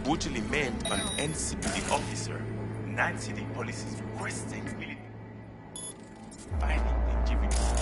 Brutally maimed an NCPD officer. 9 city police is requesting military finding individual.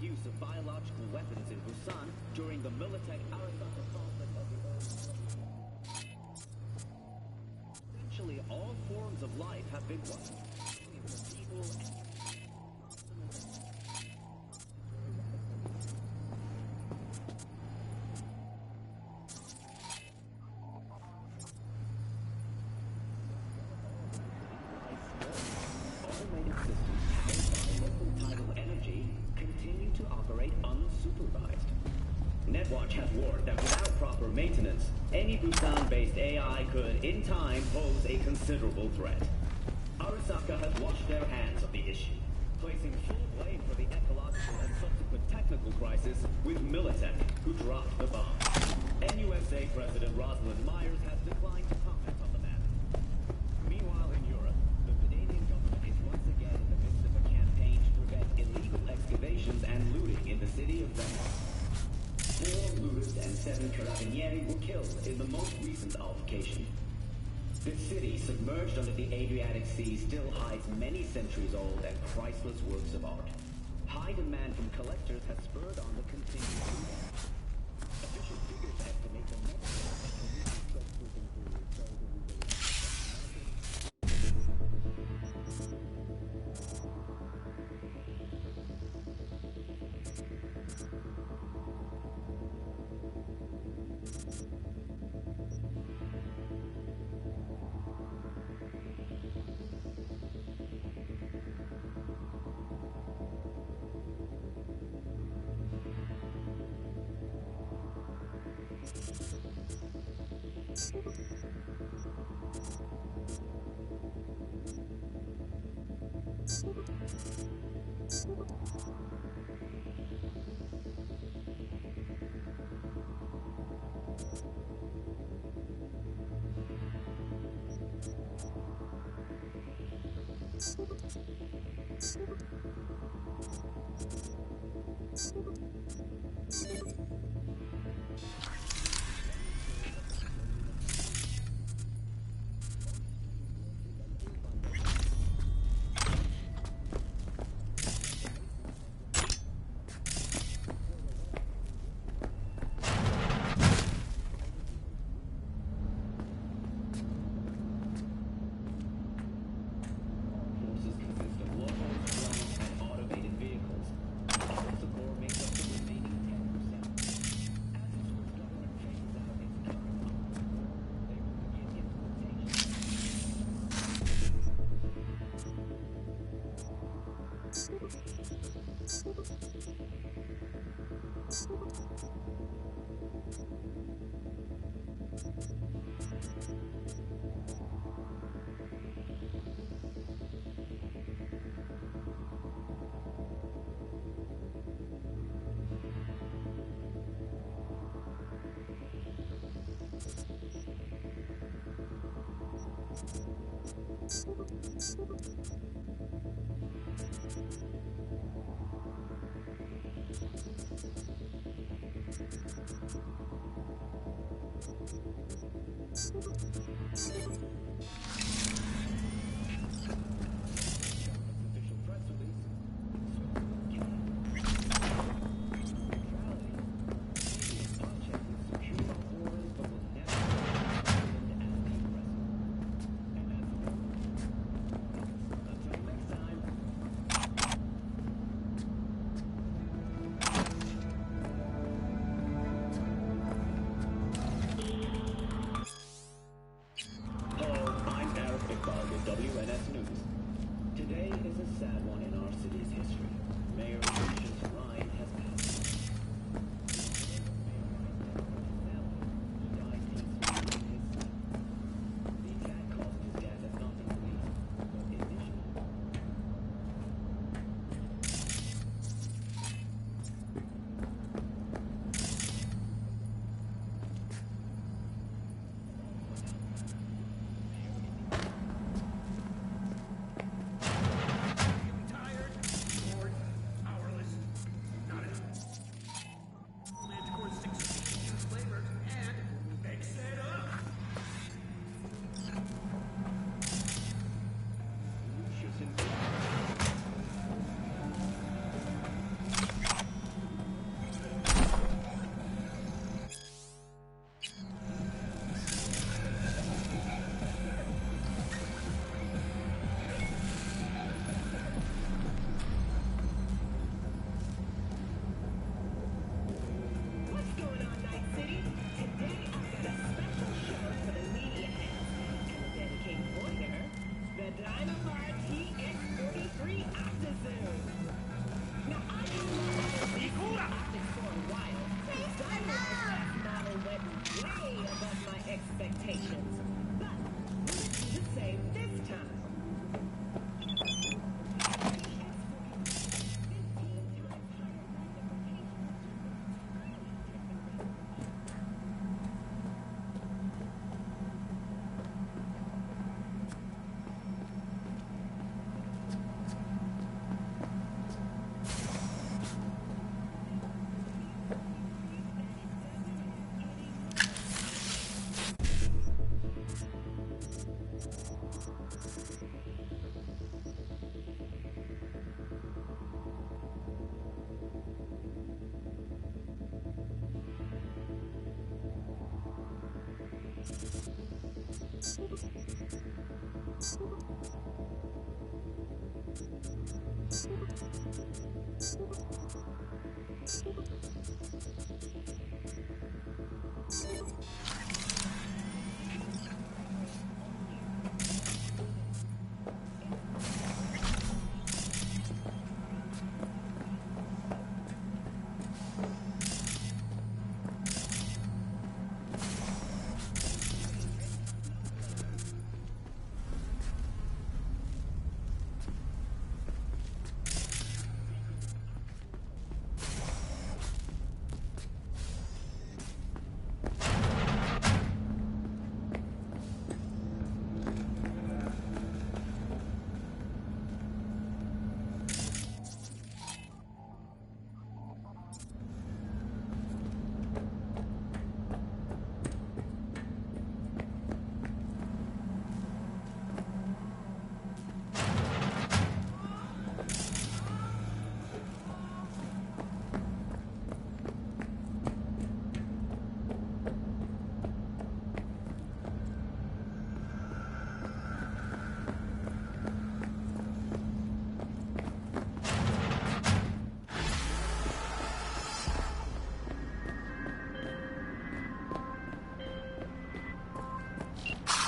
Use of biological weapons in Busan during the Militech Arasaka conflict of the Earth. Essentially, all forms of life have been wiped. People automated systems powered by local tidal energy continue to operate unsupervised. Netwatch has warned that without proper maintenance, any Busan-based AI could, in time, pose a considerable threat. Arasaka has washed their hands of the issue, placing full blame for the ecological and subsequent technical crisis with Militech, who dropped the bomb. NUSA President Rosalind Myers has declined to comment on the matter. Meanwhile, in Europe, the Canadian government is once again in the midst of a campaign to prevent illegal excavations and looting in the city of Venice. 4 looters and 7 carabinieri were killed in the most recent altercation. The city, submerged under the Adriatic Sea, still hides many centuries-old and priceless works of art. High demand from collectors has spurred on the continued looting. Official figures estimate the net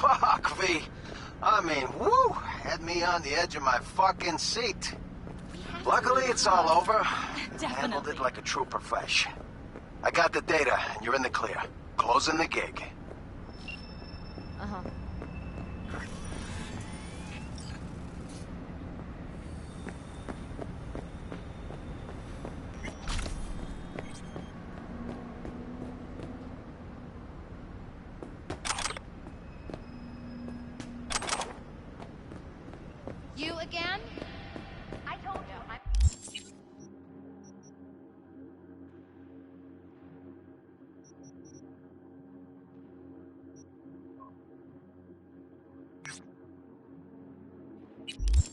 Fuck, V. I mean, woo! Had me on the edge of my fucking seat. We Luckily, it's all over. Definitely. Handled it like a true profesh. I got the data, and you're in the clear. Closing the gig. Uh-huh. You again? I told you.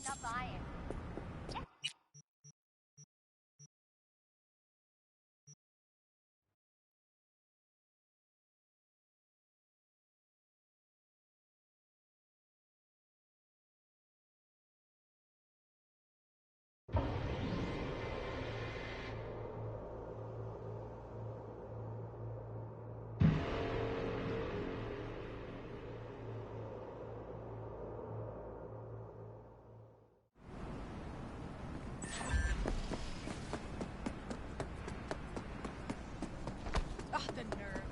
Stop buying. Oh, the nerve.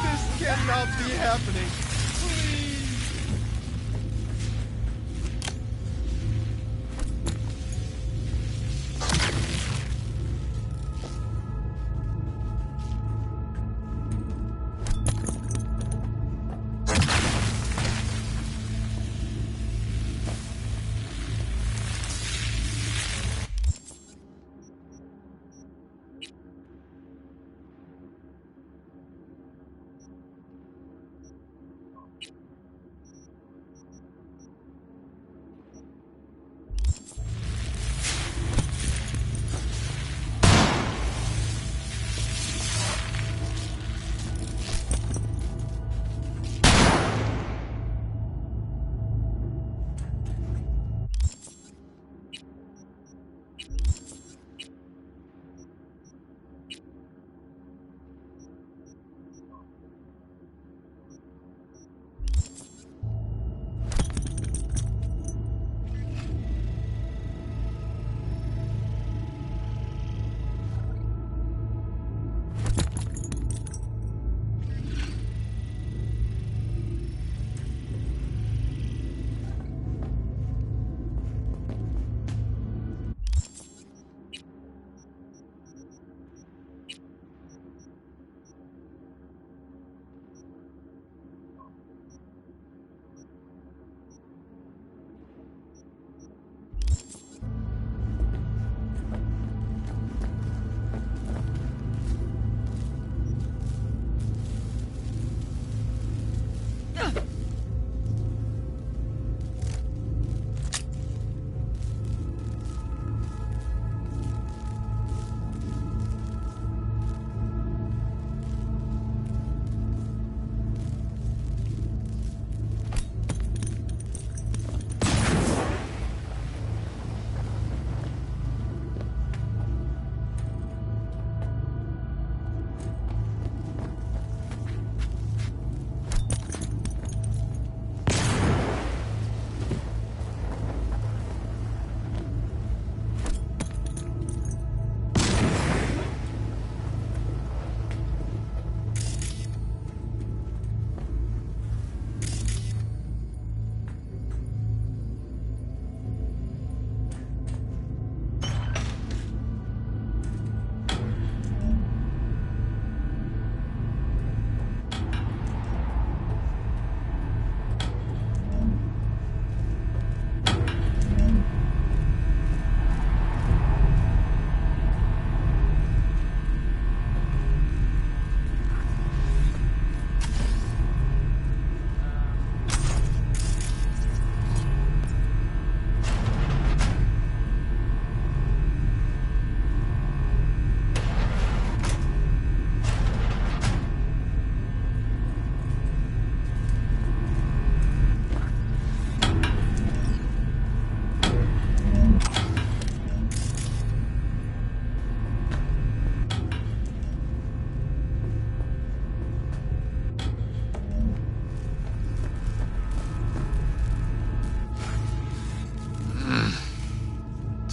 This cannot be happening. Please.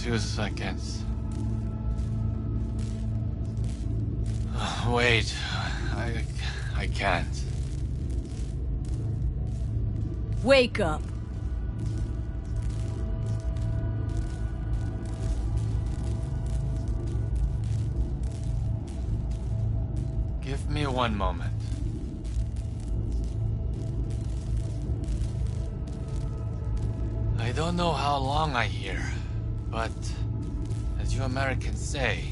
few seconds. Wait, I can't. Wake up. Give me one moment. I don't know how long I here, but as you Americans say,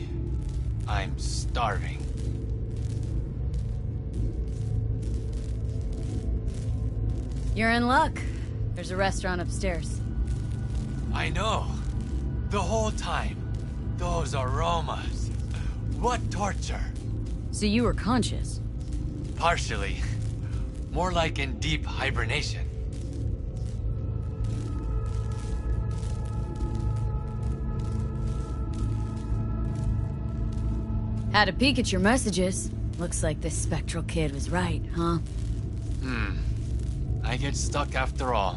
I'm starving. You're in luck. There's a restaurant upstairs. I know. The whole time. Those aromas. What torture. So you were conscious? Partially. More like in deep hibernation. Had a peek at your messages. Looks like this spectral kid was right, huh? I get stuck after all.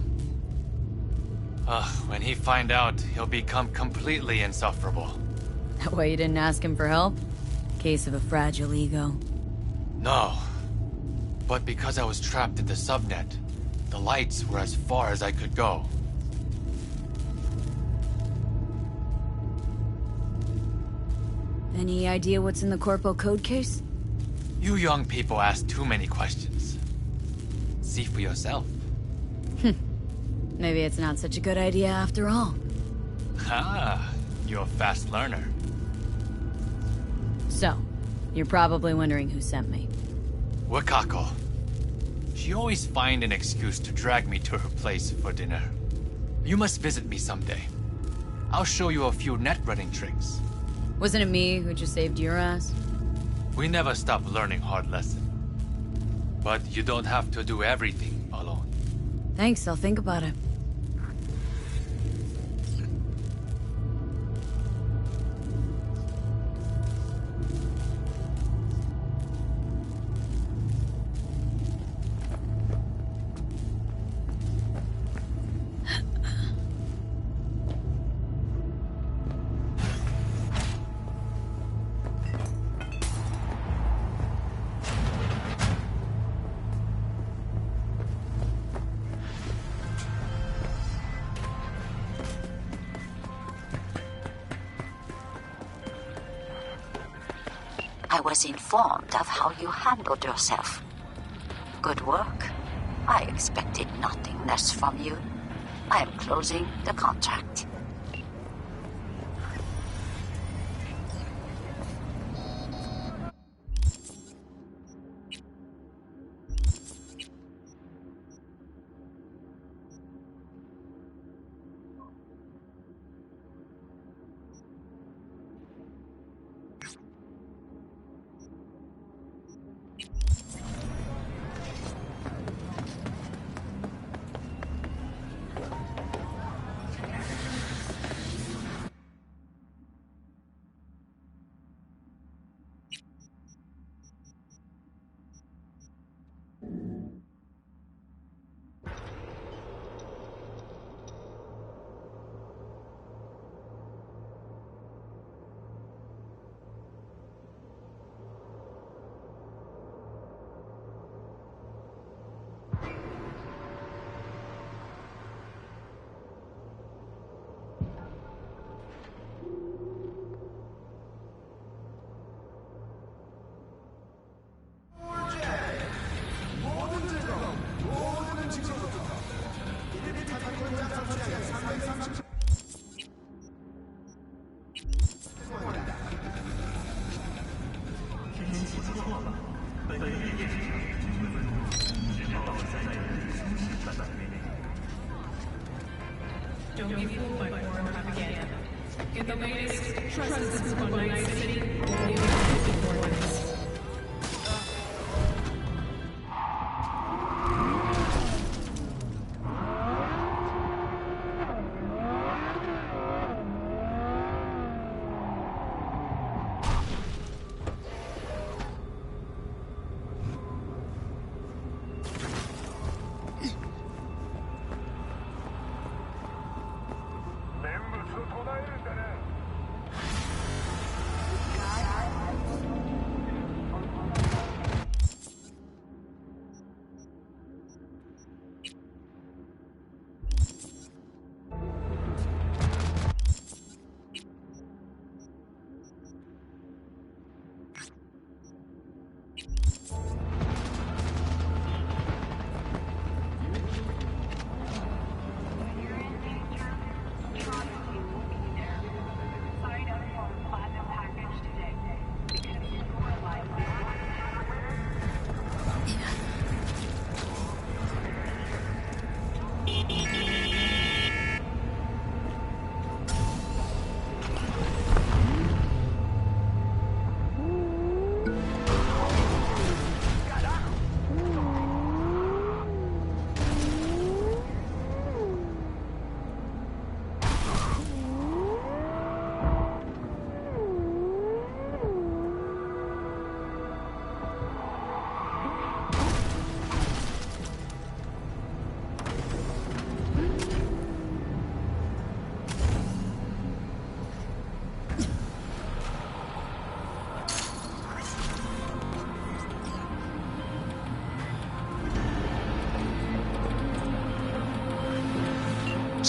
When he find out, he'll become completely insufferable. That way you didn't ask him for help? Case of a fragile ego. No. But because I was trapped in the subnet, the lights were as far as I could go. Any idea what's in the Corpo code case? You young people ask too many questions. See for yourself. Maybe it's not such a good idea after all. Ah, you're a fast learner. So, you're probably wondering who sent me. Wakako. She always find an excuse to drag me to her place for dinner. You must visit me someday. I'll show you a few net running tricks. Wasn't it me who just saved your ass? We never stop learning hard lessons. But you don't have to do everything alone. Thanks, I'll think about it. I was informed of how you handled yourself. Good work. I expected nothing less from you. I am closing the contract. Don't be fooled by foreign propaganda. Get the latest, trust this is one night city, only before this.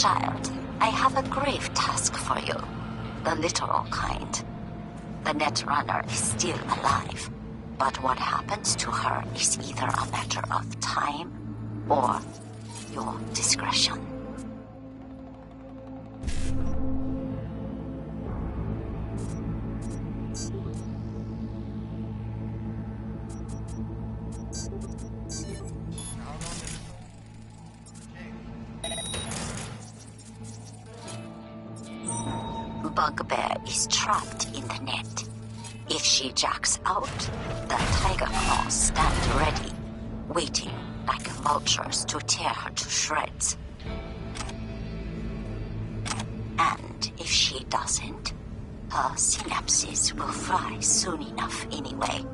Child, I have a grave task for you. The literal kind. The Netrunner is still alive, but what happens to her is either a matter of time or your discretion. Bugbear is trapped in the net. If she jacks out, the Tiger Claws stand ready, waiting like vultures to tear her to shreds. And if she doesn't, her synapses will fry soon enough anyway.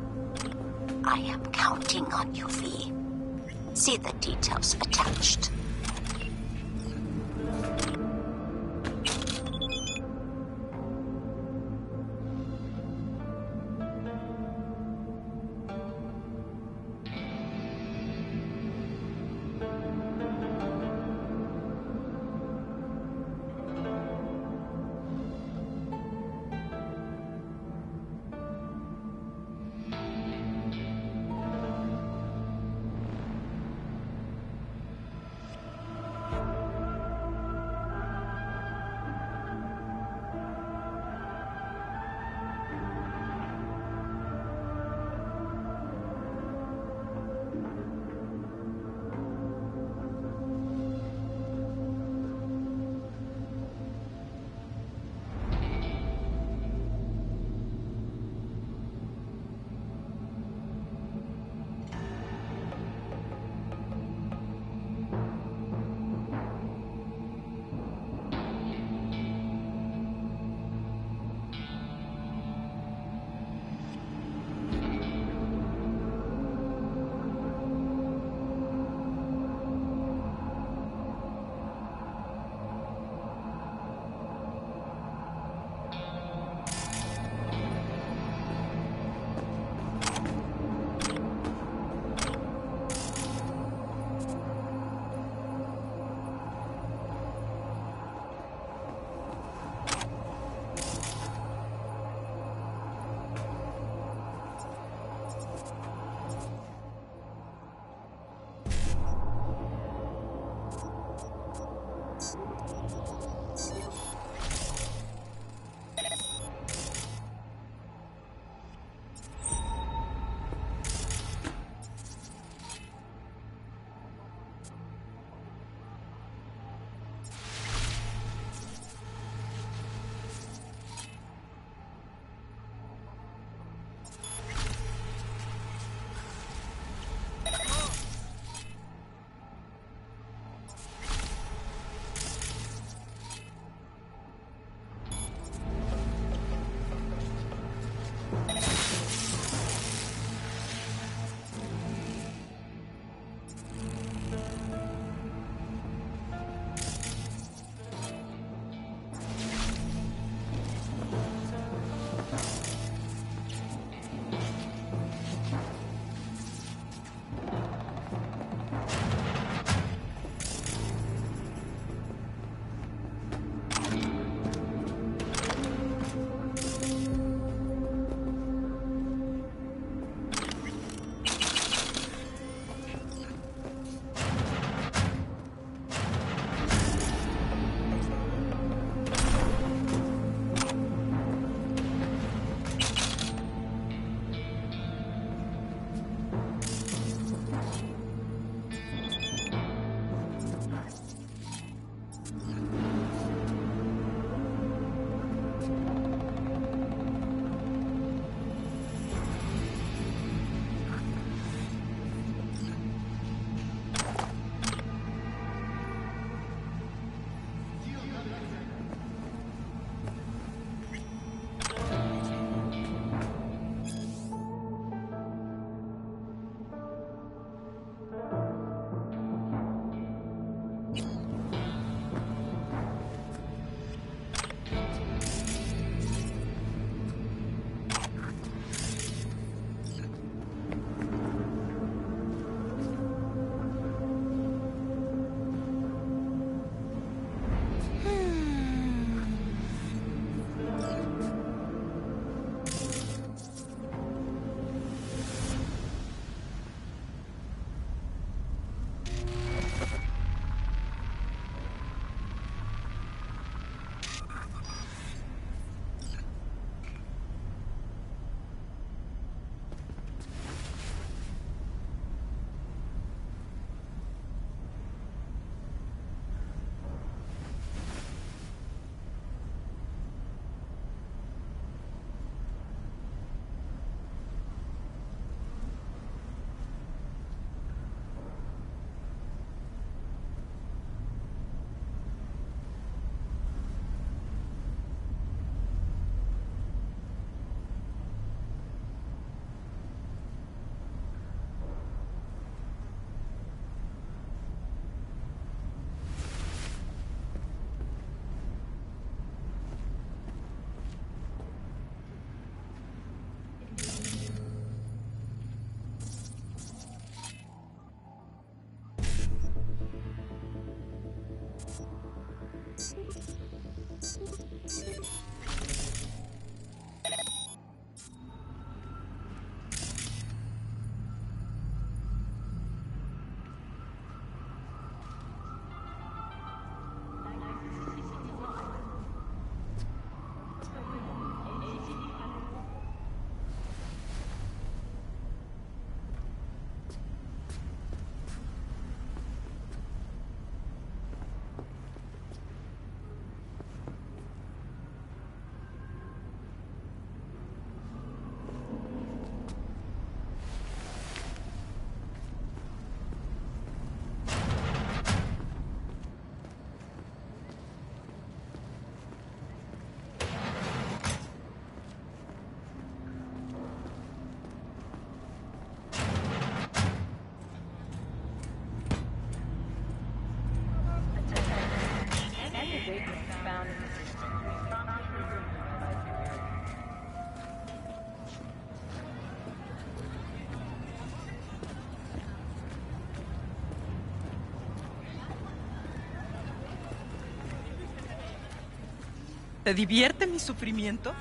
I am counting on you, V. See the details attached. ¿Te divierte mi sufrimiento?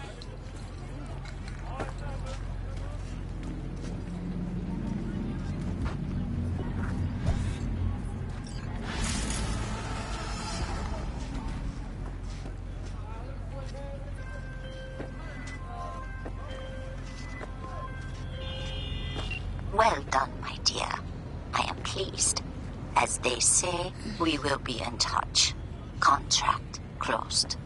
Well done, my dear. I am pleased. As they say, we will be in touch. Contract closed.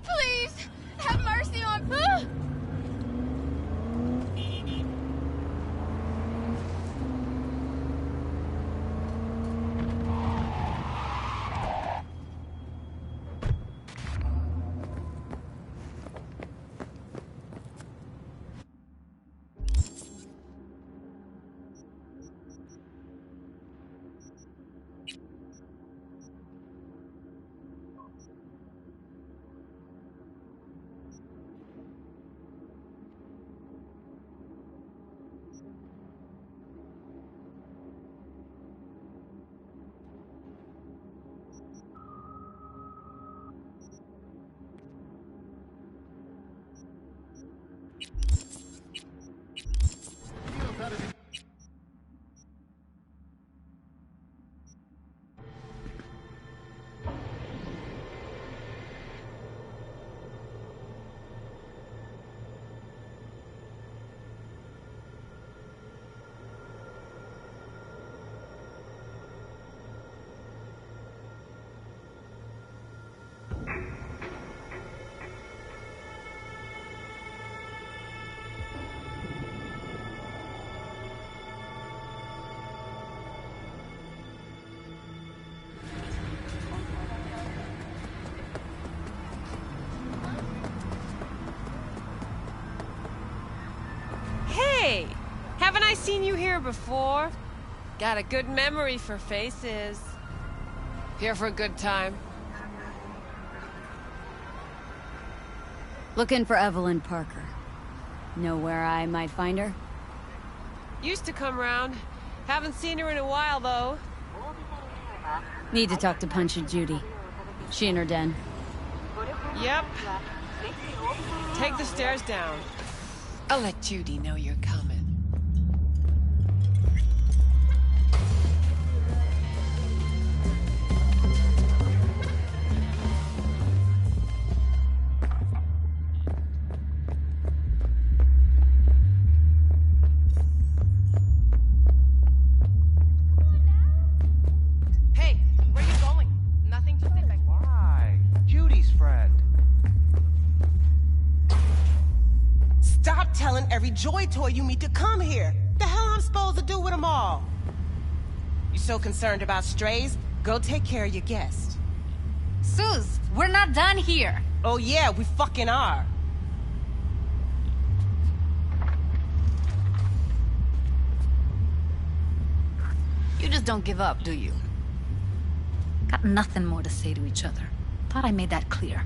Please, have mercy on. Ah! Hey! Haven't I seen you here before? Got a good memory for faces. Here for a good time. Looking for Evelyn Parker. Know where I might find her? Used to come round. Haven't seen her in a while, though. Need to talk to Punch and Judy. She in her den. Yep. Take the stairs down. I'll let Judy know you're coming. Hey, where you going? Nothing to say back here. Why? Judy's friend. Stop telling every Joy Toy you meet to come here. The hell I'm supposed to do with them all? You so concerned about strays? Go take care of your guest. Suze, we're not done here. Oh yeah, we fucking are. You just don't give up, do you? Got nothing more to say to each other. Thought I made that clear.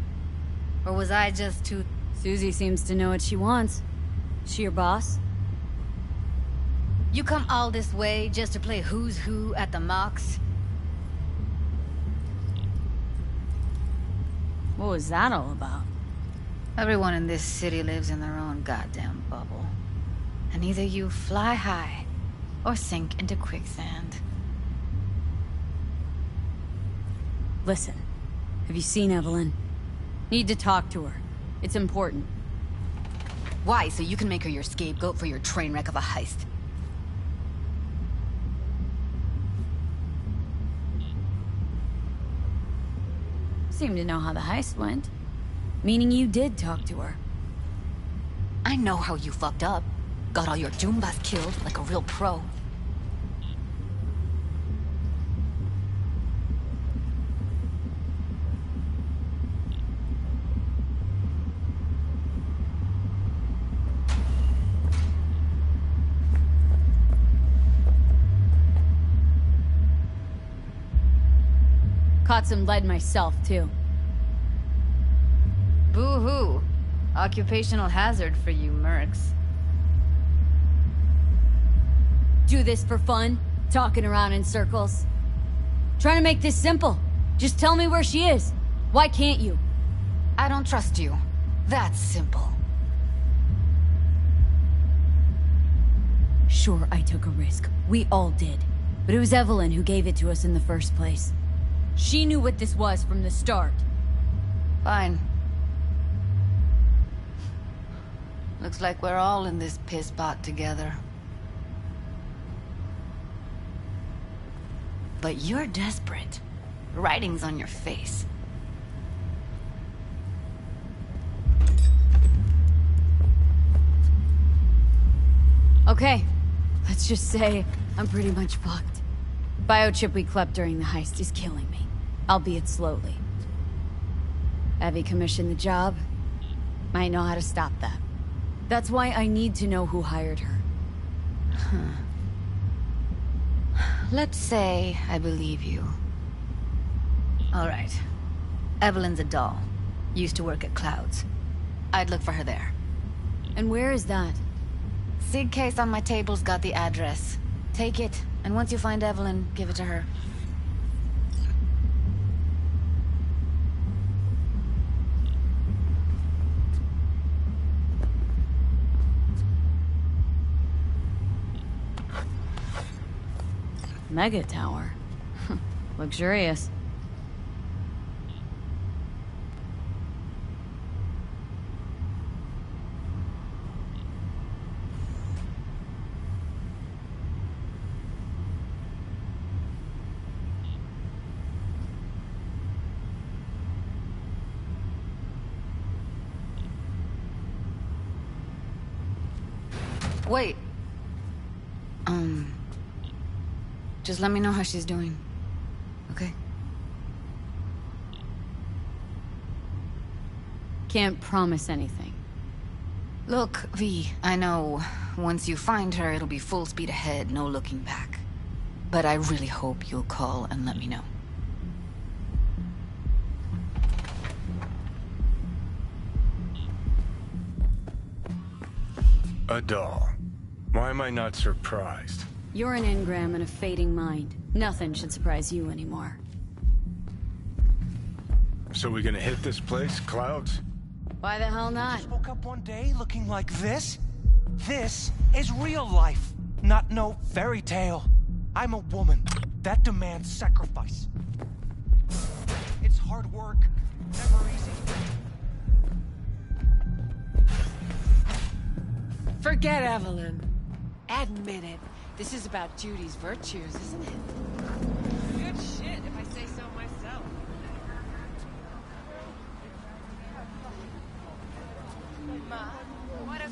Or was I just too... Susie seems to know what she wants. She your boss? You come all this way just to play who's who at the mocks? What was that all about? Everyone in this city lives in their own goddamn bubble. And either you fly high or sink into quicksand. Listen, have you seen Evelyn? Need to talk to her. It's important. Why? So you can make her your scapegoat for your train wreck of a heist? Seem to know how the heist went. Meaning you did talk to her. I know how you fucked up. Got all your Joombas killed like a real pro. Caught some lead myself, too. Boo-hoo. Occupational hazard for you mercs. Do this for fun? Talking around in circles? Trying to make this simple. Just tell me where she is. Why can't you? I don't trust you. That's simple. Sure, I took a risk. We all did. But it was Evelyn who gave it to us in the first place. She knew what this was from the start. Fine. Looks like we're all in this piss pot together. But you're desperate. Writing's on your face. Okay, let's just say I'm pretty much fucked. Biochip we clept during the heist is killing me, albeit slowly. Abby commissioned the job. Might know how to stop that. That's why I need to know who hired her. Let's say I believe you. All right. Evelyn's a doll. Used to work at Clouds. I'd look for her there. And where is that? Sig case on my table's got the address. Take it, and once you find Evelyn, give it to her. Mega tower. Luxurious. Wait. Just let me know how she's doing. Okay? Can't promise anything. Look, V, I know once you find her, it'll be full speed ahead, no looking back. But I really hope you'll call and let me know. A doll. Why am I not surprised? You're an engram and a fading mind. Nothing should surprise you anymore. So we gonna hit this place, Clouds? Why the hell not? Just woke up one day looking like this? This is real life, not no fairy tale. I'm a woman. That demands sacrifice. It's hard work, never easy. Forget Evelyn. Admit it. This is about Judy's virtues, isn't it? Good shit, if I say so myself. Ma, what if...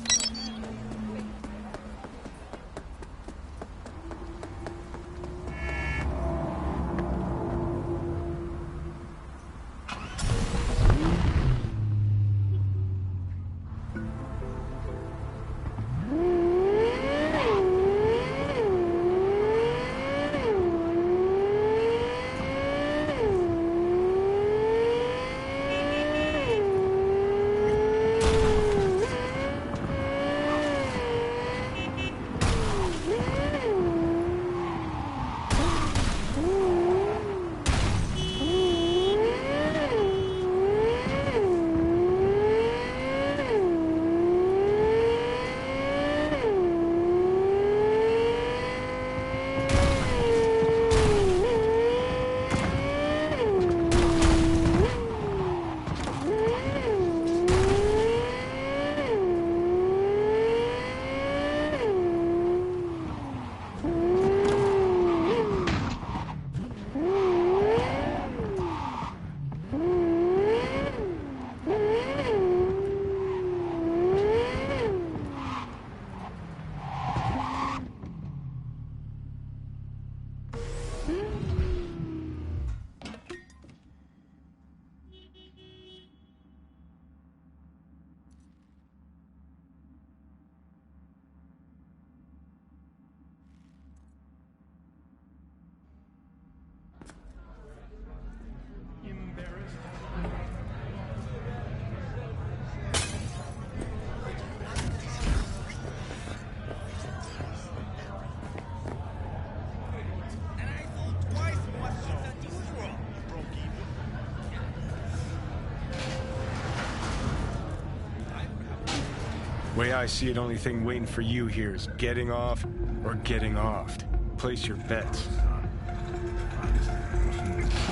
Way I see it, only thing waiting for you here is getting off or getting offed. Place your bets.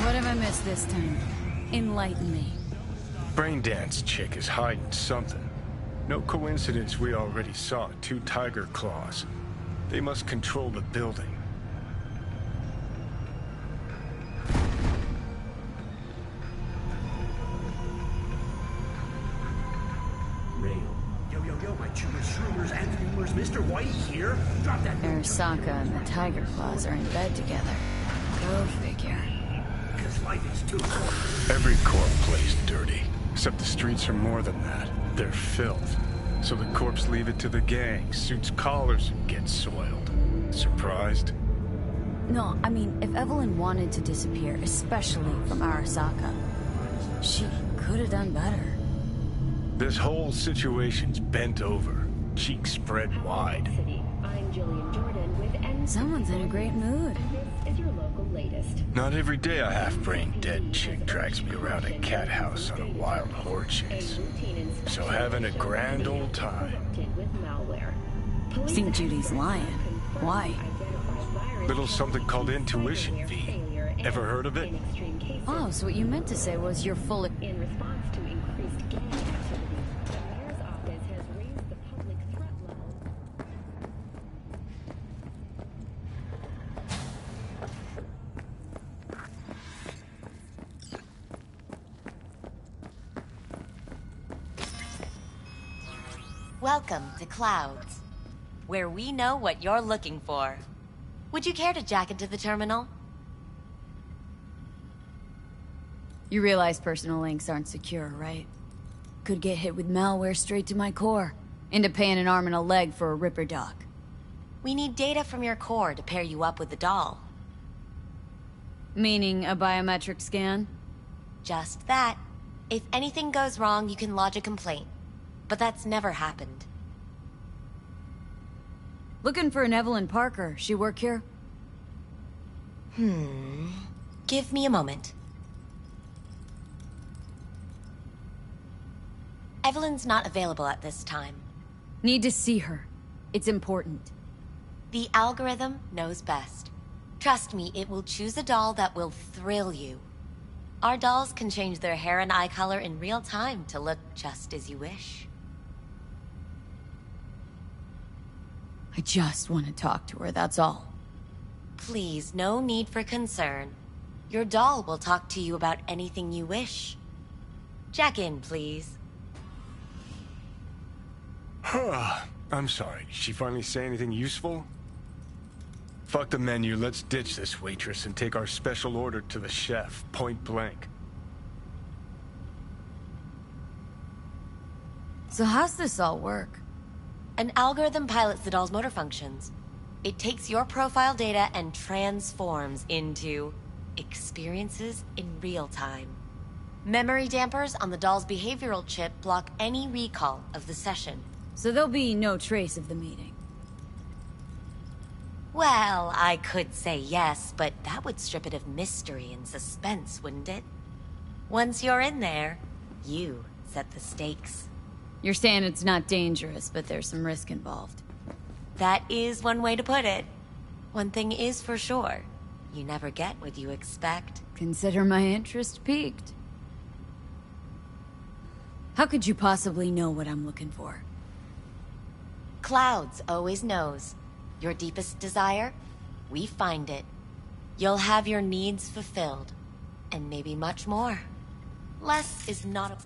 What have I missed this time? Enlighten me. Braindance chick is hiding something. No coincidence we already saw 2 tiger claws. They must control the building. Yo, my shroomers and boomers, Mr. White here. Drop that. Arasaka and the Tiger Claws are in bed together. Go figure. Because life is too short. Every corp plays dirty. Except the streets are more than that. They're filth. So the corps leave it to the gang, suits collars, and get soiled. Surprised? No, I mean, if Evelyn wanted to disappear, especially from Arasaka, she could have done better. This whole situation's bent over, cheeks spread wide. I'm Jillian Jordan with N. Someone's in a great mood. This is your local latest. Not every day a half-brain dead chick drags me around a cat house on a wild whore chase. So having a grand old time. Think Judy's lying. Why? Little something called intuition, V. Ever heard of it? Oh, so what you meant to say was you're full of... In response to increased gang activity, the mayor's office has raised the public threat level. Welcome to Clouds, where we know what you're looking for. Would you care to jack into the terminal? You realize personal links aren't secure, right? Could get hit with malware straight to my core. Into paying an arm and a leg for a Ripper doc. We need data from your core to pair you up with the doll. Meaning a biometric scan? Just that. If anything goes wrong, you can lodge a complaint. But that's never happened. Looking for an Evelyn Parker. She work here? Give me a moment. Evelyn's not available at this time. Need to see her. It's important. The algorithm knows best. Trust me, it will choose a doll that will thrill you. Our dolls can change their hair and eye color in real time to look just as you wish. I just want to talk to her, that's all. Please, no need for concern. Your doll will talk to you about anything you wish. Jack in, please. I'm sorry, did she finally say anything useful? Fuck the menu, let's ditch this waitress and take our special order to the chef, point blank. So how's this all work? An algorithm pilots the doll's motor functions. It takes your profile data and transforms into experiences in real time. Memory dampers on the doll's behavioral chip block any recall of the session. So there'll be no trace of the meeting. Well, I could say yes, but that would strip it of mystery and suspense, wouldn't it? Once you're in there, you set the stakes. You're saying it's not dangerous, but there's some risk involved. That is one way to put it. One thing is for sure. You never get what you expect. Consider my interest piqued. How could you possibly know what I'm looking for? Clouds always knows. Your deepest desire, we find it. You'll have your needs fulfilled. And maybe much more. Less is not a...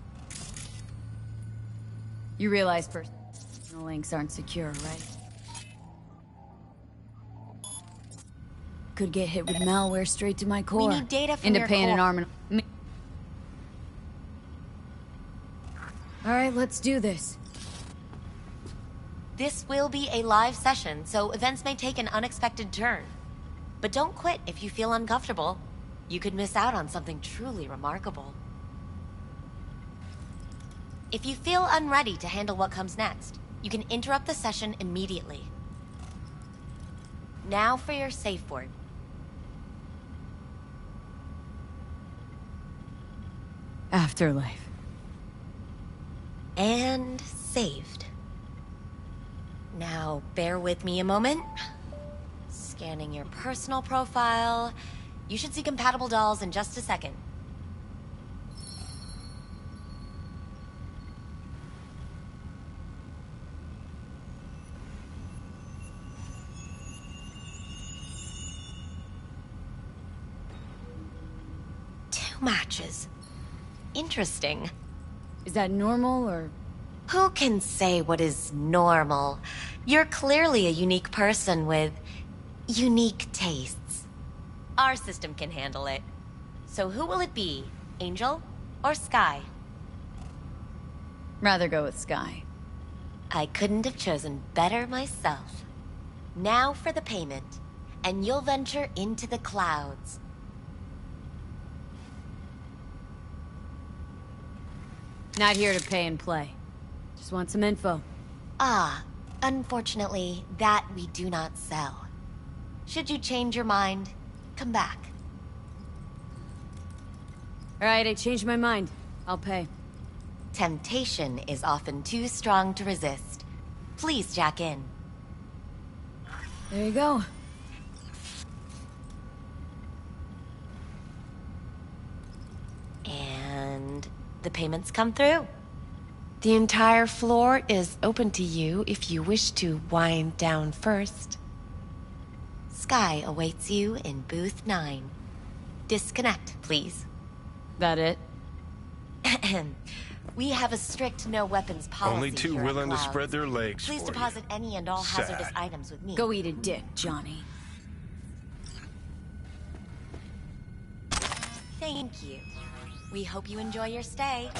You realize personal links aren't secure, right? Could get hit with malware straight to my core. We need data from Into your paying core. an arm and... Alright, let's do this. This will be a live session, so events may take an unexpected turn. But don't quit if you feel uncomfortable. You could miss out on something truly remarkable. If you feel unready to handle what comes next, you can interrupt the session immediately. Now for your safe word. Afterlife. And saved. Now, bear with me a moment. Scanning your personal profile. You should see compatible dolls in just a second. Two matches. Interesting. Is that normal, or...? Who can say what is normal? You're clearly a unique person with unique tastes. Our system can handle it. So who will it be? Angel or Sky? Rather go with Sky. I couldn't have chosen better myself. Now for the payment, and you'll venture into the clouds. Not here to pay and play. Just want some info. Ah, unfortunately, that we do not sell. Should you change your mind, come back. Alright, I changed my mind. I'll pay. Temptation is often too strong to resist. Please jack in. There you go. And the payments come through. The entire floor is open to you if you wish to wind down first. Sky awaits you in booth 9. Disconnect, please. That it? We have a strict no weapons policy. Only two here at willing to Clouds. spread their legs Please for deposit any and all Sad. hazardous items with me. Go eat a dick, Johnny. Thank you. We hope you enjoy your stay.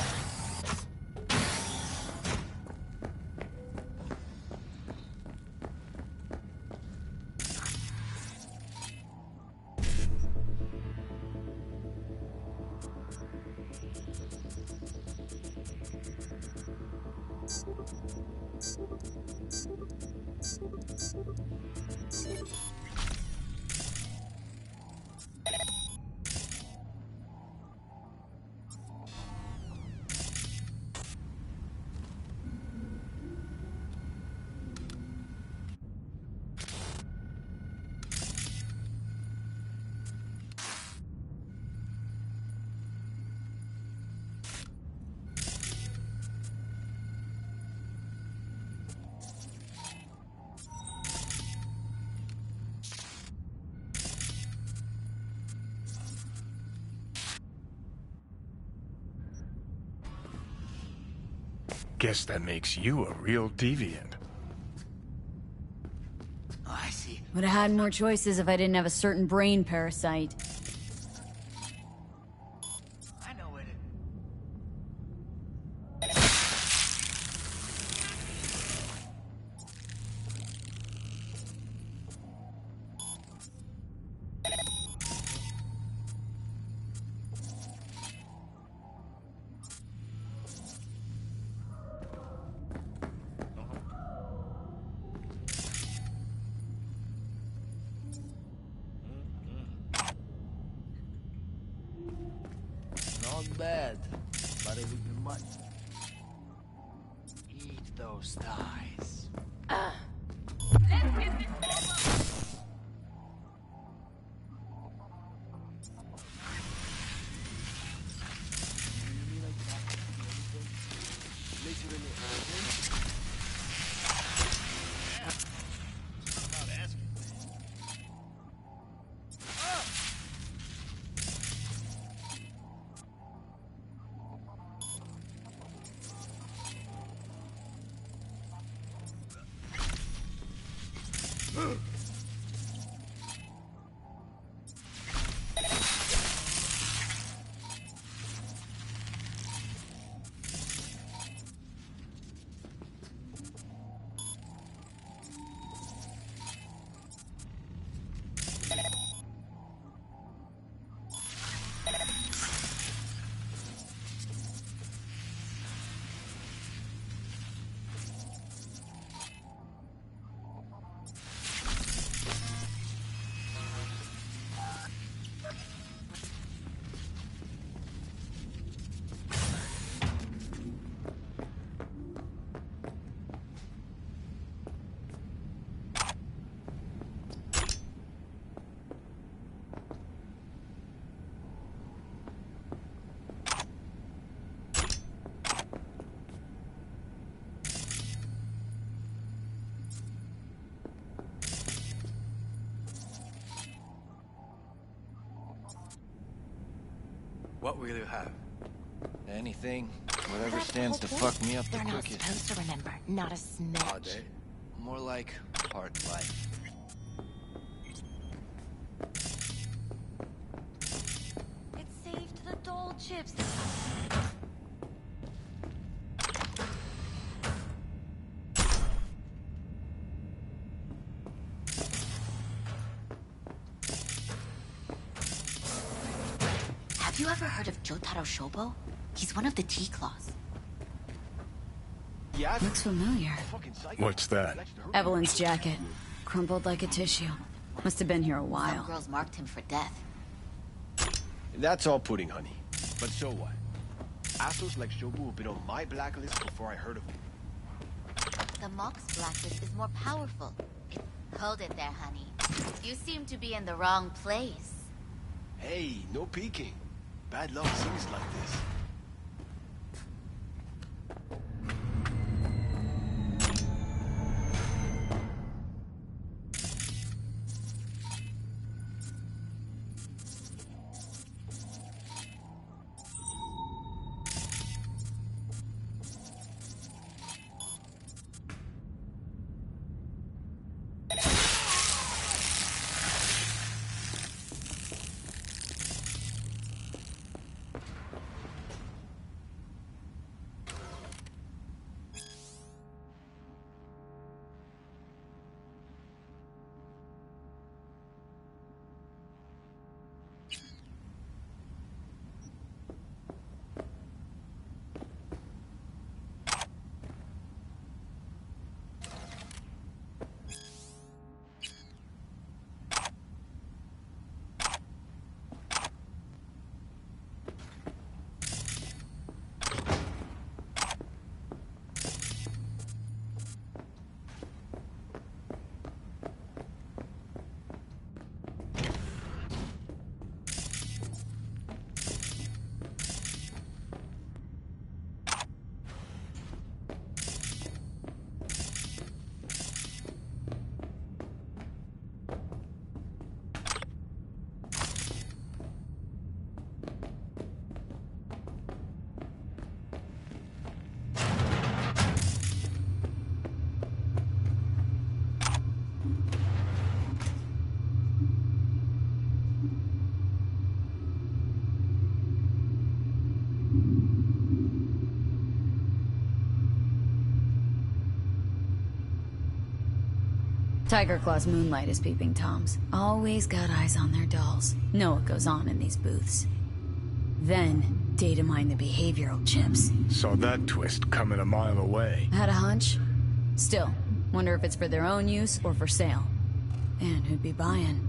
Guess that makes you a real deviant. Oh, I see. Would have had more choices if I didn't have a certain brain parasite. I know it. Not bad, but it would be much. Eat those thighs. What will you have? Anything. Whatever stands to fuck me up the They're not quickest. supposed to remember. Not a smidge. Are they? More like part life. It's saved the doll chips. Have you ever heard of Jotaro Shobo? He's one of the T-Claws. Yeah. Looks familiar. What's that? Evelyn's jacket. Crumpled like a tissue. Must have been here a while. Some girls marked him for death. That's all pudding, honey. But so what? Assholes like Shobu have been on my blacklist before I heard of him. The Mox blacklist is more powerful. Hold it there, honey. You seem to be in the wrong place. Hey, no peeking. Bad luck seems like this. Tiger Claw's moonlight is peeping Toms. Always got eyes on their dolls. Know what goes on in these booths. Then, data mine the behavioral chips. Saw that twist coming a mile away. Had a hunch? Still, wonder if it's for their own use or for sale. And who'd be buying?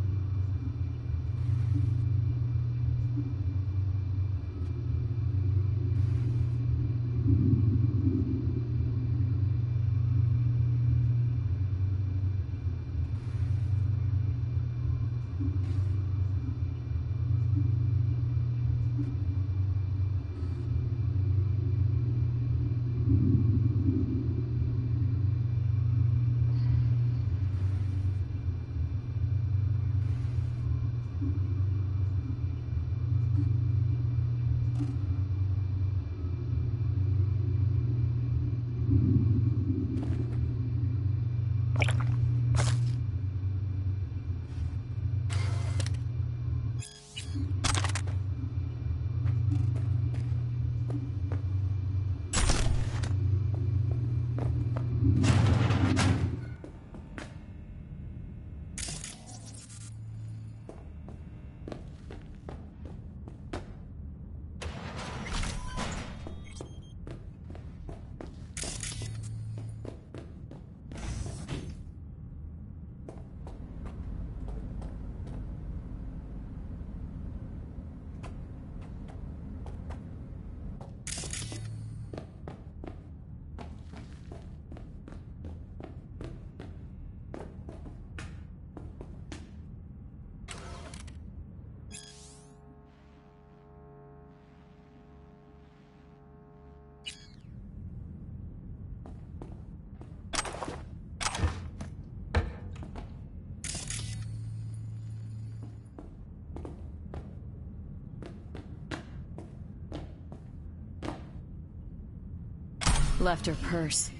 left her purse.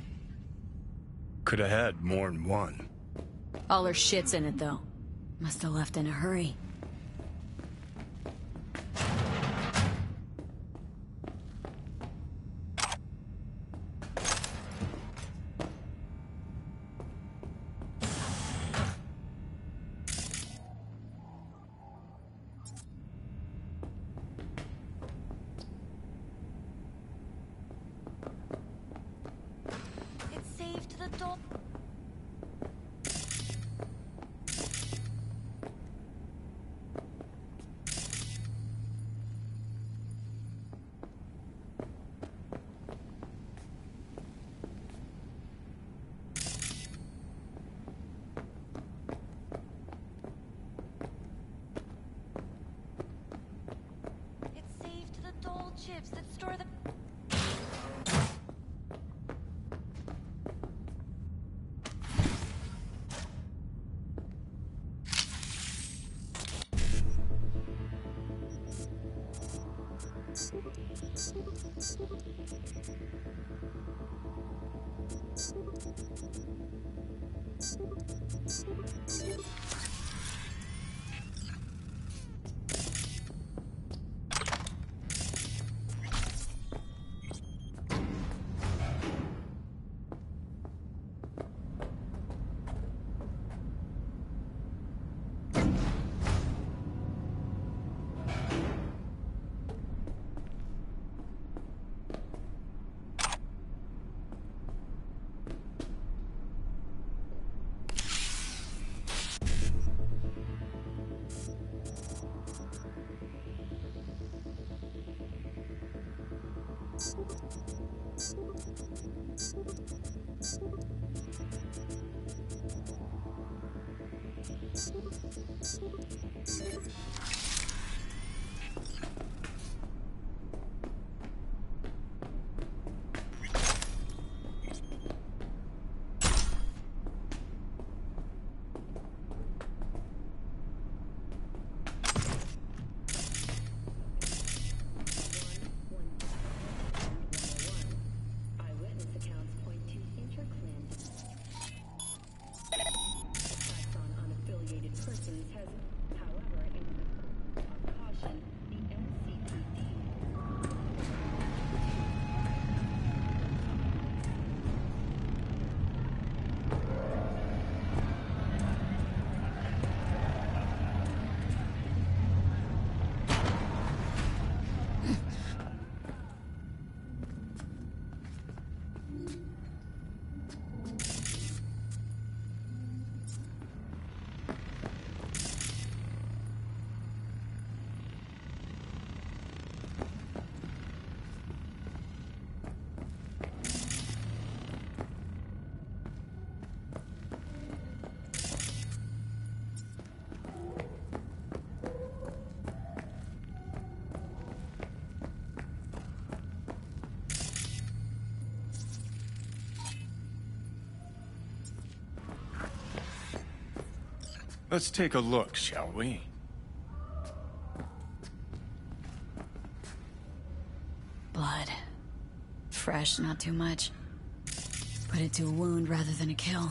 Could have had more than one. All her shit's in it, though. Must have left in a hurry. It's saved the door. It's saved the dole chips that store the. Let's take a look, shall we? Blood. Fresh, not too much. Put it to a wound rather than a kill.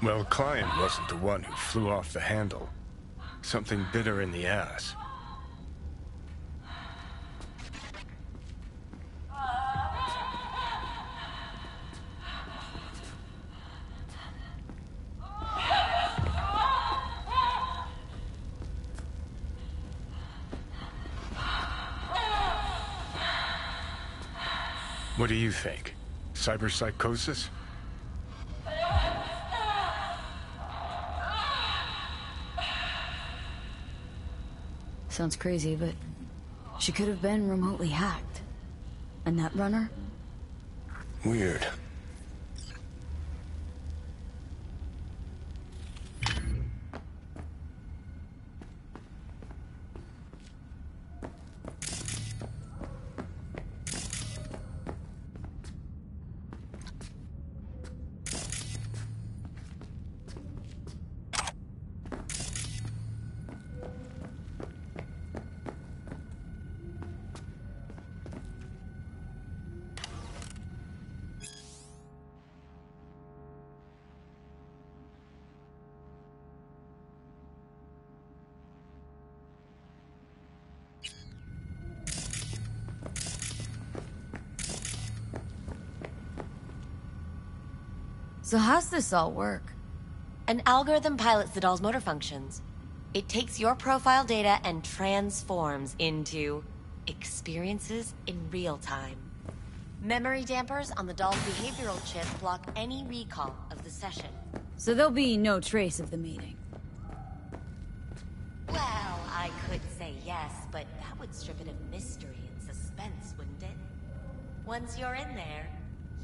Well, Client wasn't the one who flew off the handle. Something bit her in the ass. What do you think? Cyberpsychosis? Sounds crazy, but she could have been remotely hacked. A netrunner? Weird. So how's this all work? An algorithm pilots the doll's motor functions. It takes your profile data and transforms into experiences in real time. Memory dampers on the doll's behavioral chip block any recall of the session. So there'll be no trace of the meeting. Well, I could say yes, but that would strip it of mystery and suspense, wouldn't it? Once you're in there,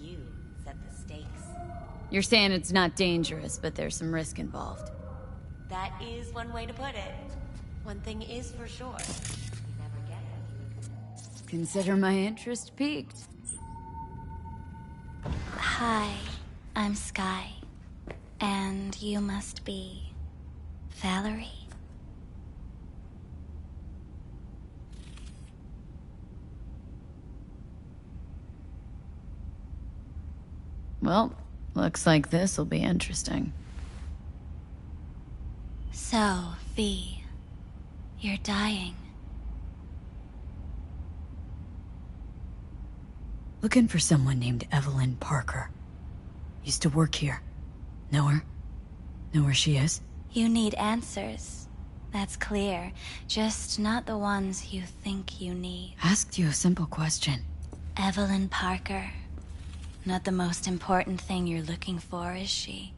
you set the stakes. You're saying it's not dangerous, but there's some risk involved. That is one way to put it. One thing is for sure. You never get what you expect. Consider my interest piqued. Hi, I'm Sky. And you must be... Valerie? Well, looks like this'll be interesting. So, V, you're dying. Looking for someone named Evelyn Parker. Used to work here. Know her? Know where she is? You need answers. That's clear. Just not the ones you think you need. Asked you a simple question. Evelyn Parker. Not the most important thing you're looking for, is she?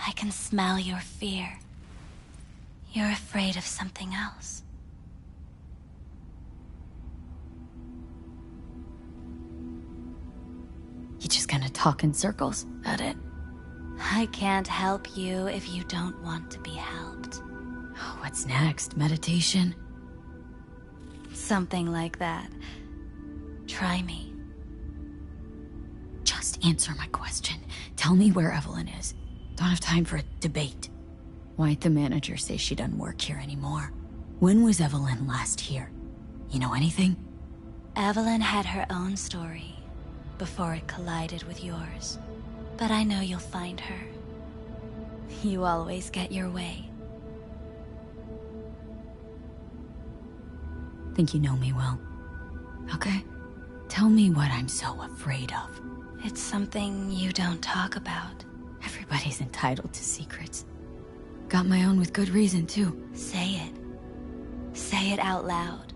I can smell your fear. You're afraid of something else. You just gonna talk in circles? That it? I can't help you if you don't want to be helped. What's next? Meditation? Something like that. Try me. Just answer my question. Tell me where Evelyn is. Don't have time for a debate. Why'd the manager say she doesn't work here anymore? When was Evelyn last here? You know anything? Evelyn had her own story before it collided with yours. But I know you'll find her. You always get your way. Think you know me well. Okay? Tell me what I'm so afraid of. It's something you don't talk about. Everybody's entitled to secrets. Got my own with good reason, too. Say it. Say it out loud.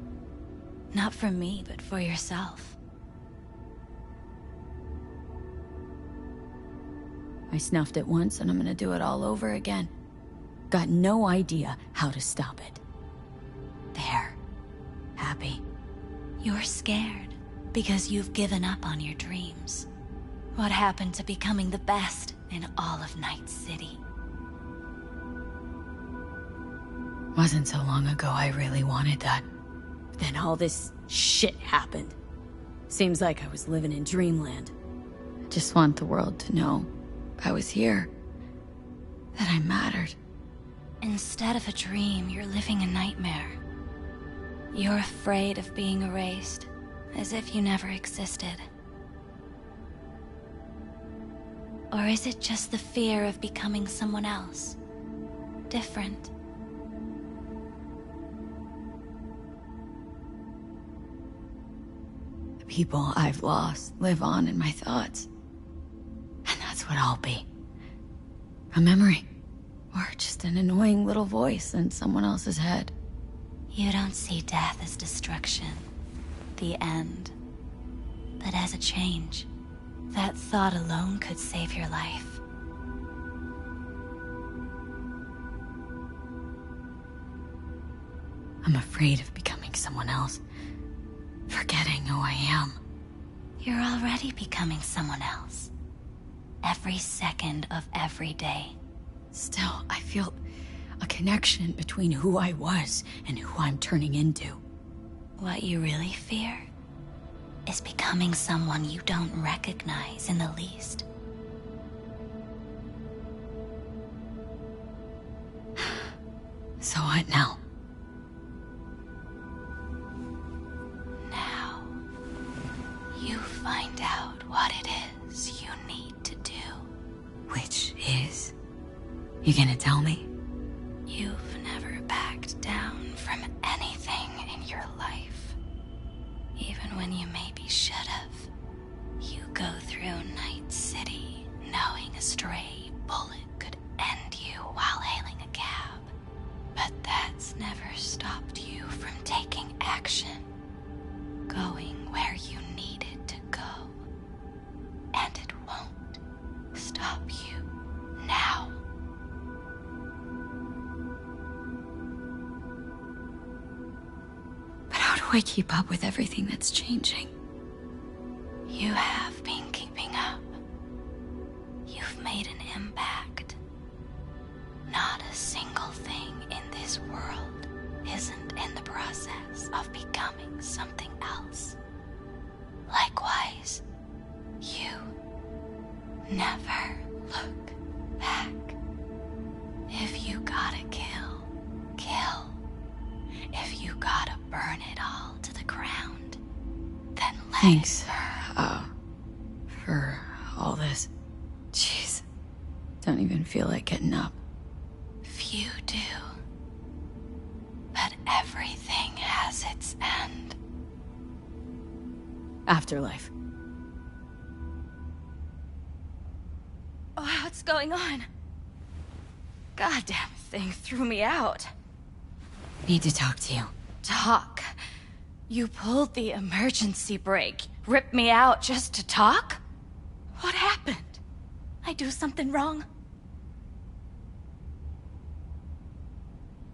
Not for me, but for yourself. I snuffed it once, and I'm gonna do it all over again. Got no idea how to stop it. There. Happy. You're scared because you've given up on your dreams. What happened to becoming the best in all of Night City? Wasn't so long ago I really wanted that. But then all this shit happened. Seems like I was living in dreamland. I just want the world to know I was here. That I mattered. Instead of a dream, you're living a nightmare. You're afraid of being erased, as if you never existed. Or is it just the fear of becoming someone else? Different? The people I've lost live on in my thoughts. And that's what I'll be. A memory. Or just an annoying little voice in someone else's head. You don't see death as destruction, the end, but as a change. That thought alone could save your life. I'm afraid of becoming someone else. Forgetting who I am. You're already becoming someone else. Every second of every day. Still, I feel a connection between who I was and who I'm turning into. What you really fear is becoming someone you don't recognize in the least. So what now? Now, you find out what it is you need to do. Which is? You gonna tell me? You've never backed down from anything in your life. Even when you maybe should have. You go through Night City knowing a stray bullet could end you while hailing a cab. But that's never stopped you from taking action. Going where you needed to go. And it won't stop you now. But how do I keep up with everything that's changing? You have been keeping up. You've made an impact. Not a single thing in this world isn't in the process of becoming something else. Likewise, you never look back. If you gotta kill, kill. If you gotta burn it all to the ground, then let Thanks. it burn. For all this. Jeez. Don't even feel like getting up. Few do. But everything has its end. Afterlife. Oh, what's going on? Goddamn thing threw me out. Need to talk to you. Talk? You pulled the emergency brake. Ripped me out just to talk? What happened? I do something wrong?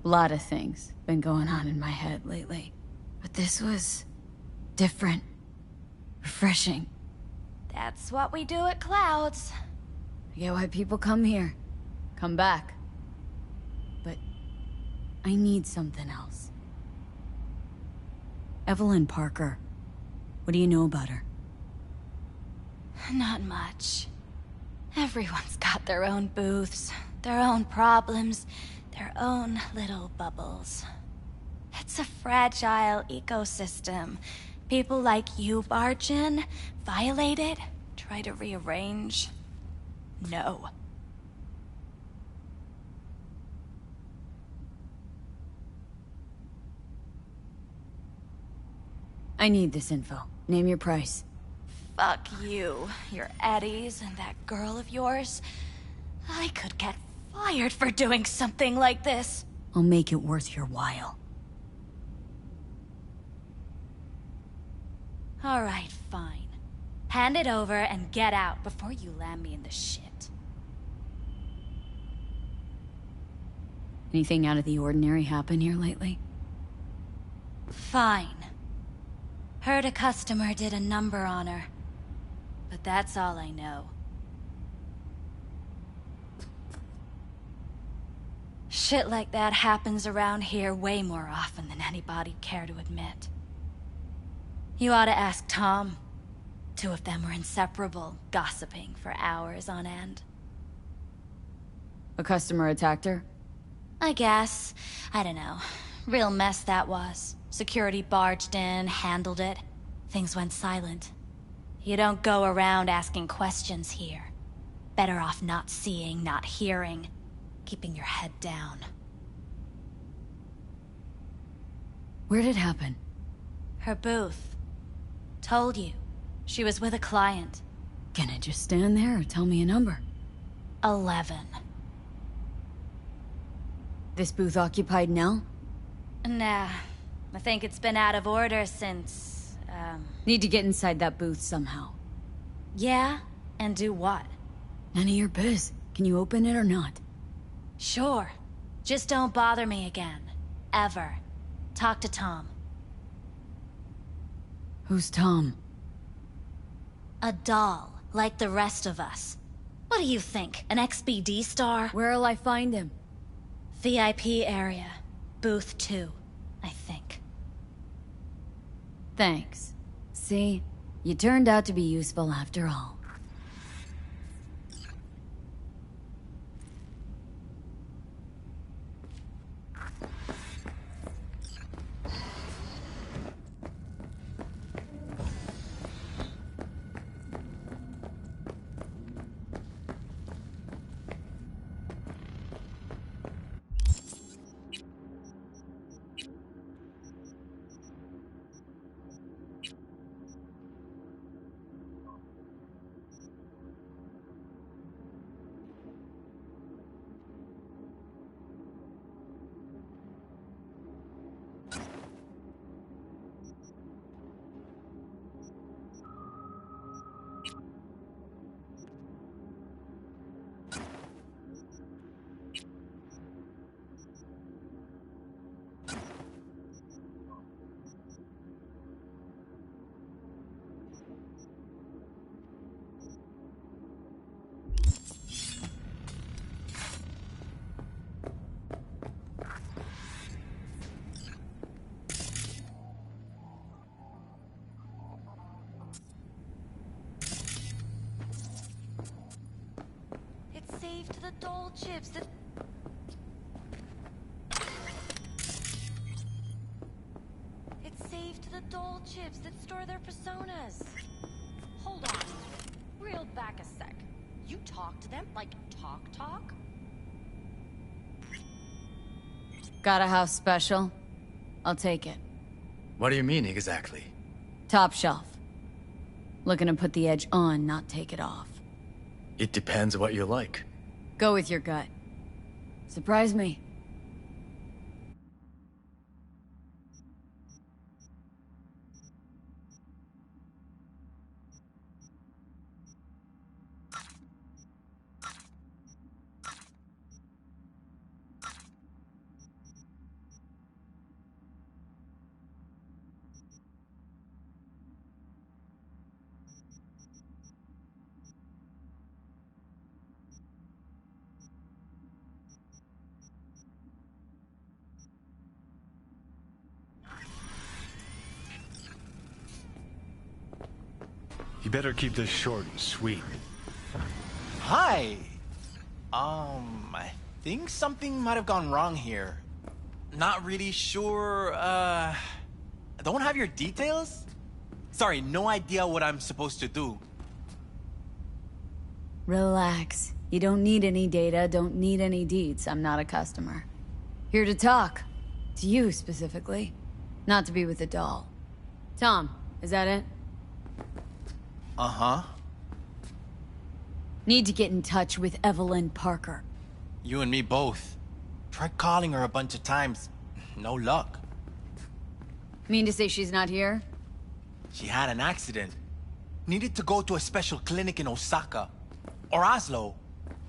A lot of things been going on in my head lately. But this was different. Refreshing. That's what we do at Clouds. I get why people come here. Come back. But I need something else. Evelyn Parker. What do you know about her? Not much. Everyone's got their own booths, their own problems, their own little bubbles. It's a fragile ecosystem. People like you barge in, violate it, try to rearrange. No. I need this info. Name your price. Fuck you, your Eddies, and that girl of yours. I could get fired for doing something like this. I'll make it worth your while. All right, fine. Hand it over and get out before you land me in the shit. Anything out of the ordinary happen here lately? Fine. Heard a customer did a number on her. But that's all I know. Shit like that happens around here way more often than anybody'd care to admit. You ought to ask Tom. Two of them were inseparable, gossiping for hours on end. A customer attacked her? I guess. I don't know. Real mess that was. Security barged in, handled it. Things went silent. You don't go around asking questions here. Better off not seeing, not hearing. Keeping your head down. Where'd it happen? Her booth. Told you. She was with a client. Can I just stand there or tell me a number? 11. This booth occupied now? Nah. I think it's been out of order since, Need to get inside that booth somehow. Yeah? And do what? None of your biz. Can you open it or not? Sure. Just don't bother me again. Ever. Talk to Tom. Who's Tom? A doll, like the rest of us. What do you think, an XBD star? Where'll I find him? VIP area. Booth 2, I think. Thanks. See? You turned out to be useful after all. It's saved to the doll chips that... It's saved to the doll chips that store their personas. Hold on. Reel back a sec. You talk to them like talk? Got a house special? I'll take it. What do you mean exactly? Top shelf. Looking to put the edge on, not take it off. It depends what you like. Go with your gut. Surprise me. You better keep this short and sweet. Hi. I think something might have gone wrong here. Not really sure, don't have your details? Sorry, no idea what I'm supposed to do. Relax. You don't need any data, don't need any deeds. I'm not a customer. Here to talk. To you, specifically. Not to be with a doll. Tom, is that it? Uh-huh. Need to get in touch with Evelyn Parker. You and me both. Tried calling her a bunch of times. No luck. Mean to say she's not here? She had an accident. Needed to go to a special clinic in Osaka. Or Oslo.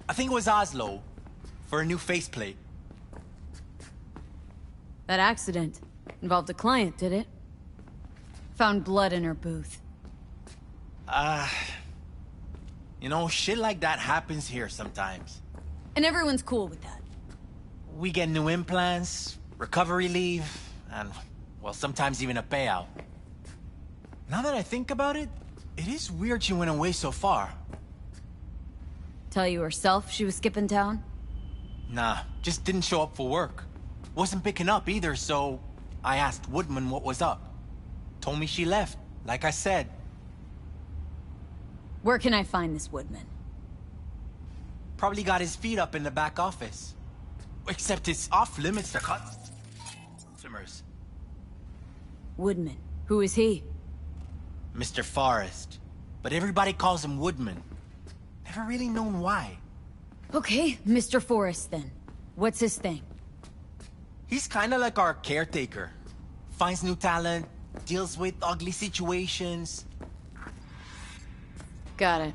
I think it was Oslo. For a new faceplate. That accident involved a client, did it? Found blood in her booth. You know, shit like that happens here sometimes. And everyone's cool with that. We get new implants, recovery leave, and, well, sometimes even a payout. Now that I think about it, it is weird she went away so far. Tell you herself she was skipping town? Nah, just didn't show up for work. Wasn't picking up either, so I asked Woodman what was up. Told me she left, like I said. Where can I find this Woodman? Probably got his feet up in the back office. Except it's off limits to customers. Woodman. Who is he? Mr. Forrest. But everybody calls him Woodman. Never really known why. Okay, Mr. Forrest then. What's his thing? He's kinda like our caretaker. Finds new talent, deals with ugly situations. Got it.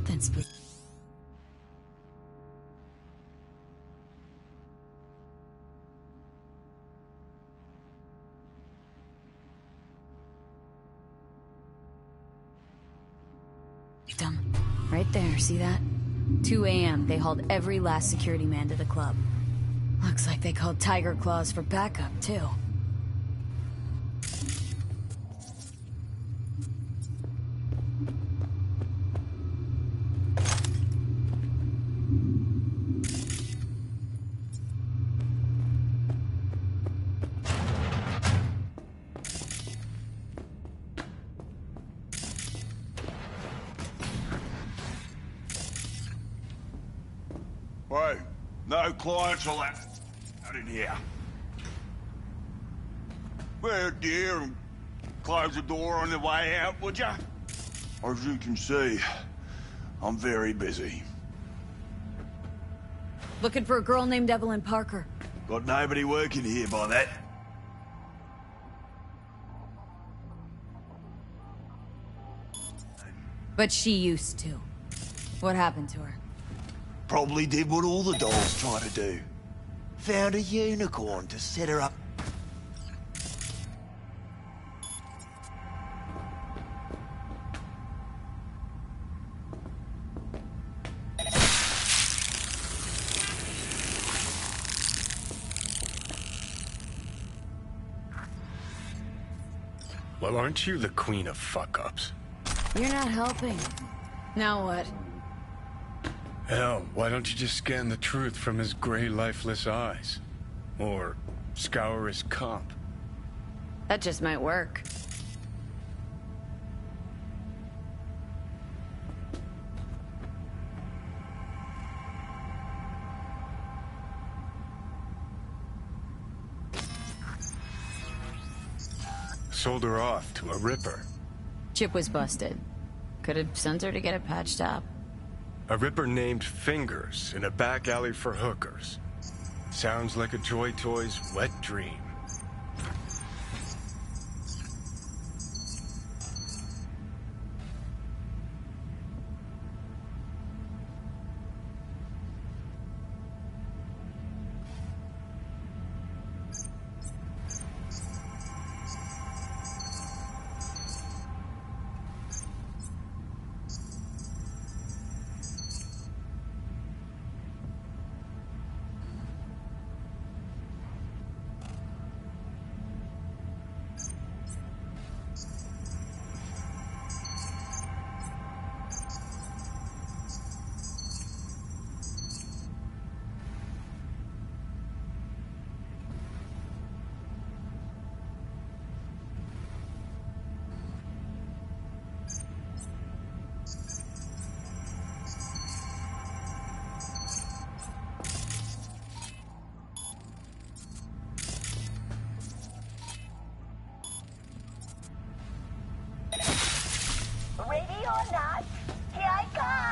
Something spooky. Right there, see that? 2 a.m., they hauled every last security man to the club. Looks like they called Tiger Claws for backup, too. Hey, no clients allowed out in here. Well, dear, and close the door on the way out, would ya? As you can see, I'm very busy. Looking for a girl named Evelyn Parker. Got nobody working here by that. But she used to. What happened to her? Probably did what all the dolls try to do. Found a unicorn to set her up. Well, aren't you the queen of fuck-ups? You're not helping. Now what? Hell, why don't you just scan the truth from his gray, lifeless eyes? Or scour his comp? That just might work. Sold her off to a Ripper. Chip was busted. Could have sent her to get it patched up. A Ripper named Fingers in a back alley for hookers. Sounds like a Joy Toy's wet dream. Ready or not, here I come!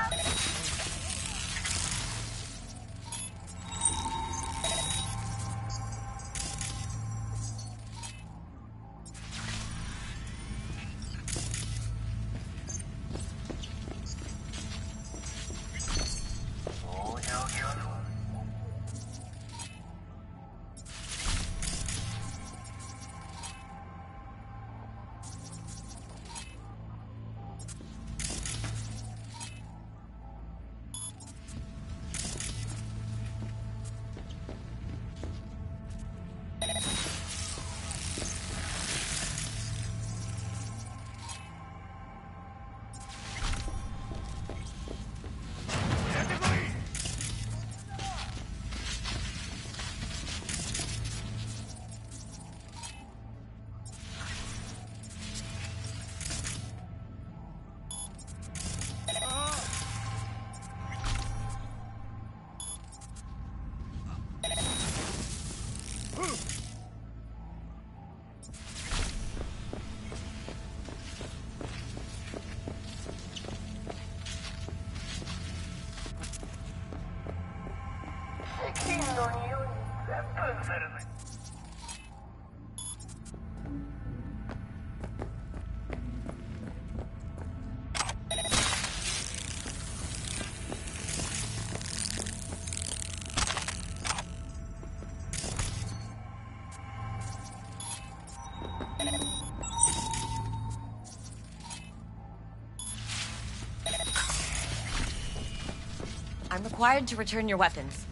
I'm required to return your weapons.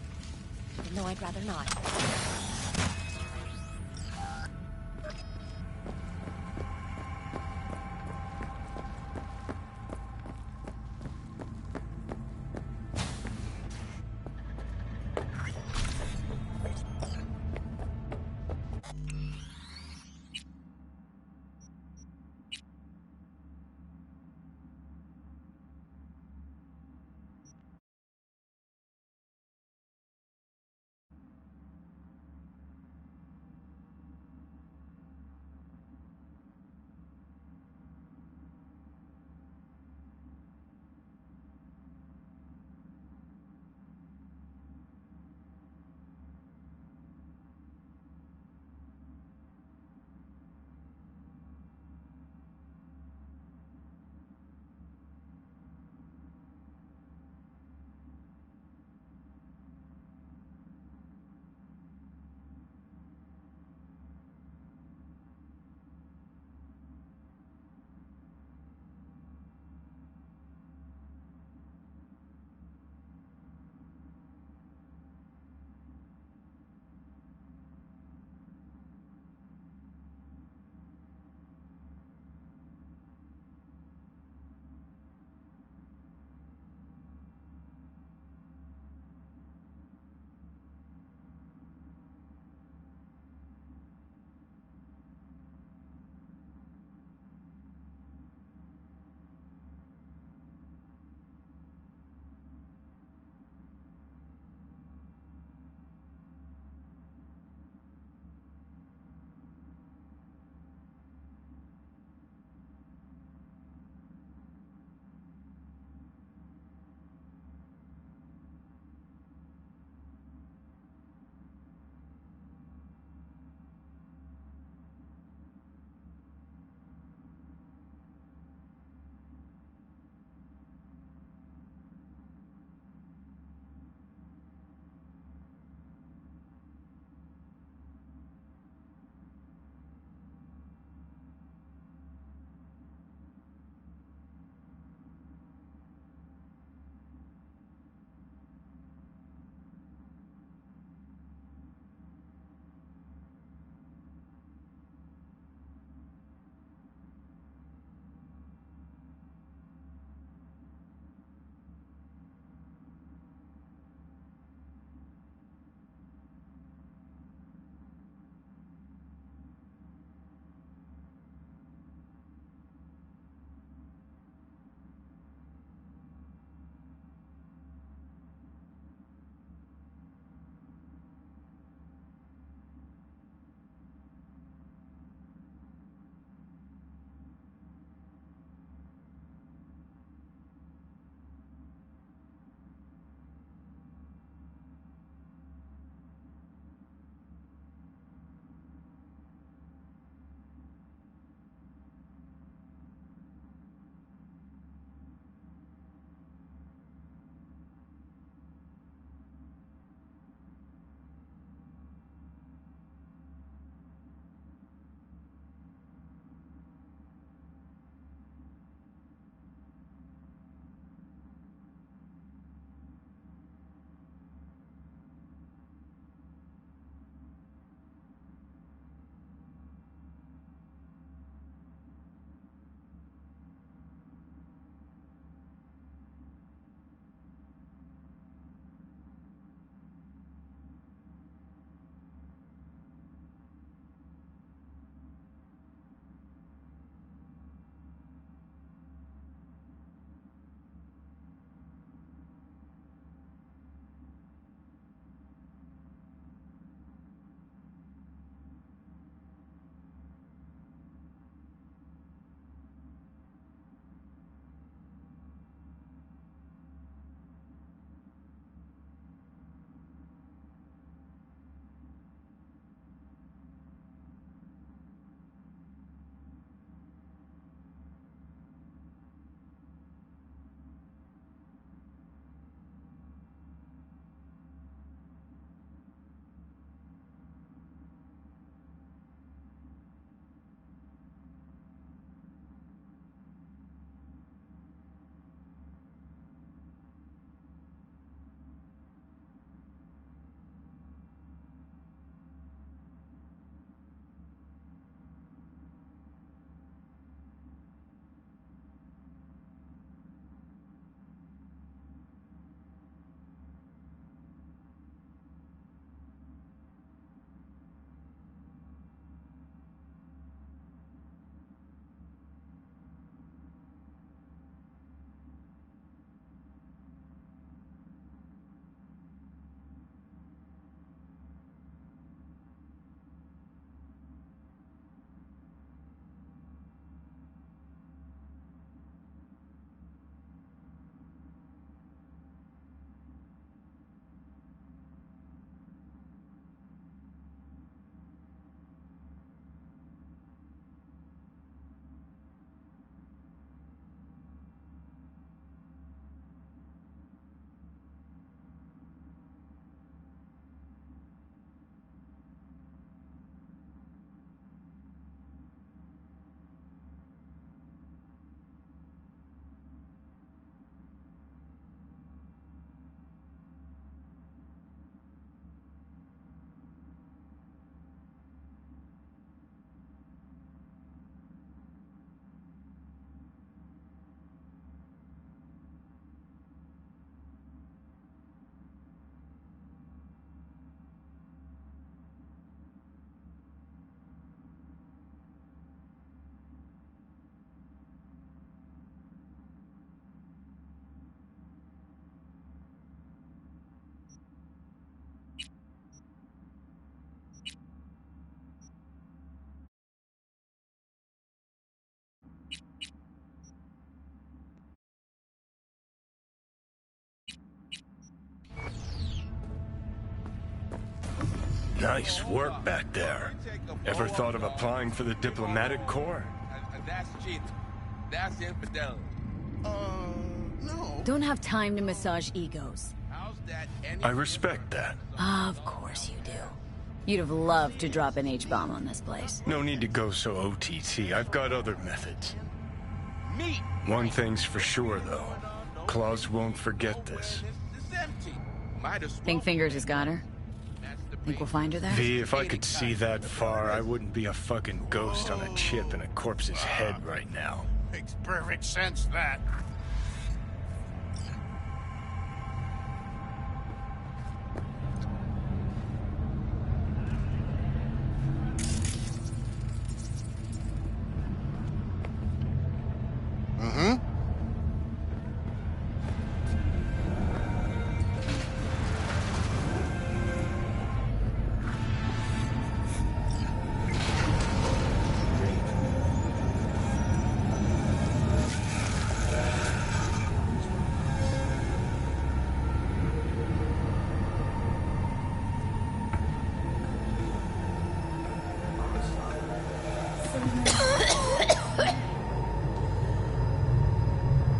Even though I'd rather not. Nice work back there. Ever thought of applying for the diplomatic corps? That's cheating. That's infidelity. No. Don't have time to massage egos. How's that any... I respect that. Of course you do. You'd have loved to drop an H-bomb on this place. No need to go so OTT. I've got other methods. Me. One thing's for sure, though. Claus won't forget this. Think Fingers has got her? Think we'll find her there? V, if I could see that far, I wouldn't be a fucking ghost on a chip in a corpse's head right now. Makes perfect sense, that.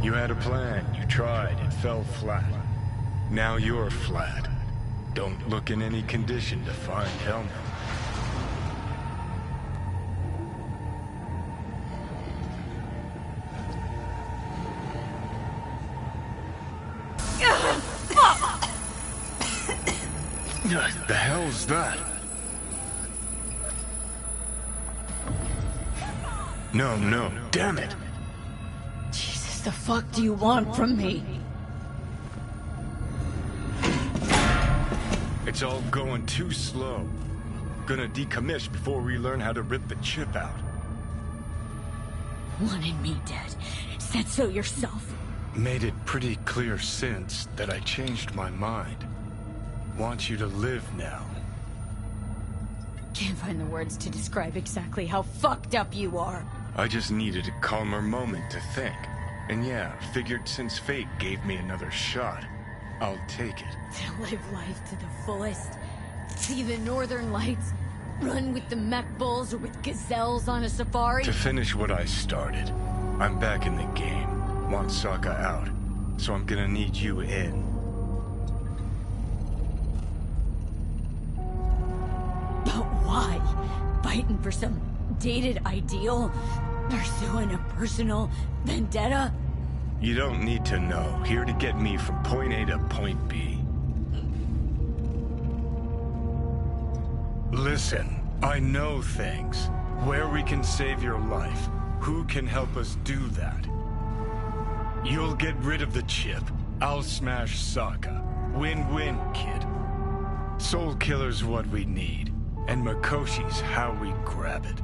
You had a plan, you tried, it fell flat. Now you're flat. Don't look in any condition to find Helmet. The hell's that? No, damn it! Jesus, the fuck do you want from me? It's all going too slow. Gonna decommission before we learn how to rip the chip out. Wanted me dead. Said so yourself. Made it pretty clear since that I changed my mind. Want you to live now. Can't find the words to describe exactly how fucked up you are. I just needed a calmer moment to think. And yeah, figured since fate gave me another shot, I'll take it. To live life to the fullest. See the northern lights. Run with the mech bulls or with gazelles on a safari. To finish what I started, I'm back in the game. Want Sokka out, so I'm gonna need you in. But why? Fighting for some dated ideal? Pursuing a personal vendetta? You don't need to know. Here to get me from point A to point B. Listen, I know things. Where we can save your life. Who can help us do that? You'll get rid of the chip. I'll smash Sokka. Win-win, kid. Soul Killer's what we need. And Makoshi's how we grab it.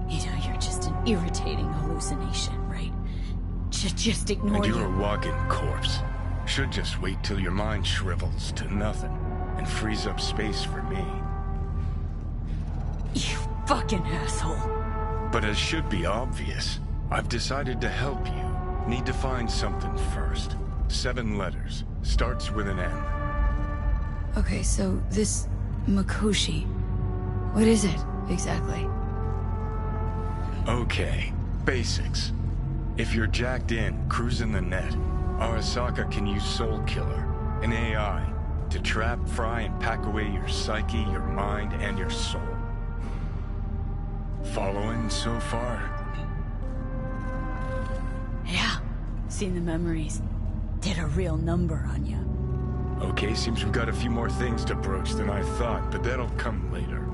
You know, you're just an irritating hallucination, right? Just ignore And you're you. a walking corpse. Should just wait till your mind shrivels to nothing and frees up space for me. You fucking asshole. But as should be obvious, I've decided to help you. Need to find something first. 7 letters. Starts with an M. Okay, so this Makoshi, what is it exactly? Okay, basics. If you're jacked in, cruising the net, Arasaka can use Soul Killer, an AI, to trap, fry, and pack away your psyche, your mind, and your soul. Following so far? Yeah, seen the memories. Did a real number on you. Okay, seems we've got a few more things to broach than I thought, but that'll come later.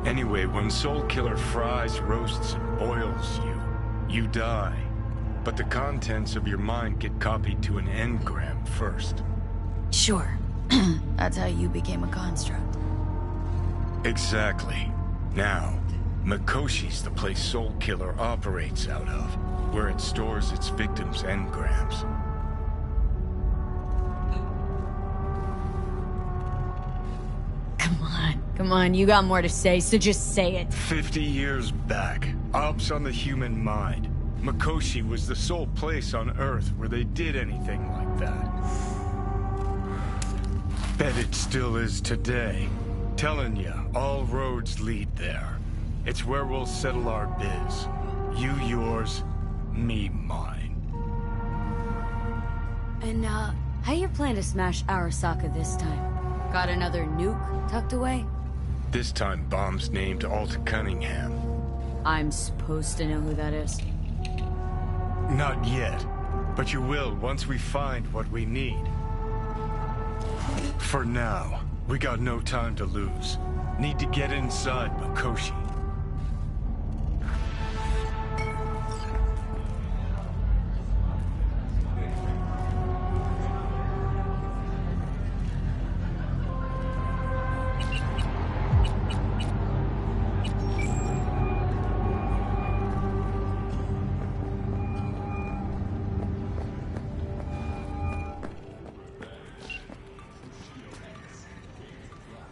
Anyway, when Soul Killer fries, roasts, and boils you, you die. But the contents of your mind get copied to an engram first. Sure. That's how you became a construct. Exactly. Now, Makoshi's the place Soul Killer operates out of, where it stores its victims' engrams. Come on, you got more to say, so just say it. 50 years back, ops on the human mind. Makoshi was the sole place on Earth where they did anything like that. Bet it still is today. Telling ya, all roads lead there. It's where we'll settle our biz. You yours, me mine. And, how you plan to smash Arasaka this time? Got another nuke tucked away? This time bomb's named Alt Cunningham. I'm supposed to know who that is. Not yet, but you will once we find what we need. For now, we got no time to lose. Need to get inside Makoshi.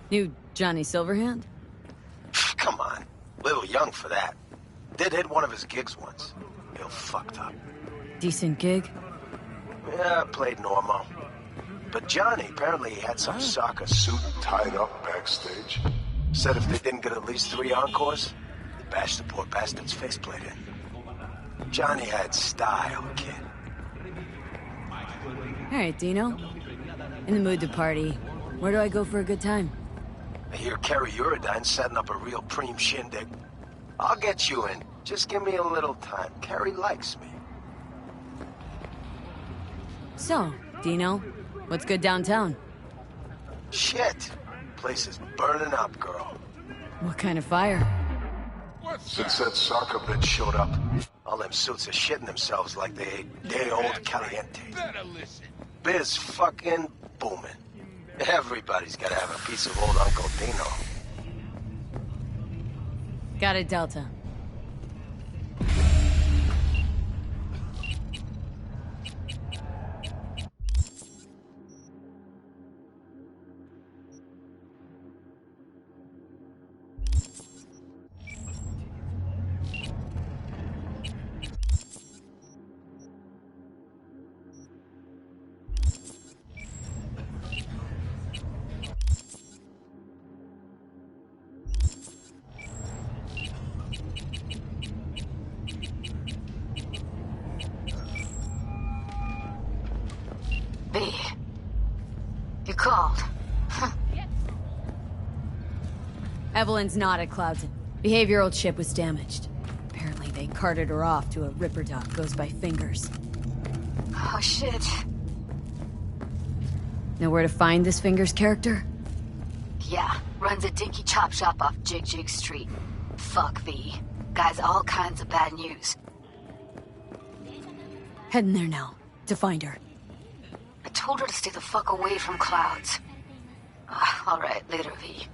New Johnny Silverhand? Come on. Little young for that. Did hit one of his gigs once. Real fucked up. Decent gig? Yeah, played normal. But Johnny apparently had some soccer suit tied up backstage. Said if they didn't get at least 3 encores, they'd bash the poor bastard's faceplate in. Johnny had style, kid. Alright, Dino. In the mood to party. Where do I go for a good time? I hear Kerry Uridine's setting up a real preem shindig. I'll get you in. Just give me a little time. Kerry likes me. So, Dino, what's good downtown? Shit. Place is burning up, girl. What kind of fire? Since that soccer bitch showed up, all them suits are shitting themselves like they ate day-old caliente. Biz fucking booming. Everybody's gotta have a piece of old Uncle Dino. Got it, Delta. B. You called. Evelyn's not at Cloudton. Behavioral chip was damaged. Apparently they carted her off to a Ripper dock goes by Fingers. Oh, shit. Know where to find this Fingers character? Yeah, runs a dinky chop shop off Jig Street. Fuck V. Guy's all kinds of bad news. Heading there now, to find her. I told her to stay the fuck away from Clouds. All right, later, V.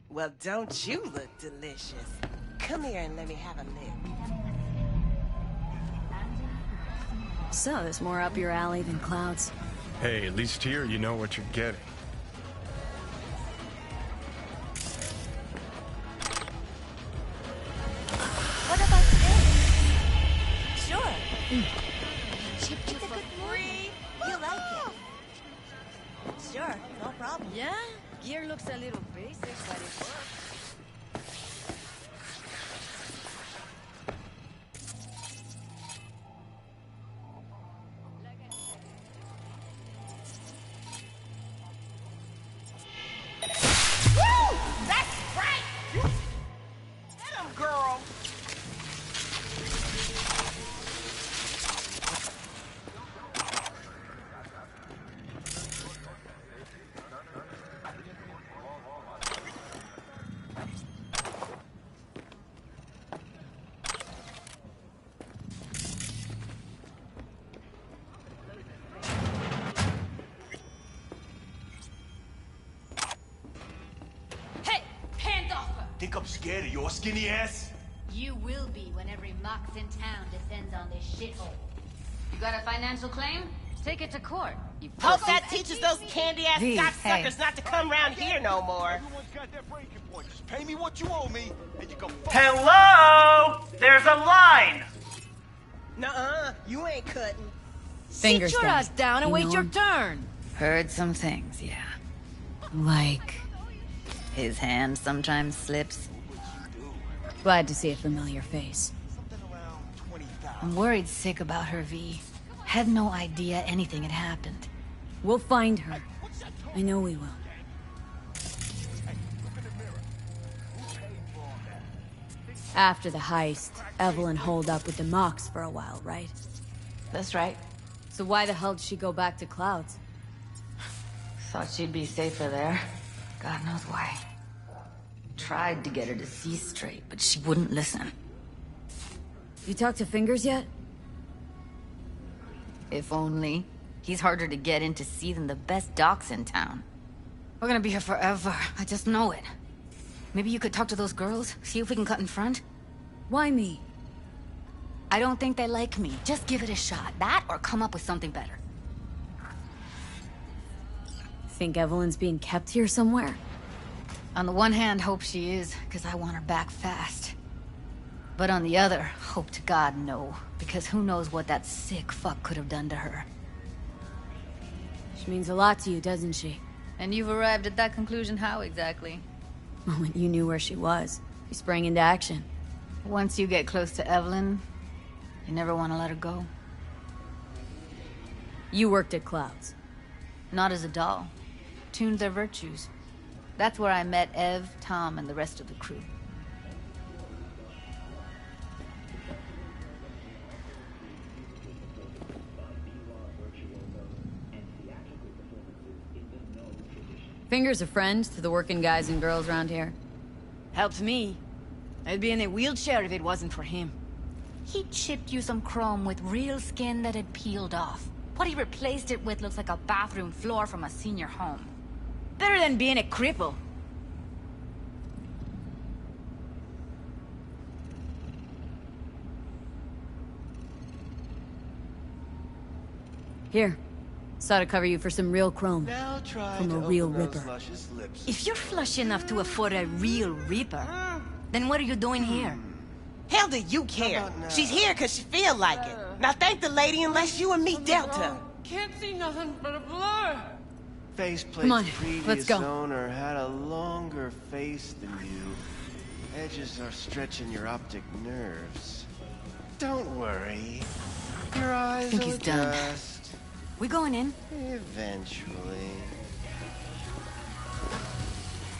Well, don't you look delicious? Come here and let me have a lick. So, there's more up your alley than Clouds. Hey, at least here you know what you're getting. What about job? Yeah, gear looks a little basic, but it works. Woo! That's right! Get him, girl! Hey, hands off her! Think I'm scared of your skinny ass? You will be when every mox in town descends on this shithole. You got a financial claim? Take it to court. You Hope pussy. that teaches those candy-ass Hey, cocksuckers hey. not to come around here no more. Everyone's got their breaking point. Just pay me what you owe me, and you can fuck. Hello? There's a line! Nuh-uh, you ain't cutting. Fingers Sit your down. ass down and You wait know your him? turn. Heard some things, yeah. Like... his hand sometimes slips. Glad to see a familiar face. I'm worried sick about her, V. Had no idea anything had happened. We'll find her. I know we will. After the heist, Evelyn holed up with the Mox for a while, right? That's right. So why the hell did she go back to Clouds? Thought she'd be safer there. God knows why. Tried to get her to see straight, but she wouldn't listen. You talked to Fingers yet? If only. He's harder to get in to see than the best docs in town. We're gonna be here forever. I just know it. Maybe you could talk to those girls, see if we can cut in front? Why me? I don't think they like me. Just give it a shot. That or come up with something better. Think Evelyn's being kept here somewhere? On the one hand, hope she is, because I want her back fast. But on the other, hope to God no, because who knows what that sick fuck could have done to her. She means a lot to you, doesn't she? And you've arrived at that conclusion how exactly? The moment you knew where she was, you sprang into action. Once you get close to Evelyn, you never want to let her go. You worked at Clouds. Not as a doll. Tuned their virtues. That's where I met Ev, Tom, and the rest of the crew. Fingers a friend to the working guys and girls around here. Helps me. I'd be in a wheelchair if it wasn't for him. He chipped you some chrome with real skin that had peeled off. What he replaced it with looks like a bathroom floor from a senior home. Better than being a cripple. Here. Saw to cover you for some real chrome. Now try From to a real open those ripper. luscious lips. If you're flush enough to afford a real reaper, then what are you doing here? Hell do you care? She's here because she feel like it. Now thank the lady unless you and me dealt her. Can't see nothing but a blur. Faceplate's on, previous let's go. owner had a longer face than you. Edges are stretching your optic nerves. Don't worry. Your eyes Think will he's done. adjust. We going in? Eventually.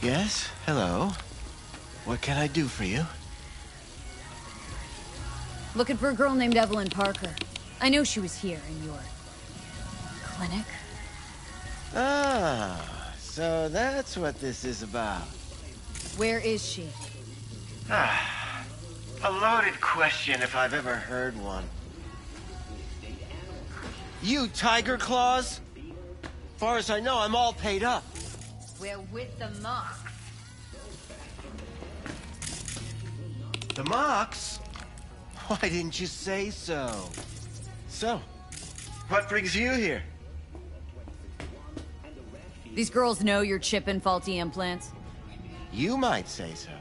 Yes? Hello? What can I do for you? Looking for a girl named Evelyn Parker. I know she was here in your... clinic. Ah, so that's what this is about. Where is she? Ah, a loaded question if I've ever heard one. You Tiger Claws? Far as I know, I'm all paid up. We're with the Mox. The Mox? Why didn't you say so? So, what brings you here? These girls know you're chipping faulty implants. You might say so.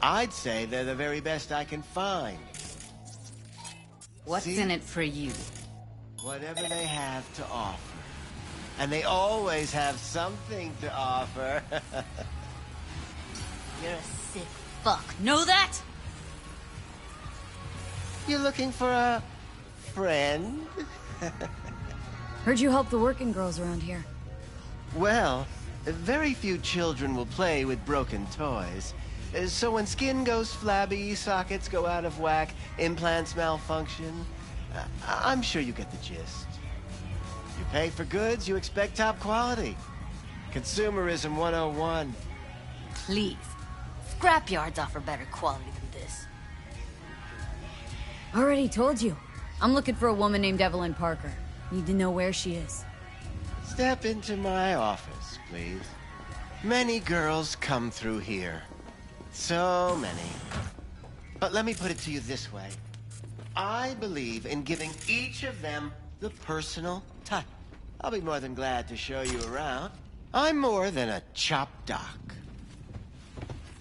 I'd say they're the very best I can find. What's See? in it for you? Whatever they have to offer. And they always have something to offer. You're a sick fuck. Know that? You looking for a friend? Heard you help the working girls around here. Well, very few children will play with broken toys. So when skin goes flabby, sockets go out of whack, implants malfunction, I'm sure you get the gist. You pay for goods, you expect top quality. Consumerism 101. Please. Scrapyards offer better quality than this. Already told you. I'm looking for a woman named Evelyn Parker. Need to know where she is. Step into my office, please. Many girls come through here. So many. But let me put it to you this way. I believe in giving each of them the personal touch. I'll be more than glad to show you around. I'm more than a chop doc.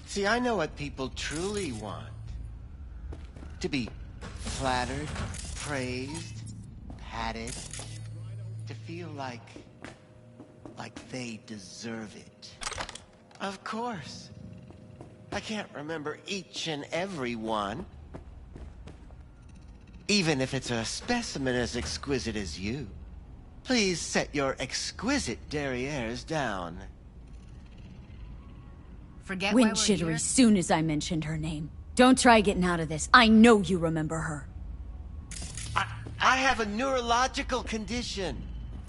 See, I know what people truly want. To be flattered, praised, patted. To feel like they deserve it. Of course. I can't remember each and every one. Even if it's a specimen as exquisite as you. Please set your exquisite derrieres down. Forget Went jittery soon as I mentioned her name. Don't try getting out of this. I know you remember her. I have a neurological condition.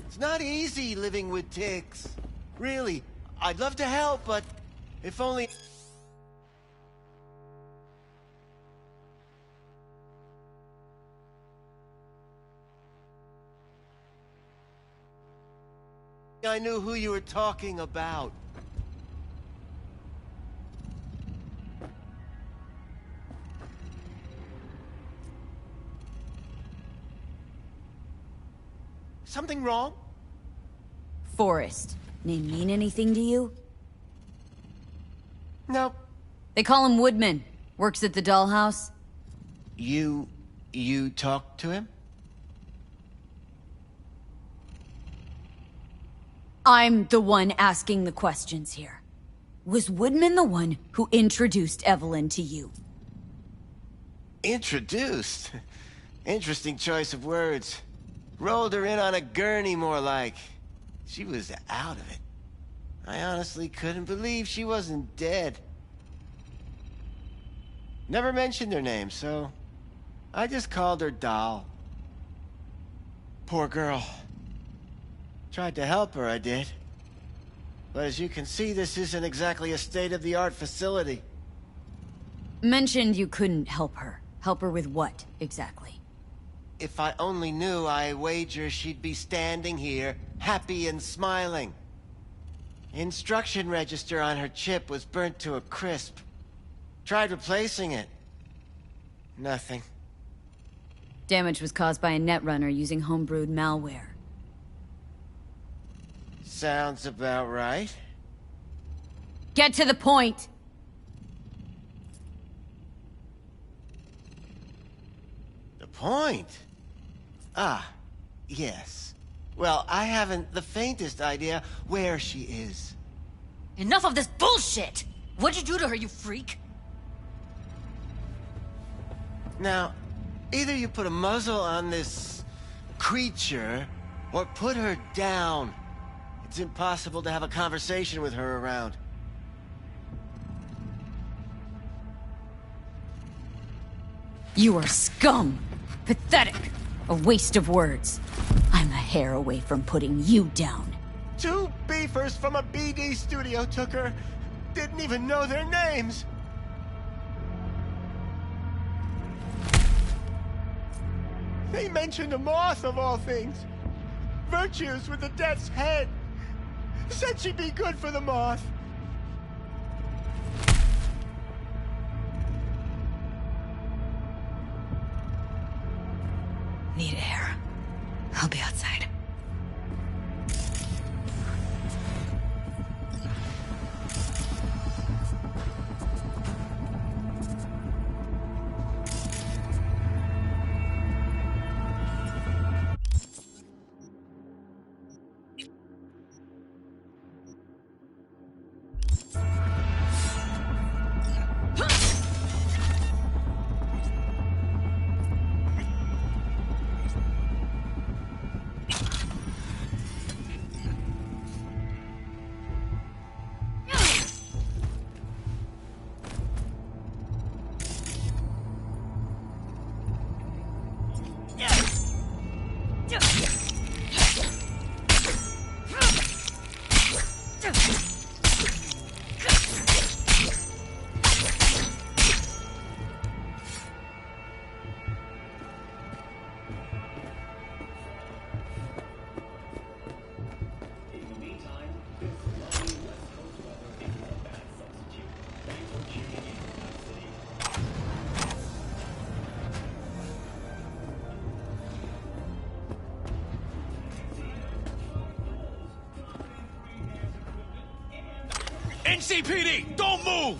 It's not easy living with tics. Really, I'd love to help, but if only... I knew who you were talking about. Something wrong? Forrest. Name mean anything to you? No. They call him Woodman. Works at the dollhouse. You talked to him? I'm the one asking the questions here. Was Woodman the one who introduced Evelyn to you? Introduced? Interesting choice of words. Rolled her in on a gurney, more like. She was out of it. I honestly couldn't believe she wasn't dead. Never mentioned her name, so I just called her Doll. Poor girl. Tried to help her, I did. But as you can see, this isn't exactly a state-of-the-art facility. Mentioned you couldn't help her. Help her with what, exactly? If I only knew, I wager she'd be standing here, happy and smiling. Instruction register on her chip was burnt to a crisp. Tried replacing it. Nothing. Damage was caused by a netrunner using homebrewed malware. Sounds about right. Get to the point! The point? Ah, yes. Well, I haven't the faintest idea where she is. Enough of this bullshit! What'd you do to her, you freak? Now, either you put a muzzle on this creature, or put her down. It's impossible to have a conversation with her around. You are scum! Pathetic! A waste of words. I'm a hair away from putting you down. 2 beefers from a BD studio took her. Didn't even know their names. They mentioned a moth of all things. Virtues with the death's head. Said she'd be good for the moth. Need air. I'll be outside. NCPD, don't move!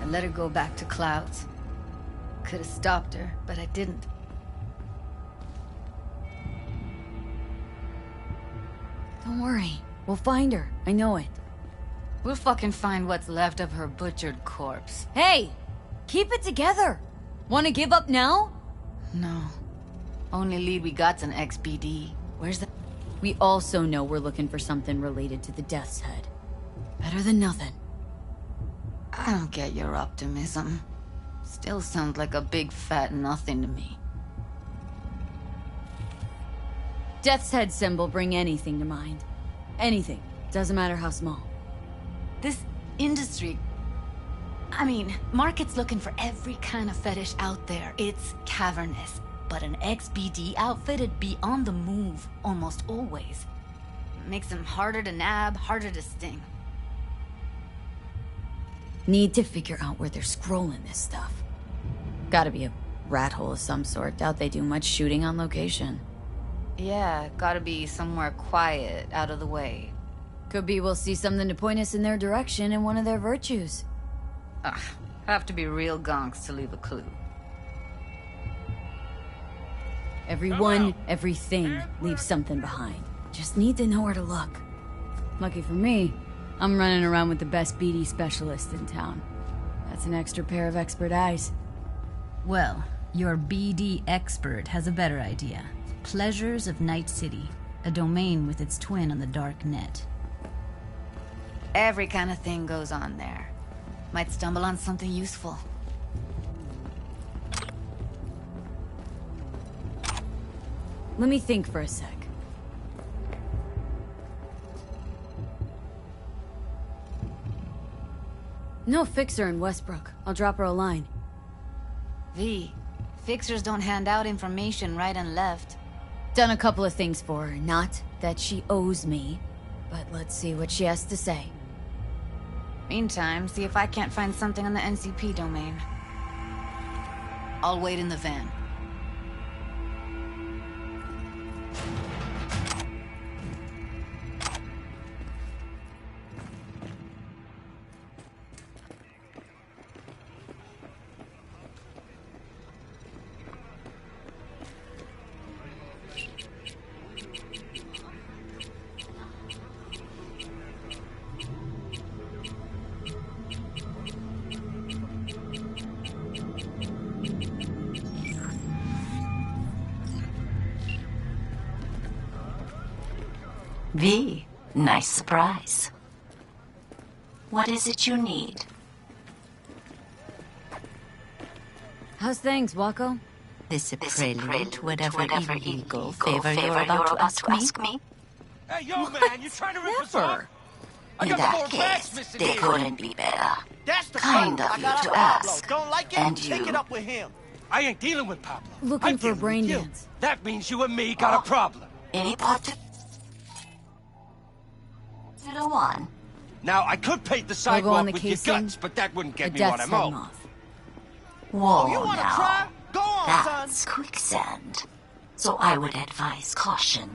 I let her go back to Clouds. Could have stopped her, but I didn't. Don't worry. We'll find her. I know it. We'll fucking find what's left of her butchered corpse. Hey! Keep it together! Wanna give up now? No. Only lead we got's an XBD. Where's that? We also know we're looking for something related to the Death's Head. Better than nothing. I don't get your optimism. Still sounds like a big fat nothing to me. Death's Head symbol bring anything to mind. Anything. Doesn't matter how small. This industry... I mean, market's looking for every kind of fetish out there. It's cavernous. But an XBD outfit'd be on the move, almost always. Makes them harder to nab, harder to sting. Need to figure out where they're scrolling this stuff. Gotta be a rat hole of some sort. Doubt they do much shooting on location. Yeah, gotta be somewhere quiet, out of the way. Could be we'll see something to point us in their direction in one of their virtues. Ugh, have to be real gonks to leave a clue. Everyone, everything leaves something behind. Just need to know where to look. Lucky for me, I'm running around with the best BD specialist in town. That's an extra pair of expert eyes. Well, your BD expert has a better idea. Pleasures of Night City, a domain with its twin on the dark net. Every kind of thing goes on there. Might stumble on something useful. Let me think for a sec. No fixer in Westbrook. I'll drop her a line. V, fixers don't hand out information right and left. Done a couple of things for her. Not that she owes me, but let's see what she has to say. Meantime, see if I can't find something on the NCP domain. I'll wait in the van. V, nice surprise. What is it you need? How's things, Wako? This a prelude to whatever illegal favor you're about to ask me? Hey, yo, man, you trying to rip us off? In that case, they couldn't be better. That's the Kind of you to ask. Don't like it? And Take you? it up with him. I ain't dealing with Pablo. Looking I'm for a dealing brain with you. dance. That means you and me got a problem. Any particular one? Now, I could paint the Logo on sidewalk the with your casing, guts, but that wouldn't a get me death what I'm setting owed. off. Whoa, You wanna now. try? Go on, That's son. quicksand. So I would advise caution.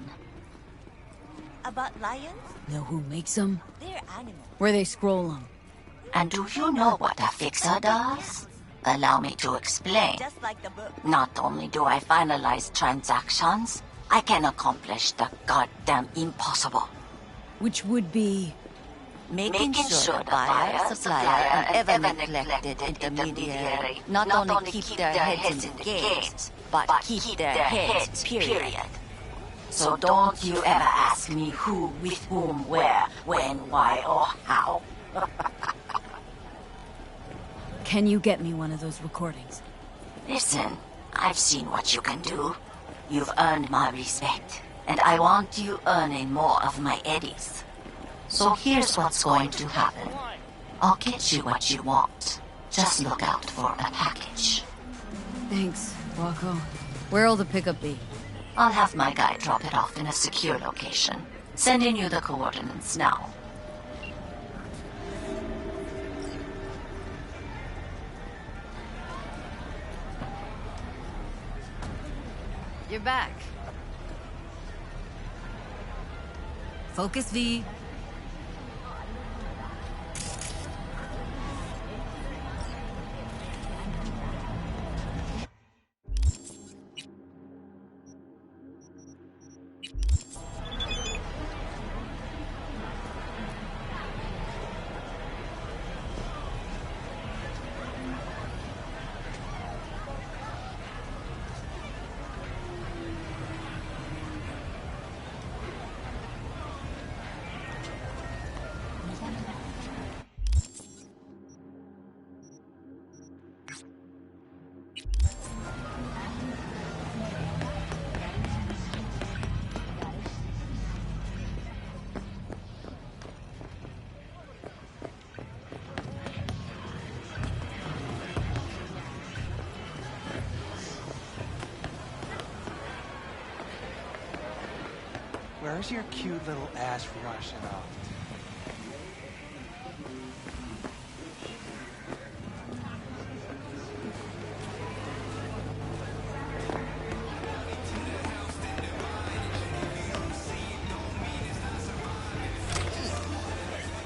About lions? Know who makes them? They're animals. Where they scroll them. And do you know what a fixer does? Allow me to explain. Just like the book. Not only do I finalize transactions, I can accomplish the goddamn impossible. Which would be... Making sure the buyer, supplier, and ever neglected intermediary not only keep their heads in the game, but keep their heads, period. So don't you ever ask me who, with whom, where, when, why, or how. Can you get me one of those recordings? Listen, I've seen what you can do. You've earned my respect, and I want you earning more of my eddies. So here's what's going to happen. I'll get you what you want. Just look out for a package. Thanks, Wako. Where'll the pickup be? I'll have my guy drop it off in a secure location. Sending you the coordinates now. You're back. Focus, V. Where's your cute little ass rushing off?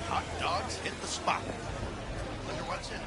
Hot dogs hit the spot. Wonder what's in it.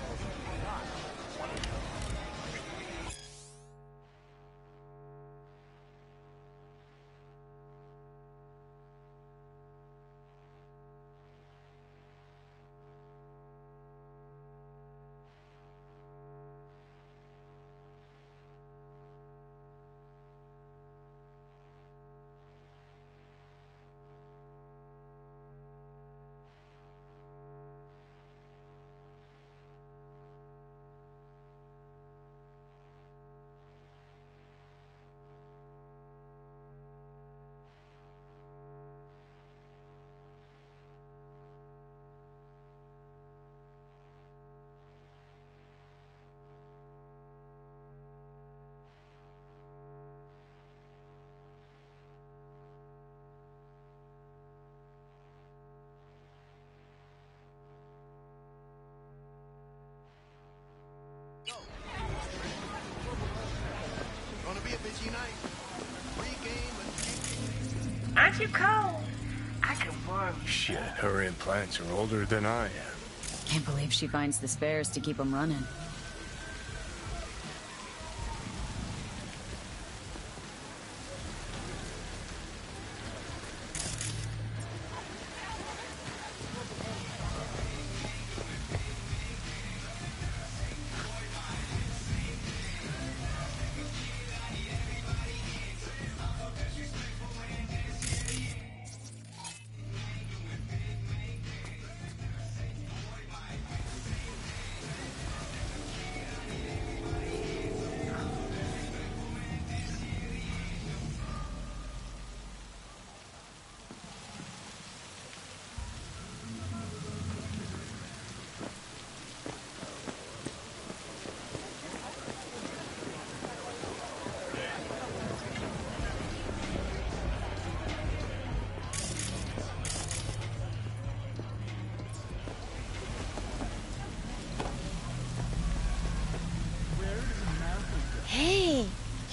Gonna be a busy night. Pre-game and... Aren't you cold? I can warm you. Shit, her implants are older than I am. Can't believe she finds the spares to keep them running.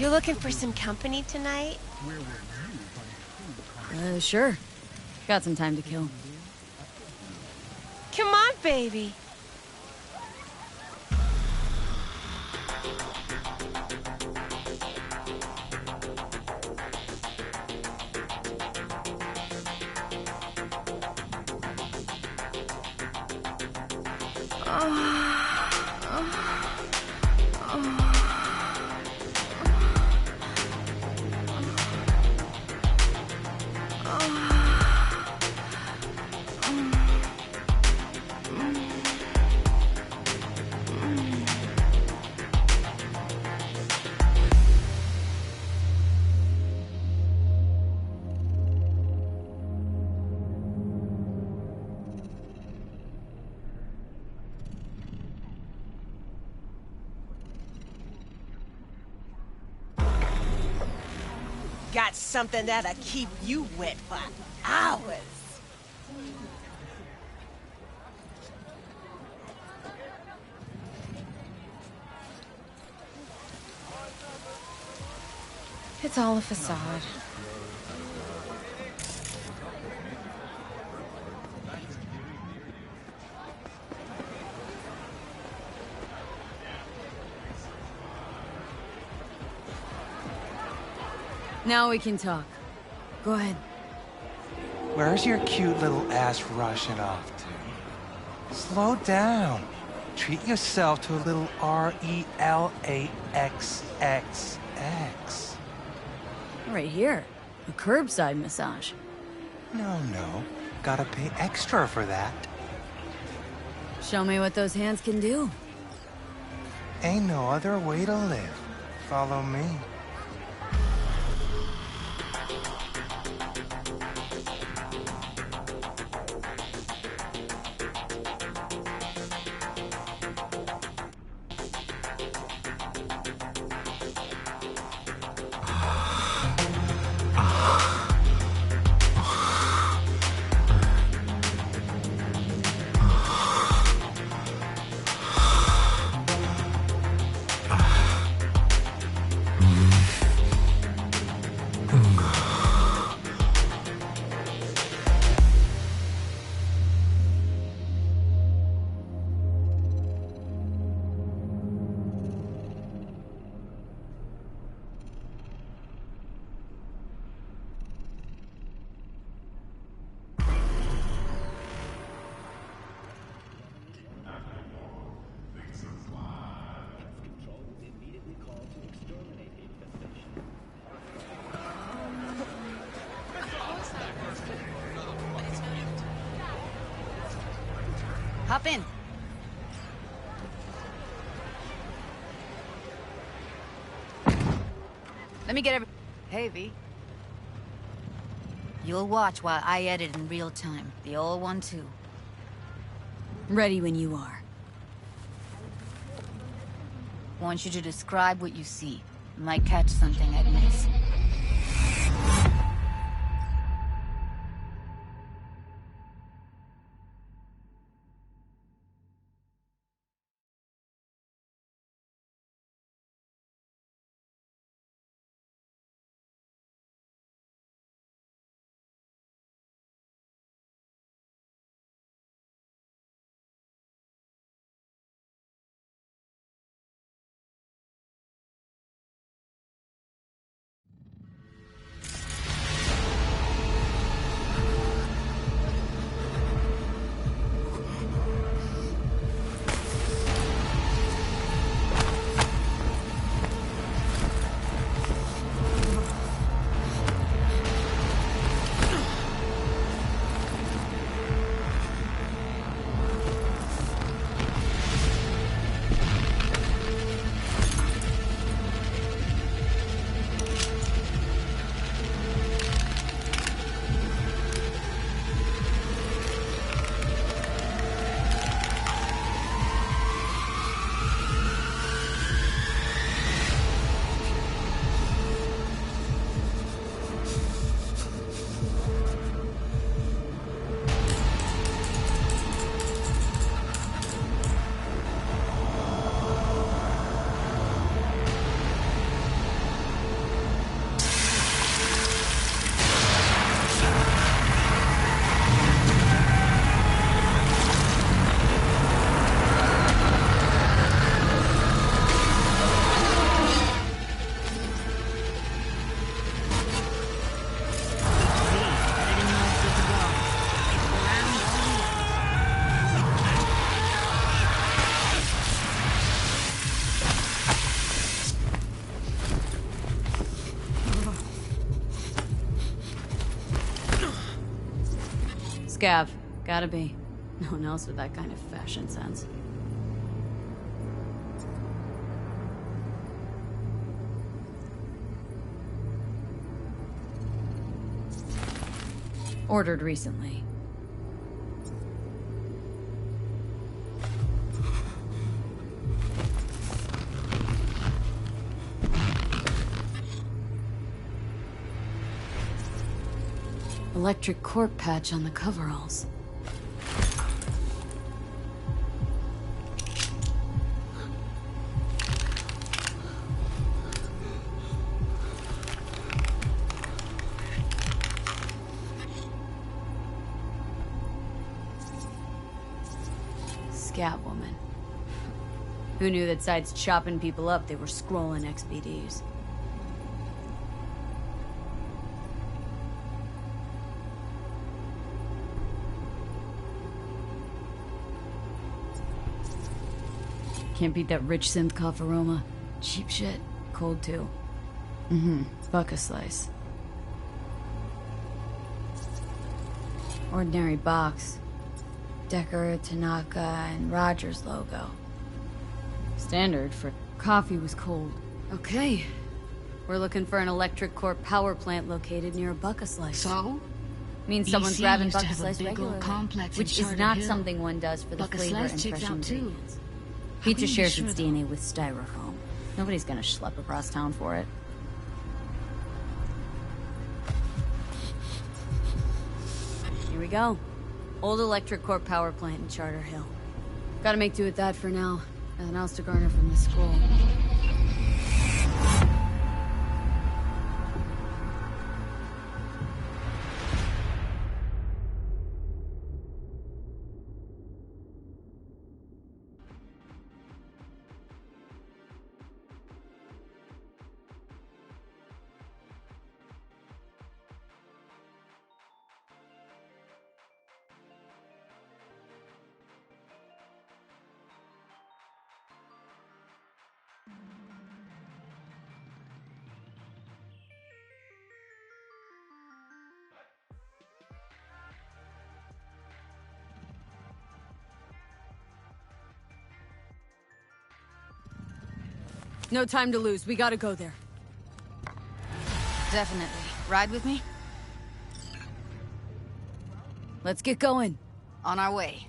You looking for some company tonight? Sure. Got some time to kill. Come on, baby. Got something that'll keep you wet for hours. It's all a facade. Now we can talk. Go ahead. Where's your cute little ass rushing off to? Slow down. Treat yourself to a little RELAXXX. Right here. A curbside massage. No. Gotta pay extra for that. Show me what those hands can do. Ain't no other way to live. Follow me. Hop in. Let me get every... Hey, V. You'll watch while I edit in real time. The old one, too. Ready when you are. Want you to describe what you see. Might catch something I'd miss. Scav. Gotta be. No one else with that kind of fashion sense. Ordered recently. Electric corp patch on the coveralls. Scat woman. Who knew that sides chopping people up, they were scrolling XBDs? Can't beat that rich synth cough aroma. Cheap shit. Cold too. Buck a slice. Ordinary box. Decker, Tanaka, and Rogers logo. Standard for coffee was cold. Okay. We're looking for an electric corp power plant located near a Buck a slice. So? Means someone's EC grabbing used to Buck a have a slice big old regularly, complex in which is Charter not Hill. something one does for the Buck a flavor slice and checks fresh out too. ingredients. How Pizza can you be shares sure, its though? DNA with styrofoam. Nobody's gonna schlep across town for it. Here we go. Old electric corp power plant in Charter Hill. Gotta make do with that for now. Nothing else to garner from this scroll. No time to lose. We gotta go there. Definitely. Ride with me? Let's get going. On our way.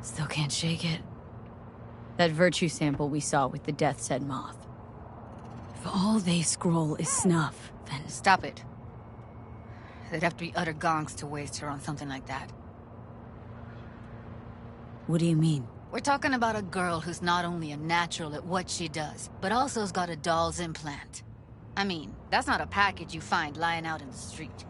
Still can't shake it. That virtue sample we saw with the Death's Head moth. If all they scroll is snuff, then... Stop it. They'd have to be utter gonks to waste her on something like that. What do you mean? We're talking about a girl who's not only a natural at what she does, but also's got a doll's implant. I mean, that's not a package you find lying out in the street.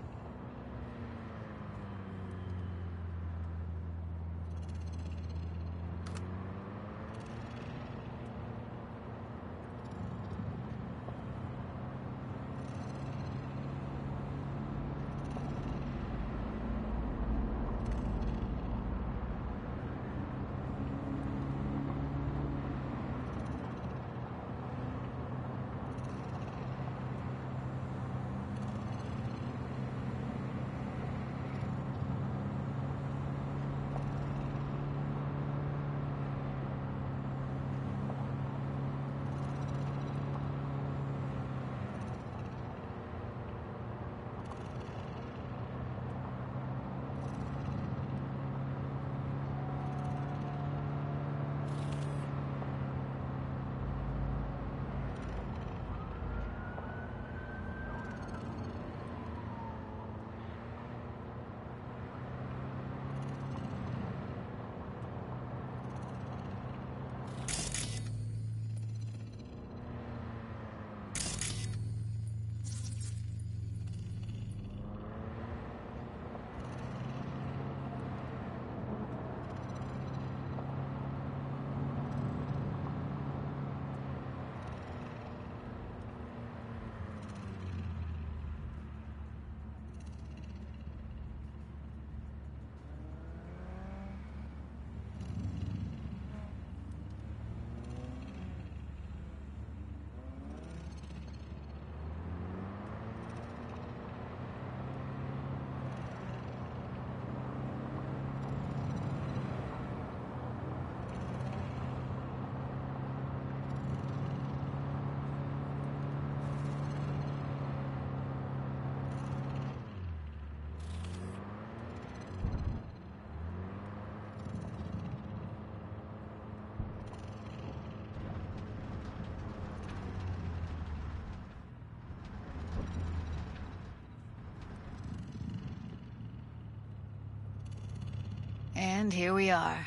And here we are.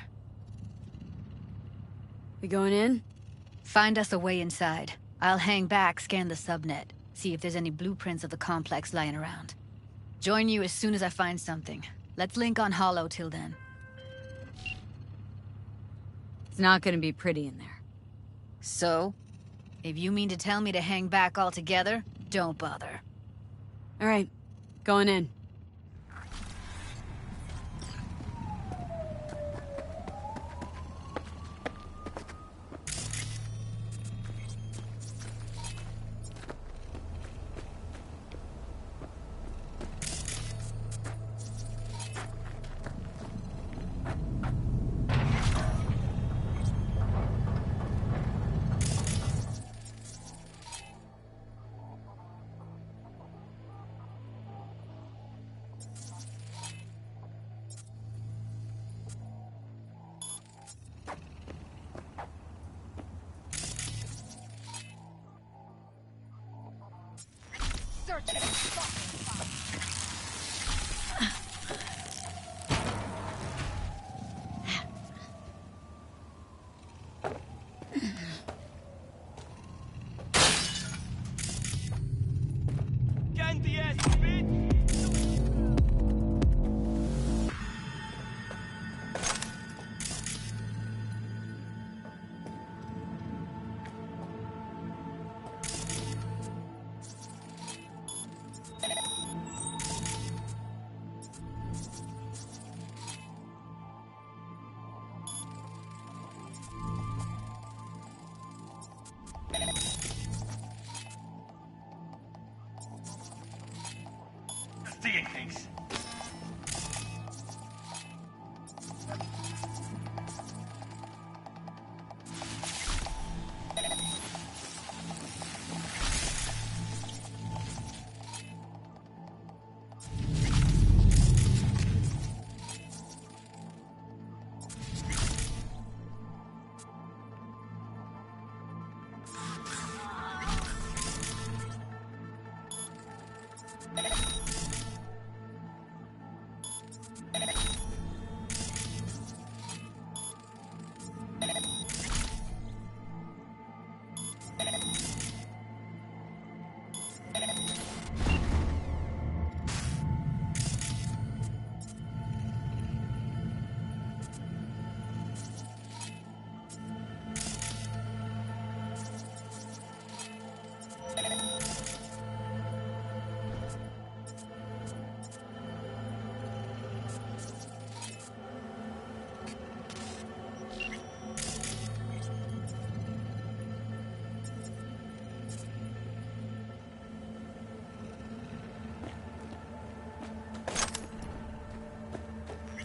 We going in? Find us a way inside. I'll hang back, scan the subnet, see if there's any blueprints of the complex lying around. Join you as soon as I find something. Let's link on Hollow till then. It's not gonna be pretty in there. So? If you mean to tell me to hang back altogether, don't bother. All right, going in. Seeing things.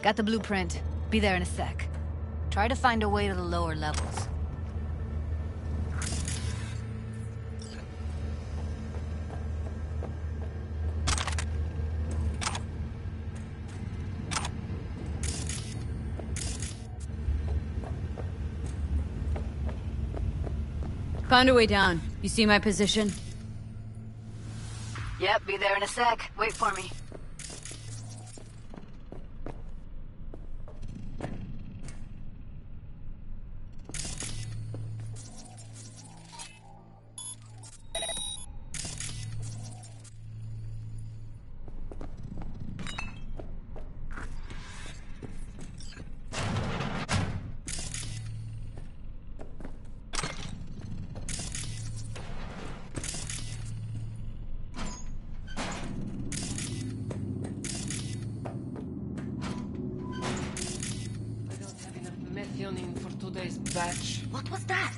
Got the blueprint. Be there in a sec. Try to find a way to the lower levels. Found a way down. You see my position? Yep, be there in a sec. Wait for me. Methionine for today's batch. What was that?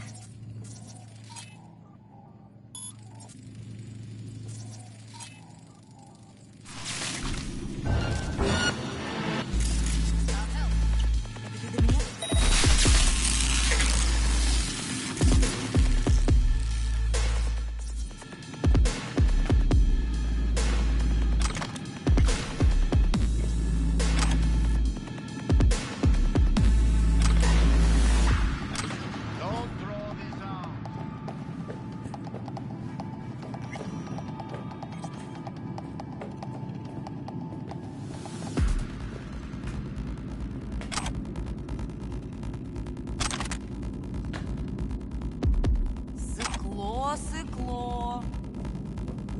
Сыкло.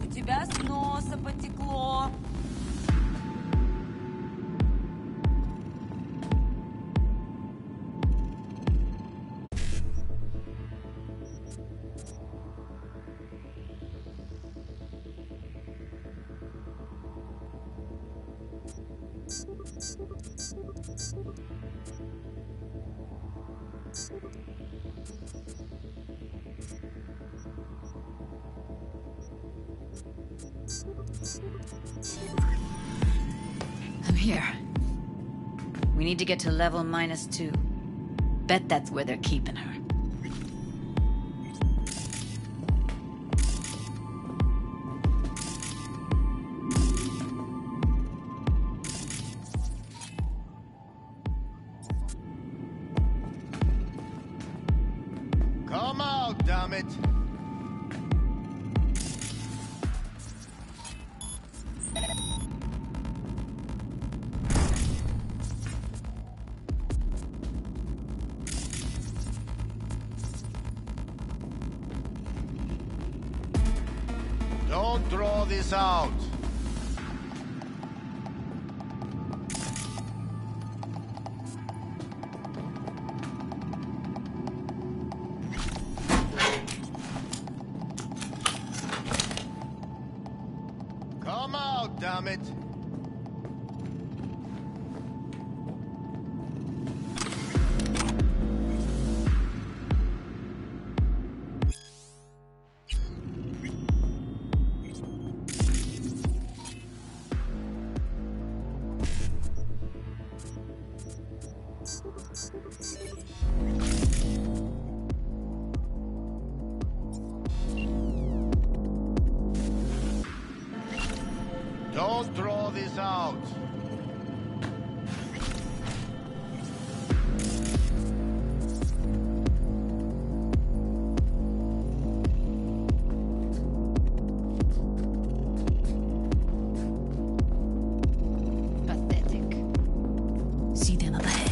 У тебя с носа потекло. I'm here. We need to get to level -2. Bet that's where they're keeping her. Come out, damn it! Don't throw this out. Come out, damn it. Don't throw this out. Pathetic. See them up ahead.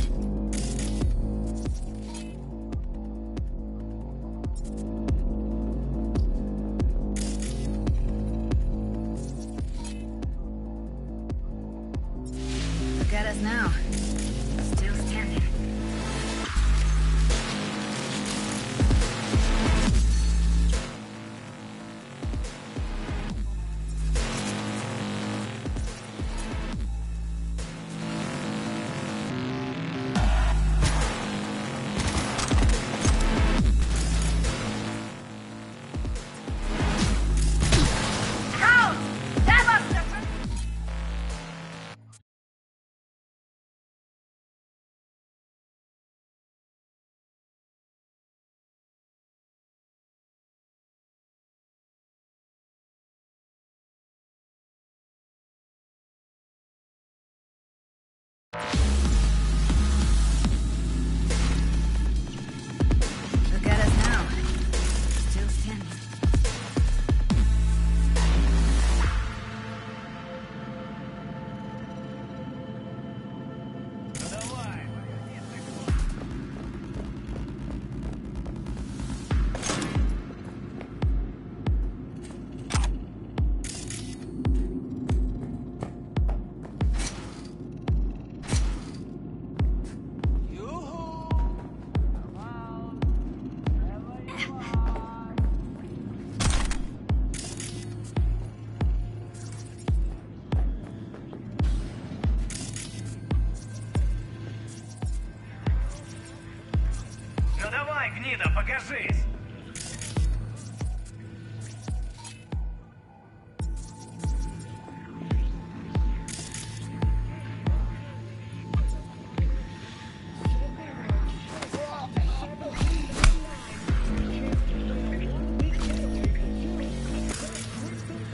гнида, покажись!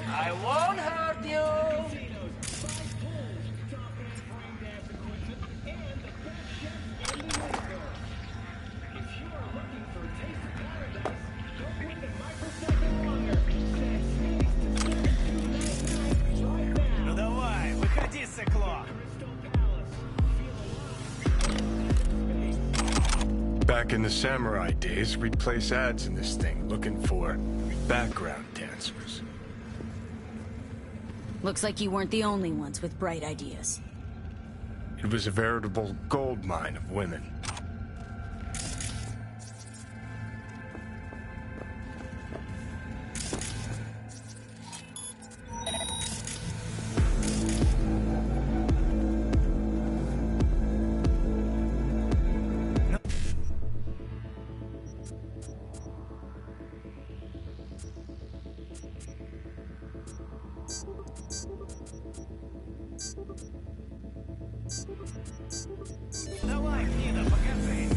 I won't hurt you! Ну давай, выходи, сыкло! Back in the samurai days, we'd place ads in this thing looking for background dancers. Looks like you weren't the only ones with bright ideas. It was a veritable gold mine of women. Давай, гнида, покажись!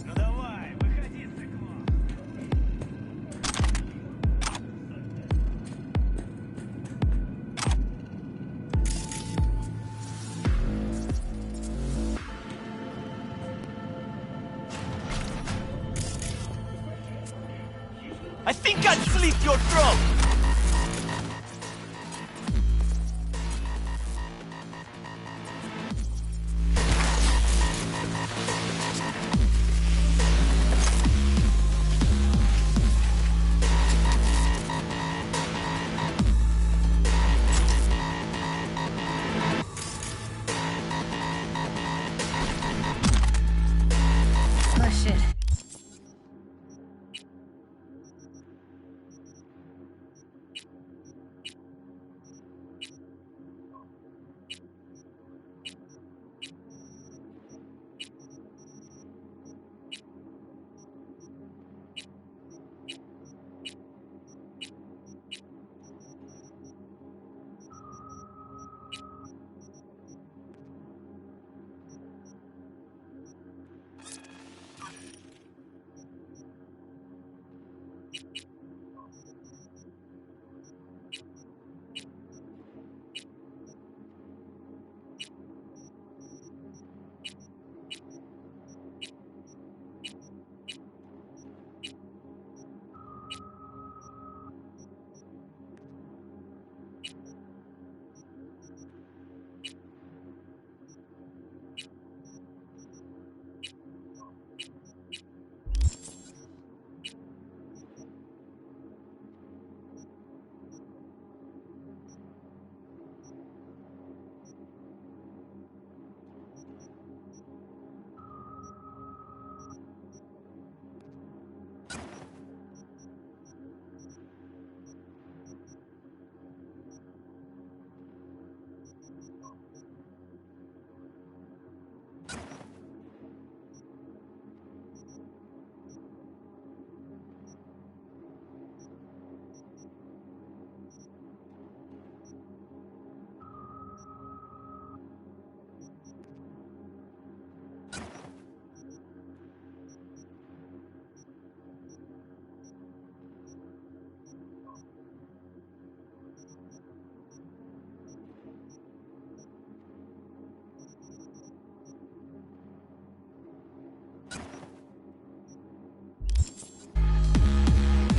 Ну давай, выходи, сыкло! I think I'd slit your throat! Oh shit.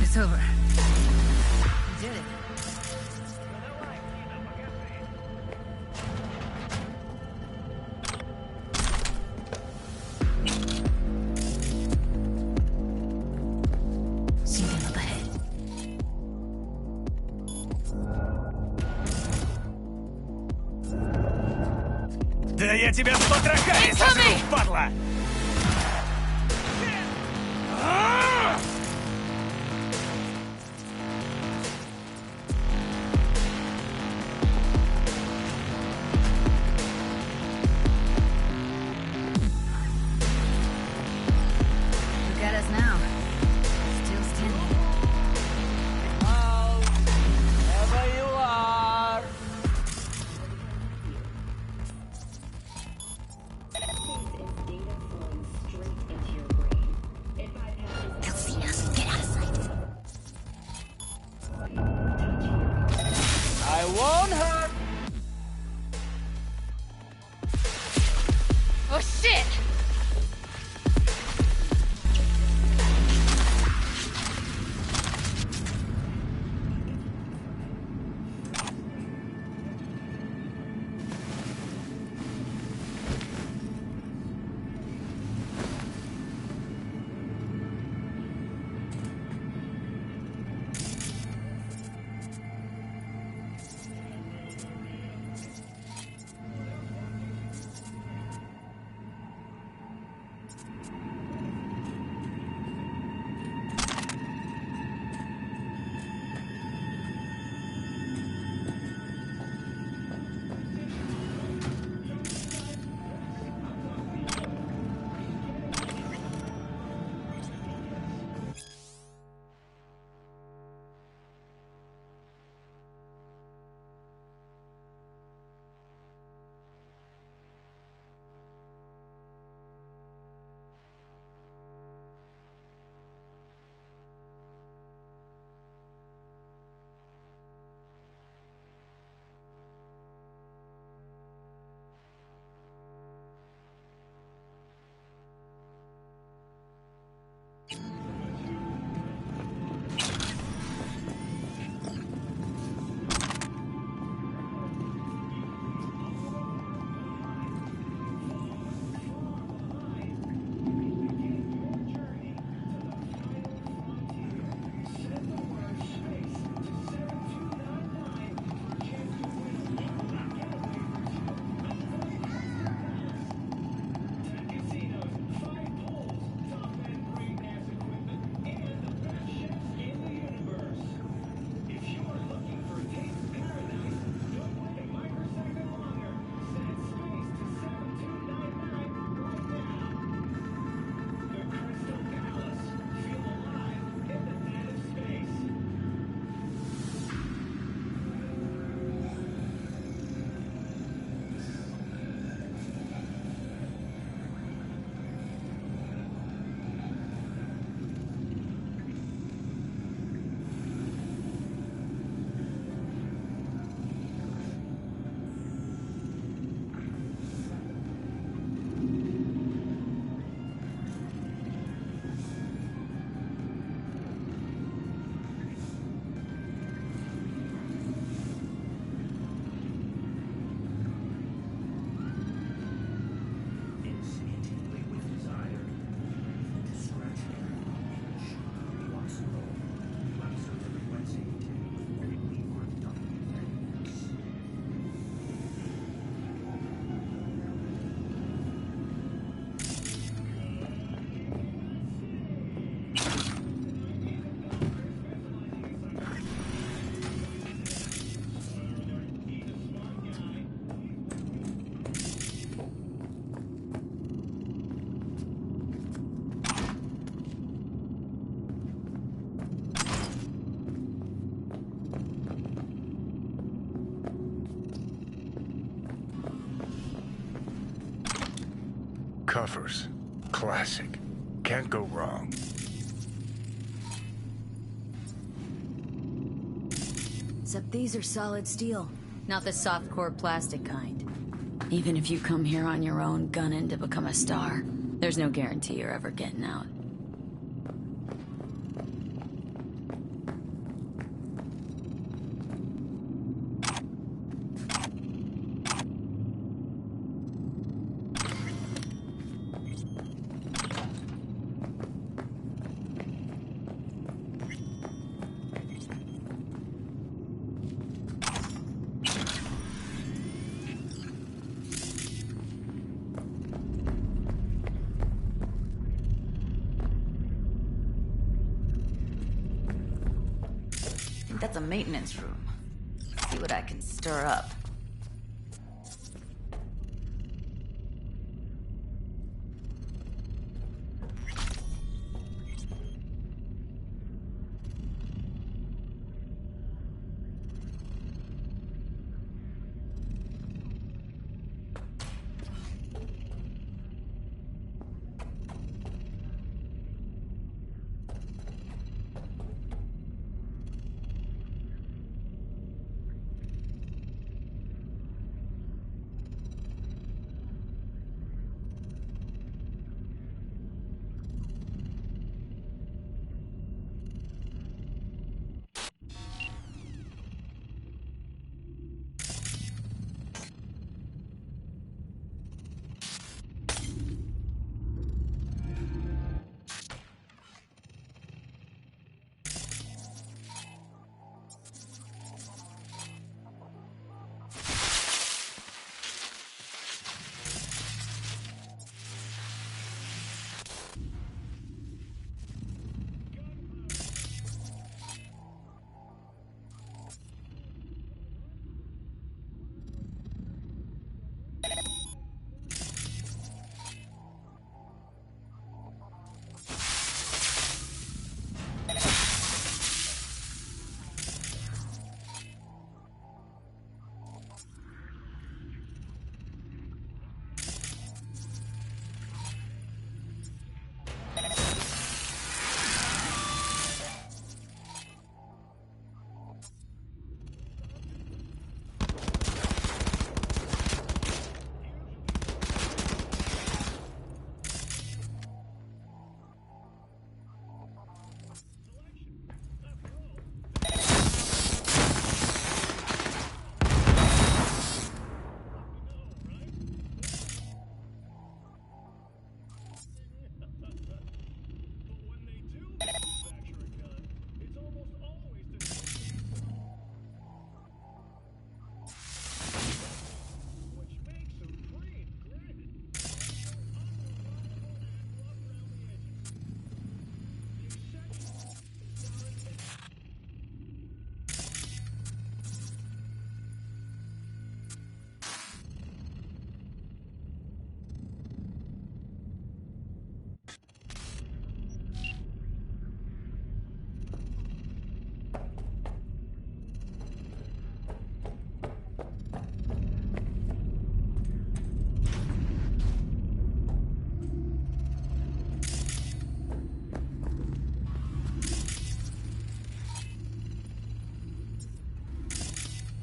It's over. You did it. See them up ahead. я тебя с потрохами сожру, падла! Look at us now. Still standing. Wherever you are! They'll see us. Get out of sight. I won't hurt! Oh shit! Covers. Classic. Can't go wrong. Except these are solid steel, not the soft-core plastic kind. Even if you come here on your own, gunning to become a star, there's no guarantee you're ever getting out. think that's a maintenance room. Let's see what I can stir up.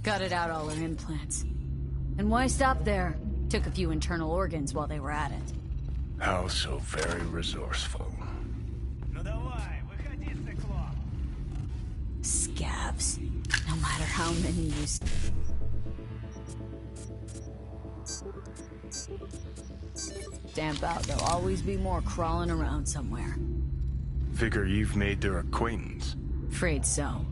Gutted out all her implants. And why stop there? Took a few internal organs while they were at it. How so very resourceful. Scabs. No matter how many you... Stamp out, there'll always be more crawling around somewhere. Figure you've made their acquaintance. Afraid so.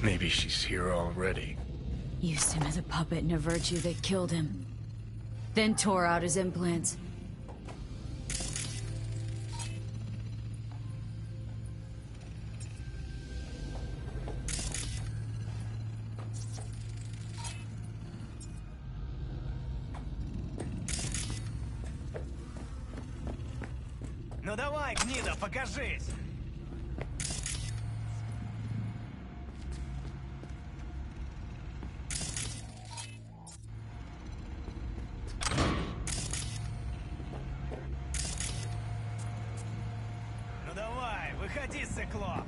Maybe she's here already. Used him as a puppet in a virtue that killed him. Then tore out his implants. Ну давай, гнида, покажись! Ну давай, выходи, сыкло!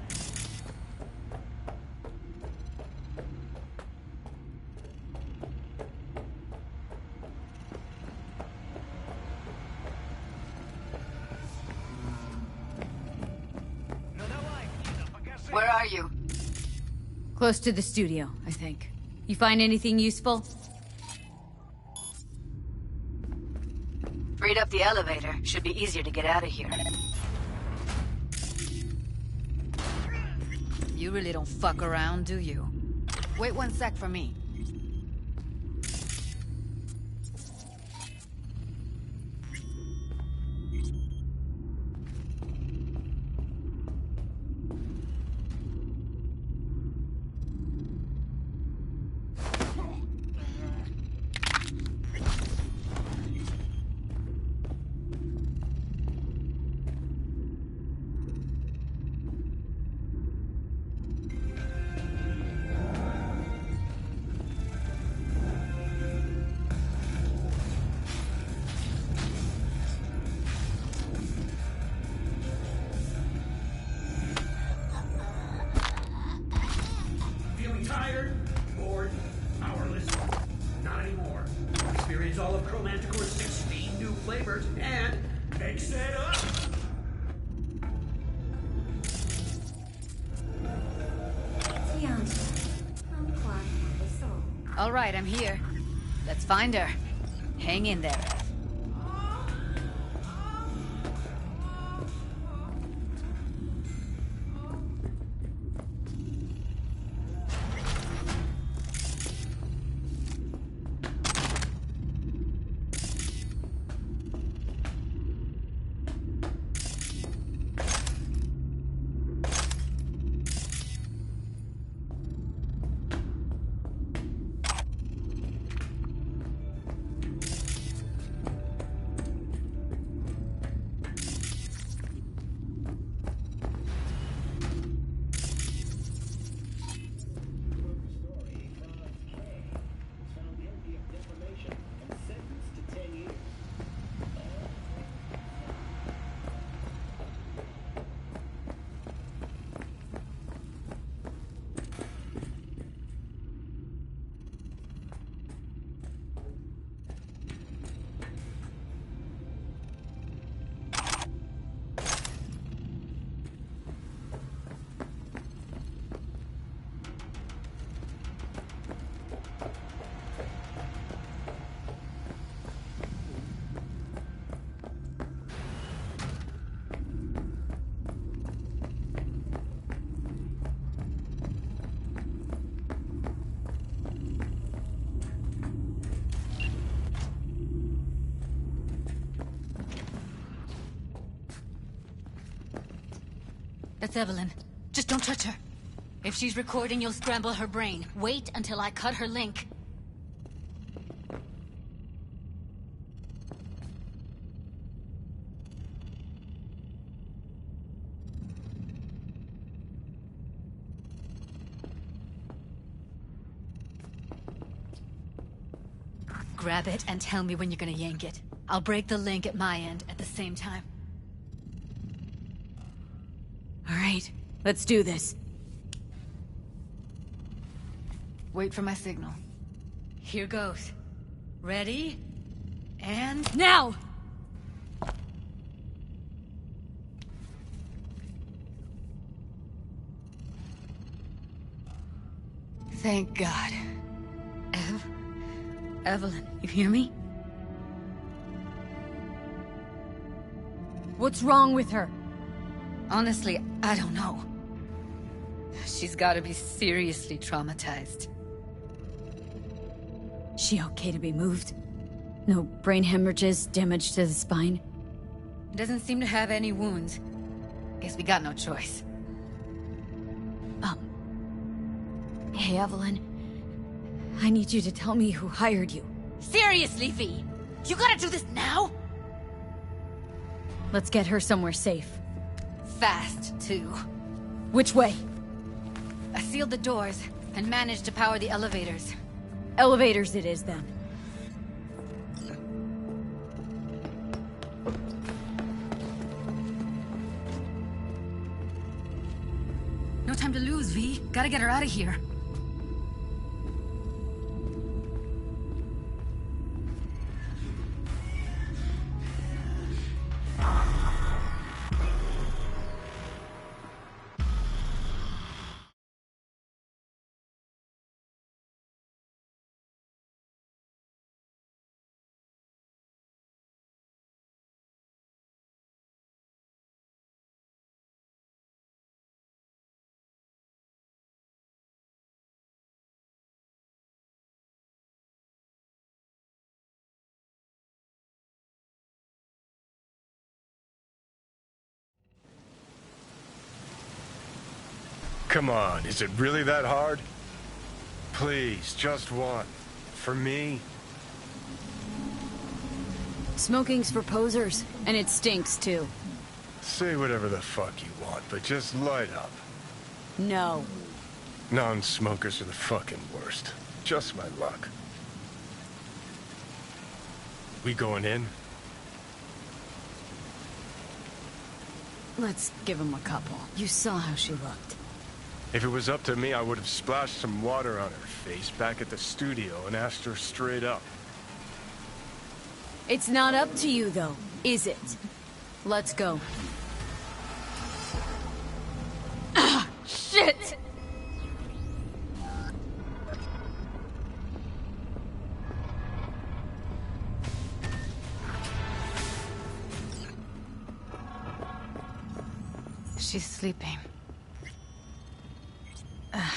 Where are you? Close to the studio, I think. You find anything useful? Freed up the elevator. Should be easier to get out of here. You really don't fuck around, do you? Wait 1 sec for me. Feeling tired? Bored? Powerless? Not anymore. Experience all of Chromanticore's 16 new flavors and mix it up! All right, I'm here. Let's find her. Hang in there. That's Evelyn. Just don't touch her. If she's recording, you'll scramble her brain. Wait until I cut her link. Grab it and tell me when you're gonna yank it. I'll break the link at my end at the same time. All right, let's do this. Wait for my signal. Here goes. Ready? And now! Thank God. Evelyn, you hear me? What's wrong with her? Honestly, I don't know. She's gotta be seriously traumatized. She okay to be moved? No brain hemorrhages, damage to the spine? Doesn't seem to have any wounds. Guess we got no choice. Hey, Evelyn. I need you to tell me who hired you. Seriously, V? You gotta do this now? Let's get her somewhere safe. Fast, too. Which way? I sealed the doors and managed to power the elevators. Elevators it is, then. No time to lose, V. Gotta get her out of here. Come on, is it really that hard? Please, just one. For me? Smoking's for posers, and it stinks, too. Say whatever the fuck you want, but just light up. No. Non-smokers are the fucking worst. Just my luck. We going in? Let's give him a couple. You saw how she looked. If it was up to me, I would have splashed some water on her face back at the studio and asked her straight up. It's not up to you, though, is it? Let's go. Ah, shit! She's sleeping.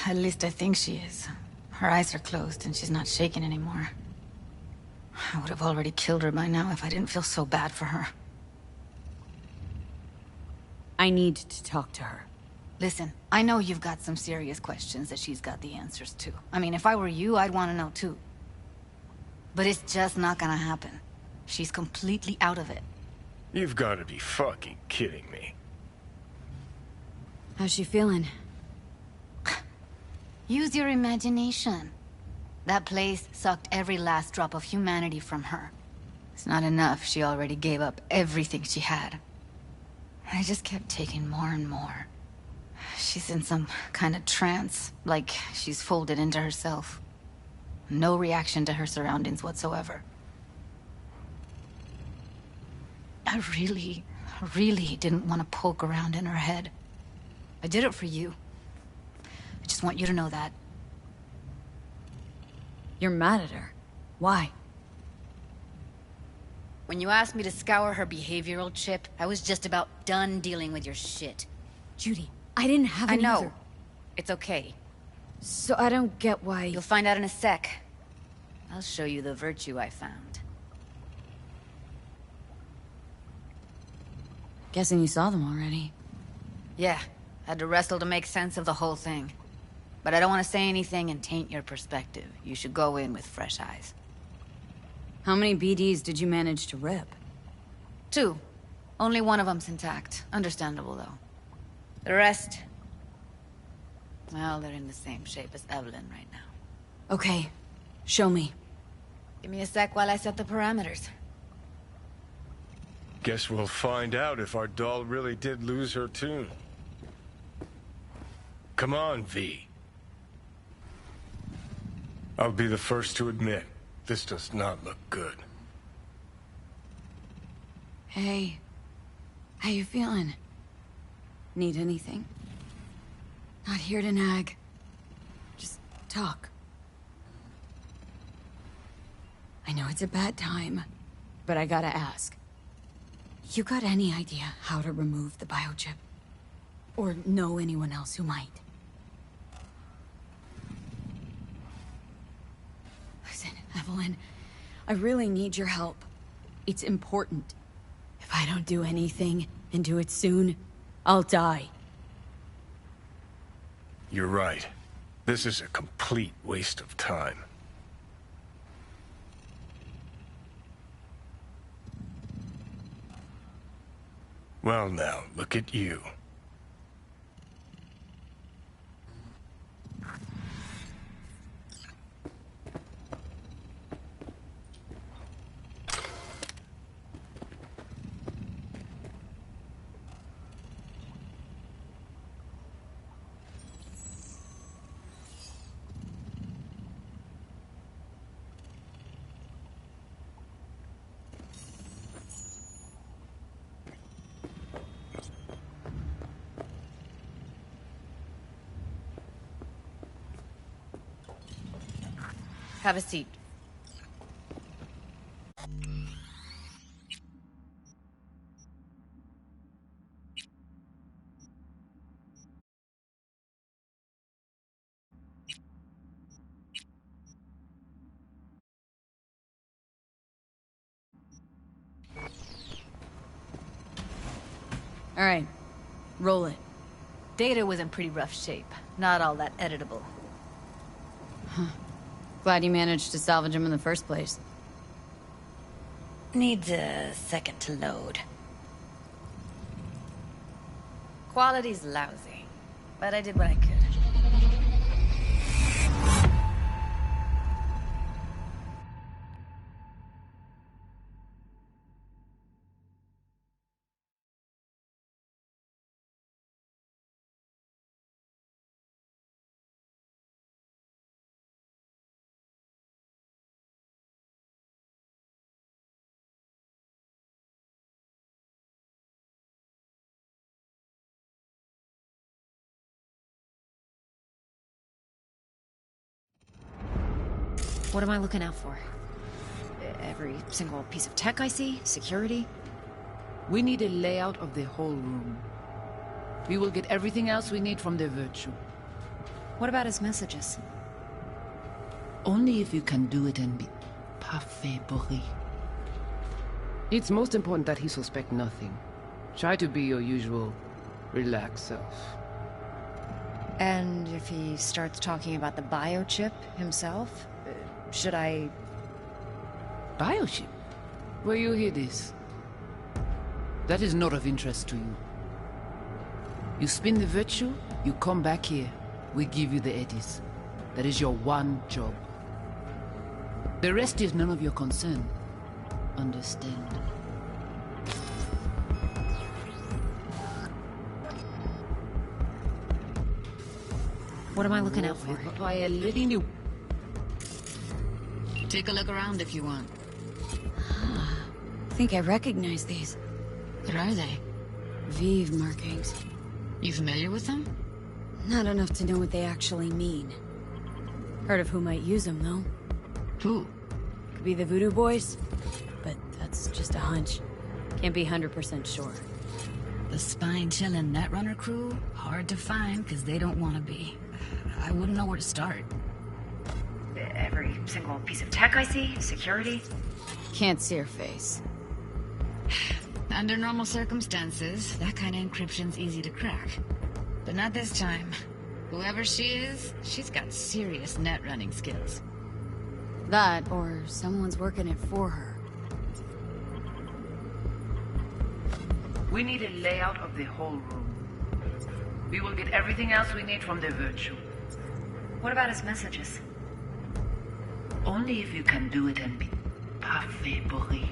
At least I think she is. Her eyes are closed and she's not shaking anymore. I would have already killed her by now if I didn't feel so bad for her. I need to talk to her. Listen, I know you've got some serious questions that she's got the answers to. I mean, if I were you, I'd want to know too. But it's just not gonna happen. She's completely out of it. You've got to be fucking kidding me. How's she feeling? Use your imagination. That place sucked every last drop of humanity from her. It's not enough, she already gave up everything she had. I just kept taking more and more. She's in some kind of trance, like she's folded into herself. No reaction to her surroundings whatsoever. I really didn't want to poke around in her head. I did it for you. I just want you to know that. You're mad at her. Why? When you asked me to scour her behavioral chip, I was just about done dealing with your shit. Judy, I didn't have I any know. other- It's okay. So I don't get why... You'll find out in a sec. I'll show you the virtue I found. Guessing you saw them already. Yeah, had to wrestle to make sense of the whole thing. But I don't want to say anything and taint your perspective. You should go in with fresh eyes. How many BDs did you manage to rip? 2. Only one of them's intact. Understandable, though. The rest... well, they're in the same shape as Evelyn right now. Okay. Show me. Give me a sec while I set the parameters. Guess we'll find out if our doll really did lose her tune. Come on, V. I'll be the first to admit, this does not look good. Hey. How you feeling? Need anything? Not here to nag. Just talk. I know it's a bad time, but I gotta ask. You got any idea how to remove the biochip? Or know anyone else who might? Evelyn. I really need your help. It's important. If I don't do anything, and do it soon, I'll die. You're right. This is a complete waste of time. Well now, look at you. Have a seat. All right, roll it. Data was in pretty rough shape. Not all that editable. Huh. Glad you managed to salvage him in the first place. Needs a second to load. Quality's lousy, but I did what I could. What am I looking out for? Every single piece of tech I see? Security? We need a layout of the whole room. We will get everything else we need from the Virtue. What about his messages? Only if you can do it and be parfait, Boris. It's most important that he suspect nothing. Try to be your usual, relaxed self. And if he starts talking about the biochip himself, should I... Biochip? Where you hear this? That is not of interest to you. You spin the Virtue, you come back here. We give you the eddies. That is your one job. The rest is none of your concern. Understand? What am I looking out for? By letting you... Take a look around if you want. I think I recognize these. What are they? Vive markings. You familiar with them? Not enough to know what they actually mean. Heard of who might use them, though. Who? Could be the Voodoo Boys, but that's just a hunch. Can't be 100% sure. The spine-chilling Netrunner crew? Hard to find, because they don't want to be. I wouldn't know where to start. Every single piece of tech I see? Security? Can't see her face. Under normal circumstances, that kind of encryption's easy to crack. But not this time. Whoever she is, she's got serious net running skills. That, or someone's working it for her. We need a layout of the whole room. We will get everything else we need from the Virtue. What about his messages? Only if you can do it and be parfait, Boris.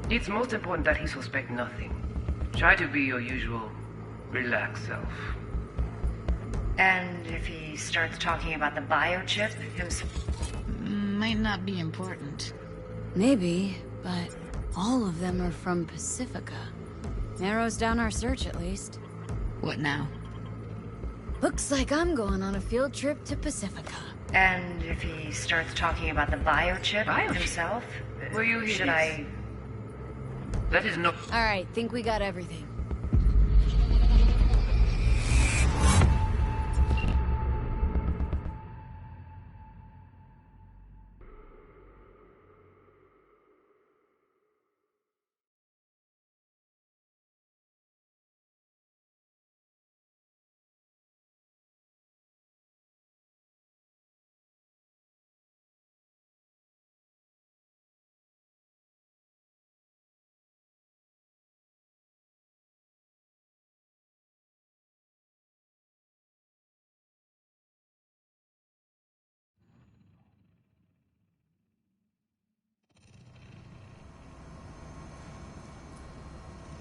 It's most important that he suspect nothing. Try to be your usual, relaxed self. And if he starts talking about the biochip himself? Might not be important. Maybe, but all of them are from Pacifica. Narrows down our search, at least. What now? Looks like I'm going on a field trip to Pacifica. And if he starts talking about the biochip himself? Will you hear should this? I... That is no... Alright, think we got everything.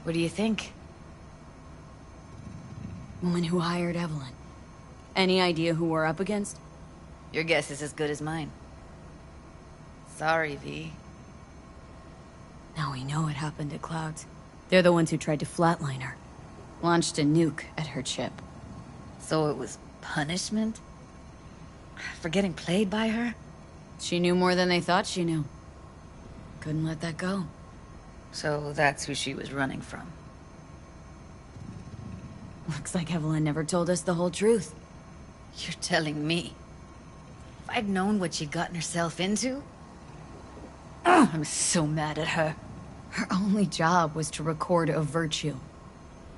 What do you think? Woman who hired Evelyn. Any idea who we're up against? Your guess is as good as mine. Sorry, V. Now we know what happened at Clouds. They're the ones who tried to flatline her. Launched a nuke at her chip. So it was punishment? For getting played by her? She knew more than they thought she knew. Couldn't let that go. So that's who she was running from. Looks like Evelyn never told us the whole truth. You're telling me? If I'd known what she'd gotten herself into? I'm so mad at her. Her only job was to record a virtue.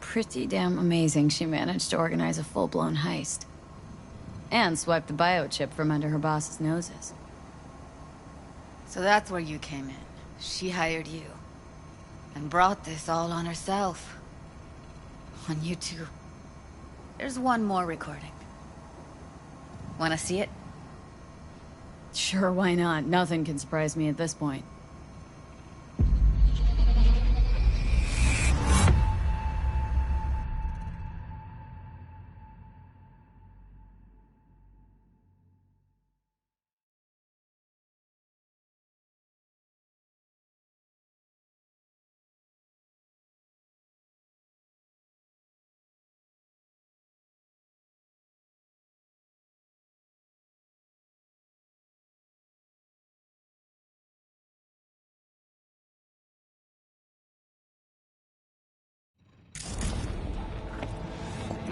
Pretty damn amazing she managed to organize a full-blown heist. And swipe the biochip from under her boss's noses. So that's where you came in. She hired you. And brought this all on herself. On you two. There's one more recording. Wanna see it? Sure, why not? Nothing can surprise me at this point.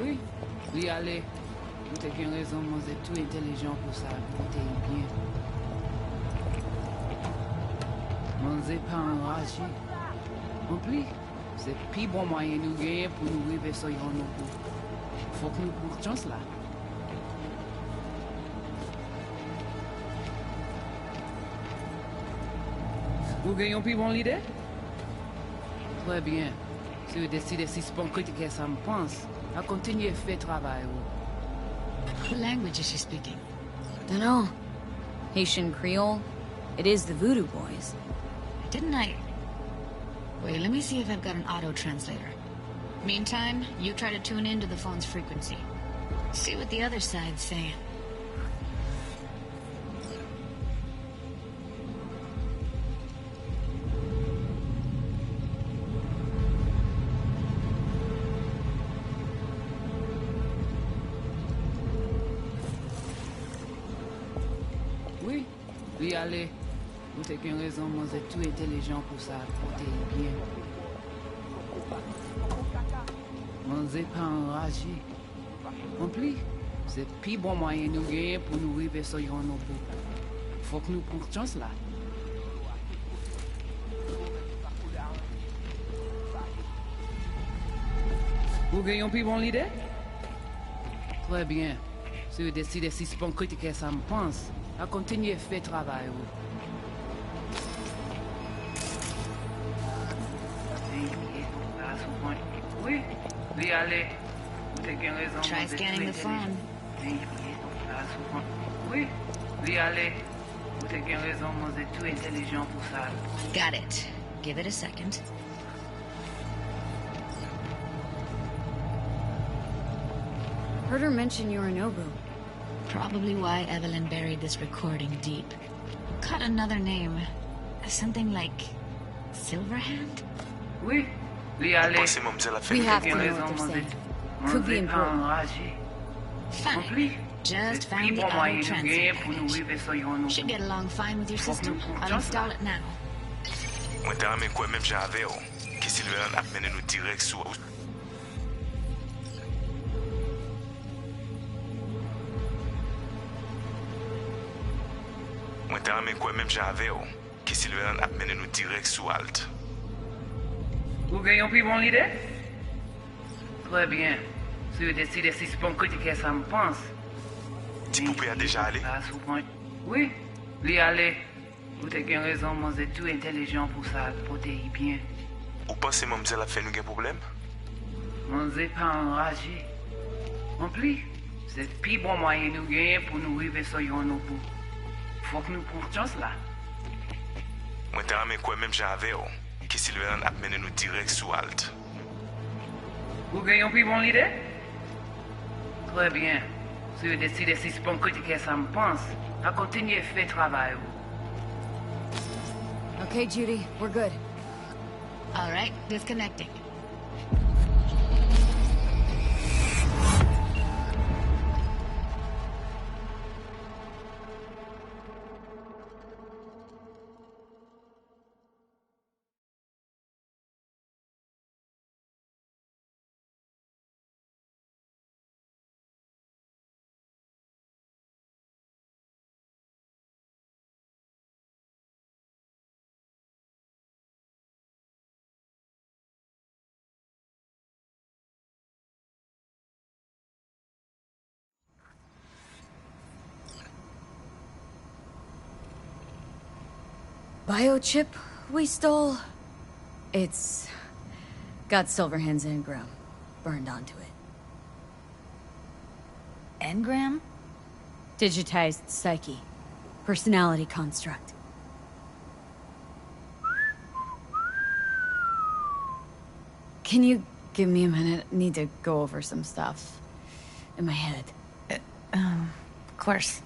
Oui, oui, allez. Vous t'es qu'une raison, vous êtes tout intelligent pour ça, pour t'es bien. Vous êtes pas enragé. En plus, c'est le plus bon moyen de nous gagner pour nous arriver sur nos coups. Faut que nous prenions chance là. Vous gagnez plus bon l'idée? Très bien. Si vous décidez si c'est bon critiquer ça me pense, à continuer à faire travail. What language is she speaking? Dunno. Haitian Creole? It is the Voodoo Boys. Didn't I... Wait, let me see if I've got an auto-translator. Meantime, you try to tune into the phone's frequency. See what the other side's saying. Oui, oui, allez. Vous t'es qu'une raison, vous êtes tout intelligent pour ça, pour t'es bien. Vous n'êtes pas enragé. En plus, c'est le plus bon moyen de nous gagner pour nous arriver sur nos coups. Faut que nous prenions chance là. Vous gagnez plus bon l'idée? Très bien. Si vous décidez si c'est bon critiquer ça me pense, à continuer à faire travail. Oui, oui, allez. Vous avez raison. Try scanning the phone. Oui, oui, allez. Vous avez raison, vous êtes tout intelligent pour ça. Got it. Give it a second. Heard her mention Yorinobu. Probably why Evelyn buried this recording deep. Caught another name. Something like... Silverhand? Oui, oui, allez. We have to know what they're saying. Could be important. Fine. Just found the auto translator package. Should get along fine with your system. I'll install it now. Mwen te rame kwen menm jan ave yo, ki Silveran ap mene nou direk sou. Mwen te rame kwen menm jan ave yo, ki Silveran ap mene nou direk sou alt. Vous gagnez plus bon l'idée? Très bien. Si vous décidez si c'est bon critiquer ça me pense. Ti poupée a déjà allé? Oui, lui allez. Vous avez raison, vous êtes tout intelligent pour ça, pour t'es bien. Ou pensez mademoiselle a fait nous un problème? Vous n'êtes pas enragé. En plus, c'est le plus bon moyen de nous gagner pour nous arriver sur nos bouts. Faut que nous prenions chance là. Mwen te rame kwen menm jan ave yo, ki Silveran ap mene nou direk sou alt. Vous gagnez un plus bon l'idée? Très bien. Si vous décidez si c'est bon que ça me pense, à continuer à faire travail. Okay, Judy, we're good. All right, disconnecting. Biochip we stole? It's got Silverhand's engram burned onto it. Engram? Digitized psyche. Personality construct. Can you give me a minute? I need to go over some stuff in my head. Of course.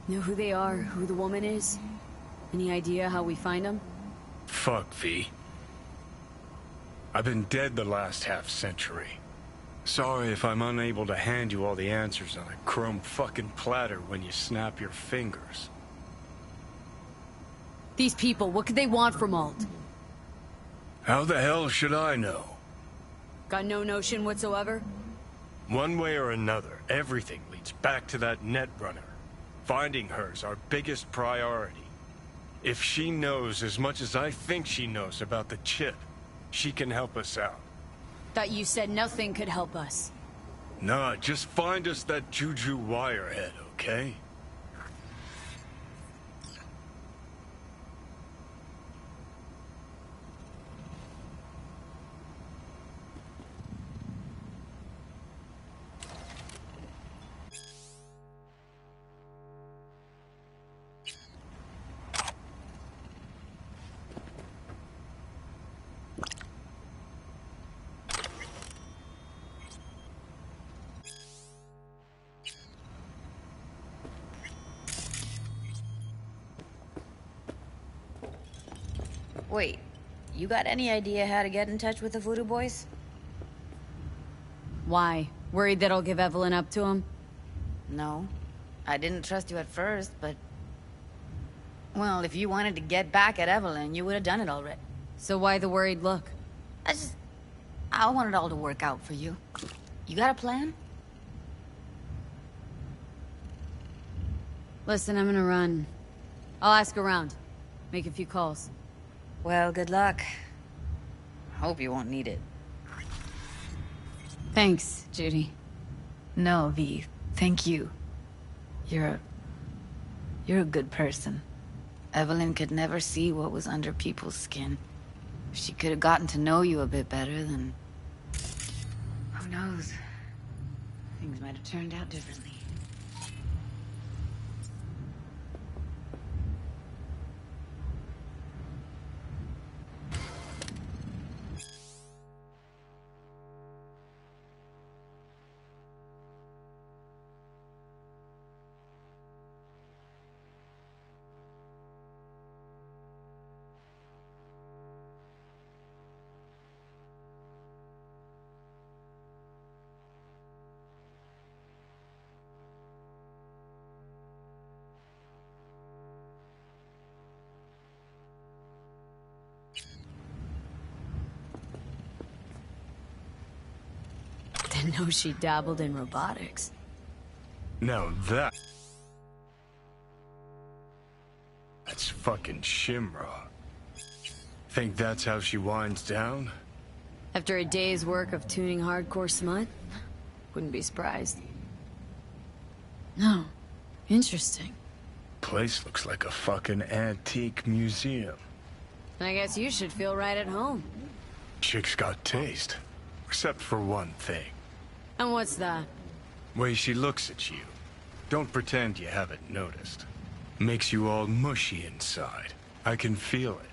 Know who they are, who the woman is? Any idea how we find them? Fuck, V. I've been dead the last half-century. Sorry if I'm unable to hand you all the answers on a chrome fucking platter when you snap your fingers. These people, what could they want from Alt? How the hell should I know? Got no notion whatsoever? One way or another, everything leads back to that Netrunner. Finding her's our biggest priority. If she knows as much as I think she knows about the chip, she can help us out. Thought you said nothing could help us. Nah, just find us that Juju wirehead, okay? Wait, you got any idea how to get in touch with the Voodoo Boys? Why? Worried that I'll give Evelyn up to him? No. I didn't trust you at first, but... Well, if you wanted to get back at Evelyn, you would have done it already. So why the worried look? I want it all to work out for you. You got a plan? Listen, I'm gonna run. I'll ask around. Make a few calls. Well, good luck. Hope you won't need it. Thanks, Judy. No, V. Thank you. You're a good person. Evelyn could never see what was under people's skin. If she could have gotten to know you a bit better, then... who knows? Things might have turned out differently. Didn't know she dabbled in robotics. Now that's fucking Shimra. Think that's how she winds down? After a day's work of tuning hardcore smut? Wouldn't be surprised. No. Interesting. Place looks like a fucking antique museum. I guess you should feel right at home. Chick's got taste. Except for one thing. And what's that? Way she looks at you. Don't pretend you haven't noticed. Makes you all mushy inside. I can feel it.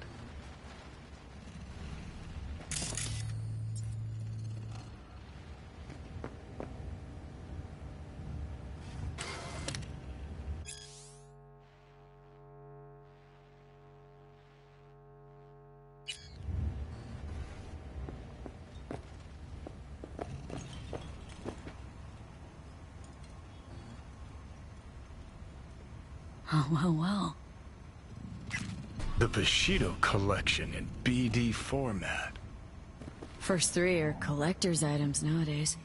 Well. The Bushido collection in BD format. First three are collector's items nowadays.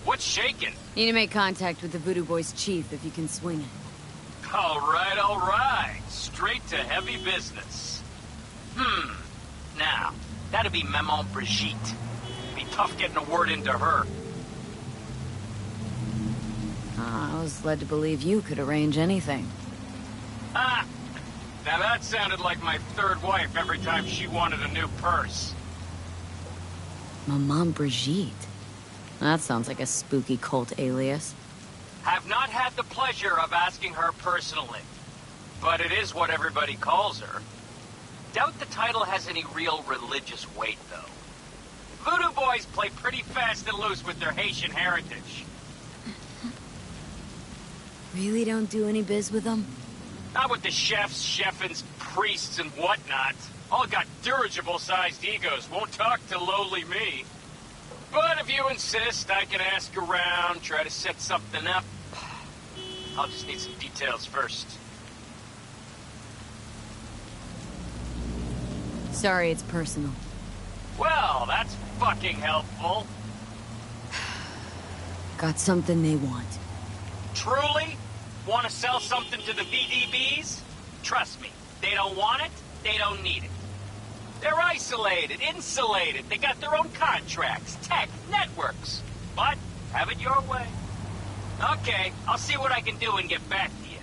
What's shaking? Need to make contact with the Voodoo Boys chief if you can swing it. All right. Straight to heavy business. Now, that'd be Maman Brigitte. Be tough getting a word into her. I was led to believe you could arrange anything. Now that sounded like my third wife every time she wanted a new purse. Maman Brigitte? That sounds like a spooky cult alias. Have not had the pleasure of asking her personally, but it is what everybody calls her. Doubt the title has any real religious weight, though. Voodoo boys play pretty fast and loose with their Haitian heritage. Really don't do any biz with them? Not with the chefs, chefins, priests, and whatnot. All got dirigible-sized egos, won't talk to lowly me. But if you insist, I can ask around, try to set something up. I'll just need some details first. Sorry, it's personal. Well, that's fucking helpful. Got something they want. Truly? Want to sell something to the VDBs? Trust me, they don't want it, they don't need it. They're isolated, insulated, they got their own contracts, tech, networks. But, have it your way. Okay, I'll see what I can do and get back to you.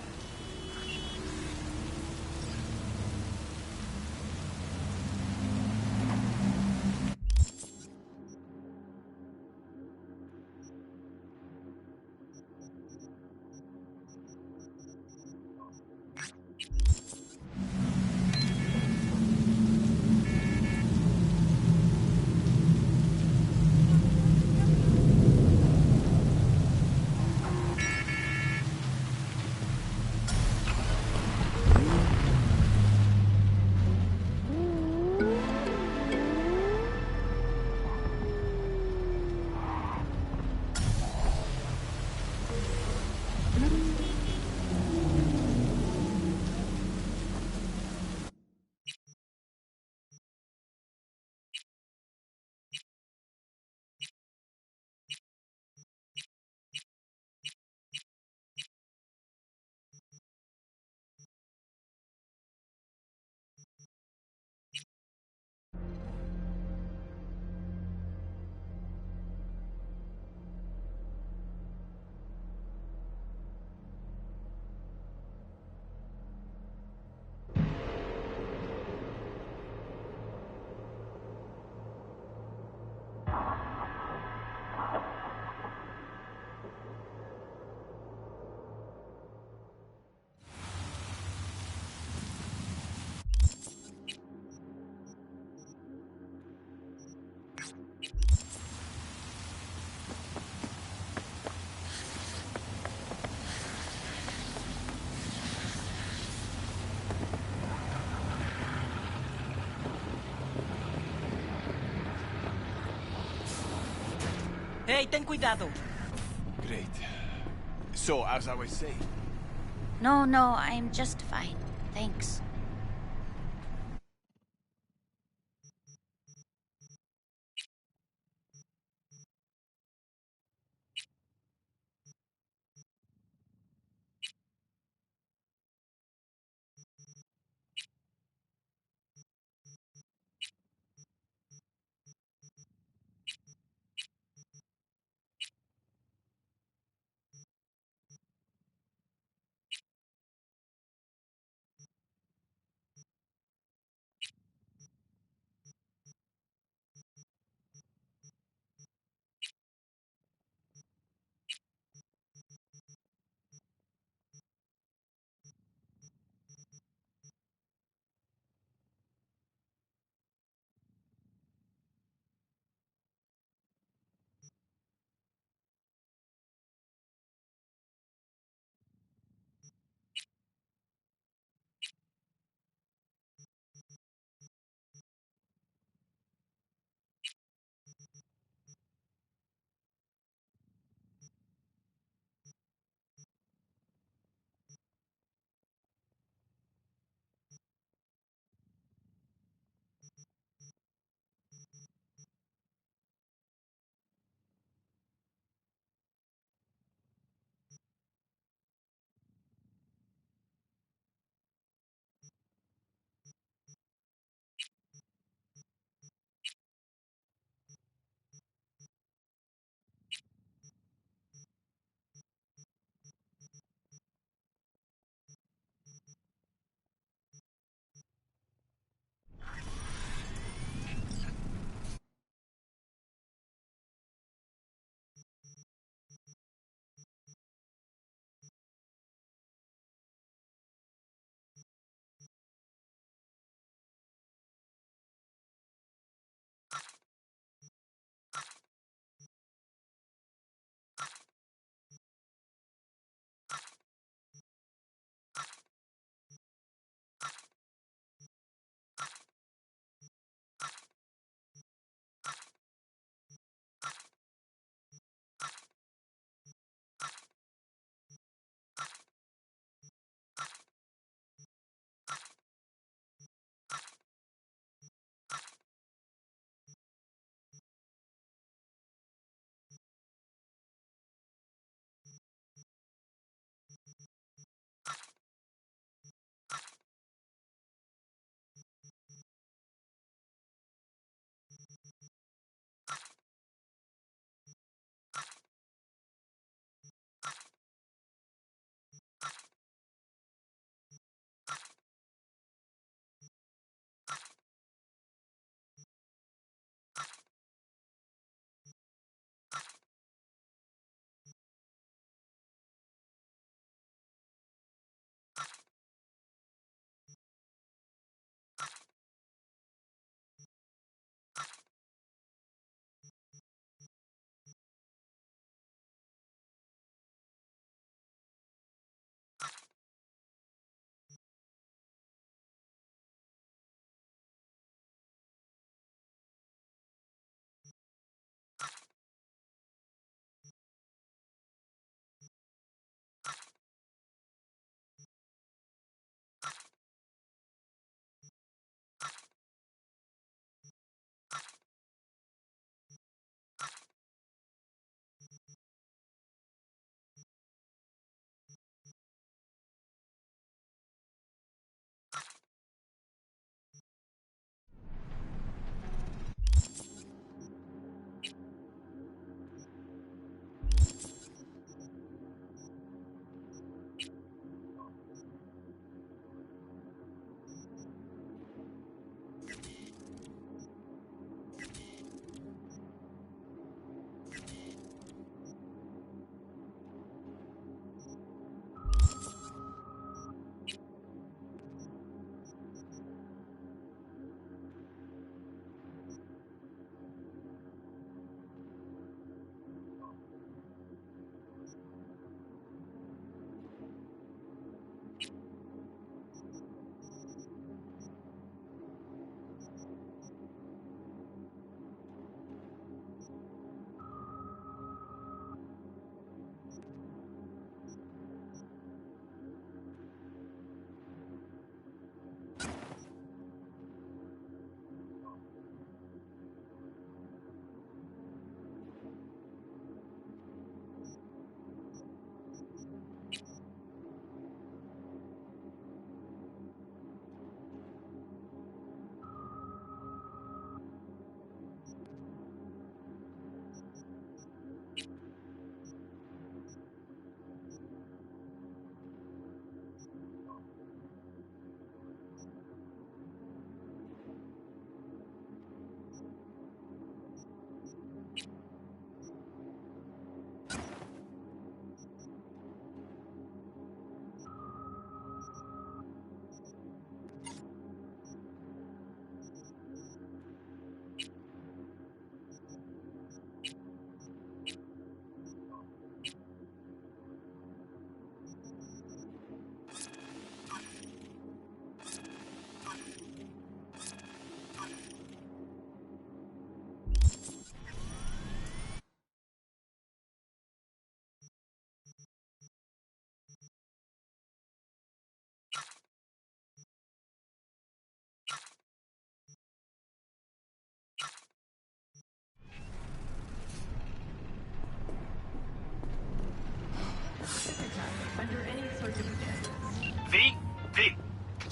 Hey, ten cuidado. Great. So, as I was saying... No, no, I'm just fine. Thanks.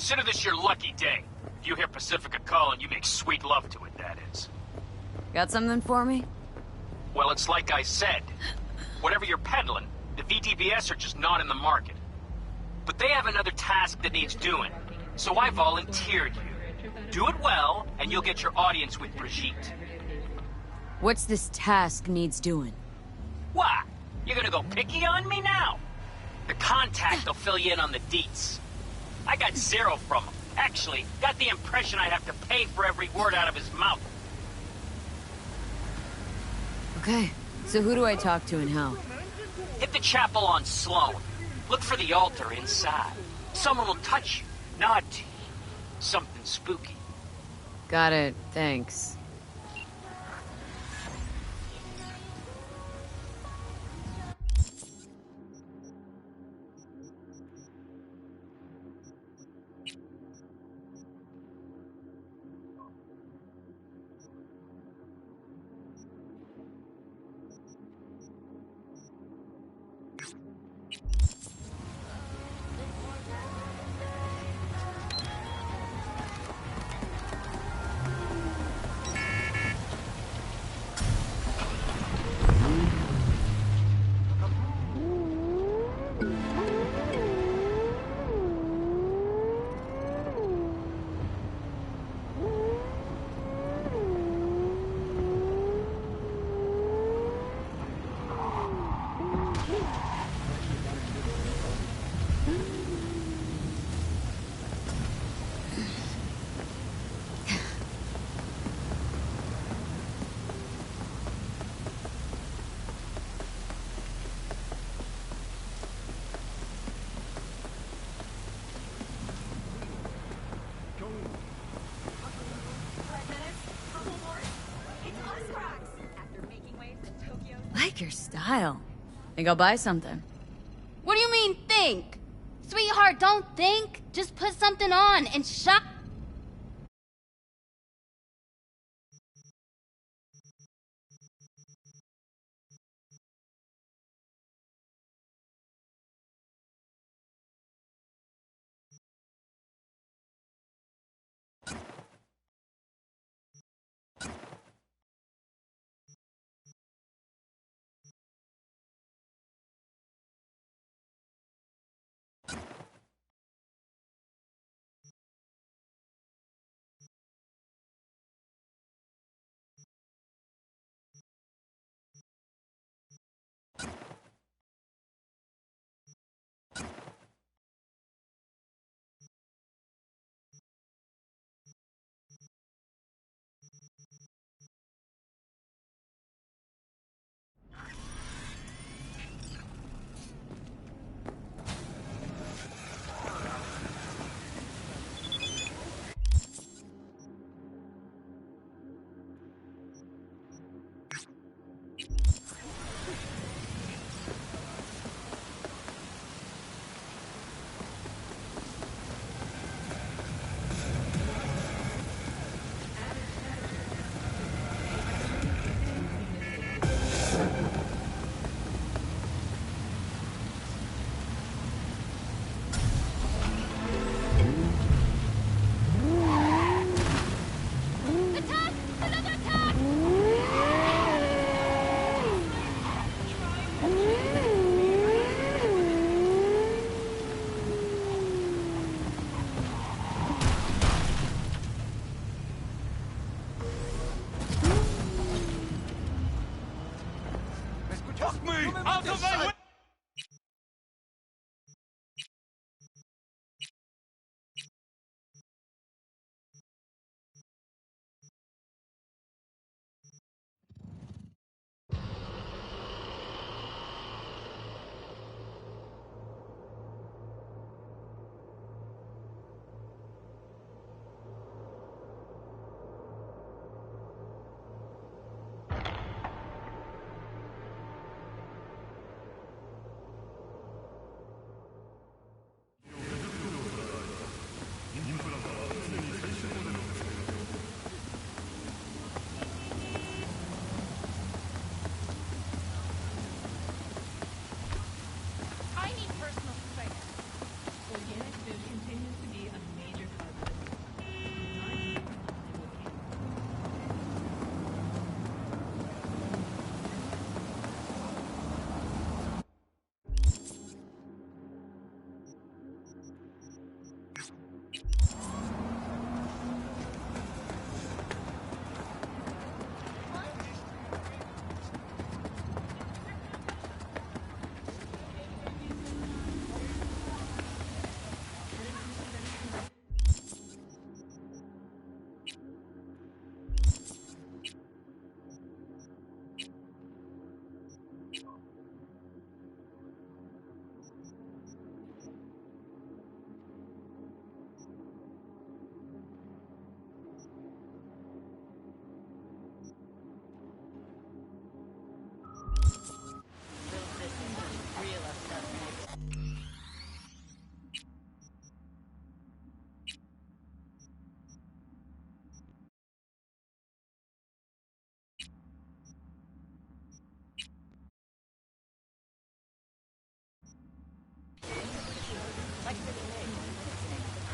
Consider this your lucky day. If you hear Pacifica calling, you make sweet love to it, that is. Got something for me? Well, it's like I said. Whatever you're peddling, the VTBS are just not in the market. But they have another task that needs doing, so I volunteered you. Do it well, and you'll get your audience with Brigitte. What's this task needs doing? What? You're gonna go picky on me now? The contact will fill you in on the deets. I got zero from him. Actually, got the impression I'd have to pay for every word out of his mouth. Okay, so who do I talk to and how? Hit the chapel on Sloan. Look for the altar inside. Someone will touch you, nod to you. Something spooky. Got it, thanks. Like your style. Think I'll buy something. What do you mean, think? Sweetheart, don't think. Just put something on and shop.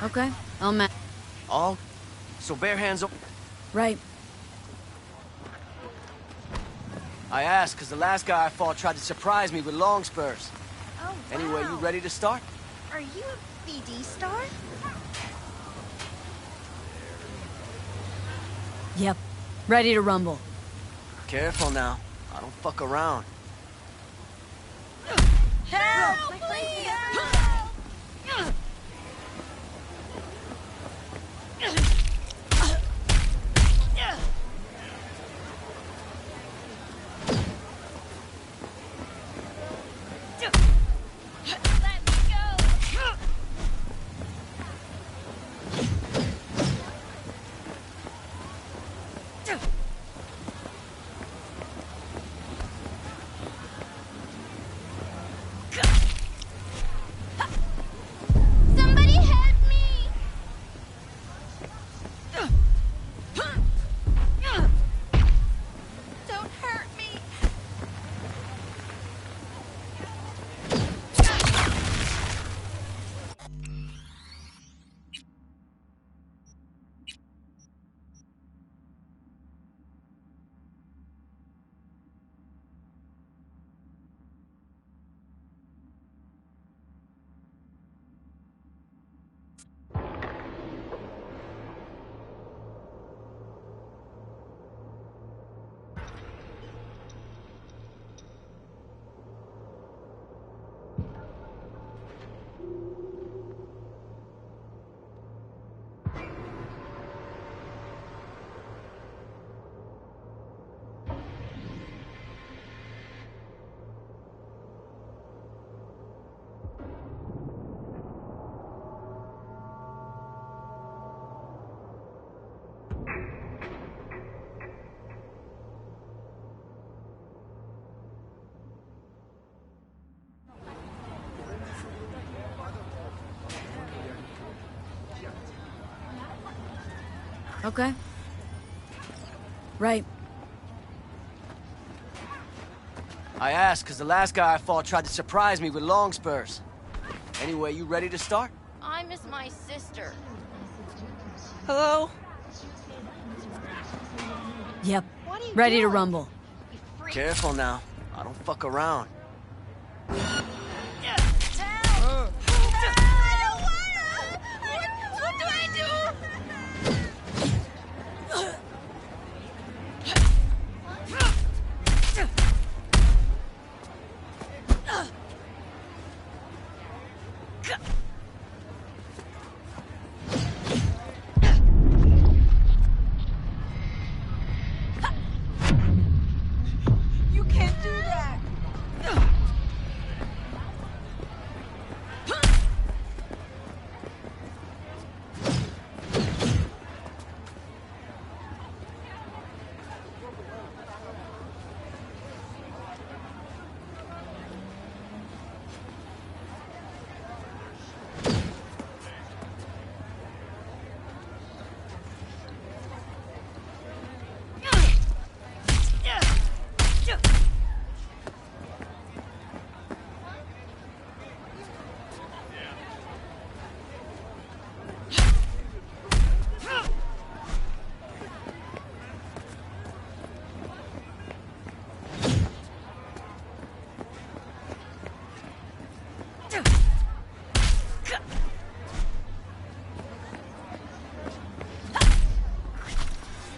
Okay, I'll match. All? So bare hands up. Right. I asked because the last guy I fought tried to surprise me with long spurs. Oh, wow. Anyway, you ready to start? Are you a BD star? Yep. Ready to rumble. Careful now. I don't fuck around. Help! Please! Help! Somebody help me! Don't hurt me! Okay. Right. I asked because the last guy I fought tried to surprise me with long spurs. Anyway, you ready to start? I miss my sister. Hello? Yep. Ready to rumble. Careful now. I don't fuck around. What do I do? You can't do that!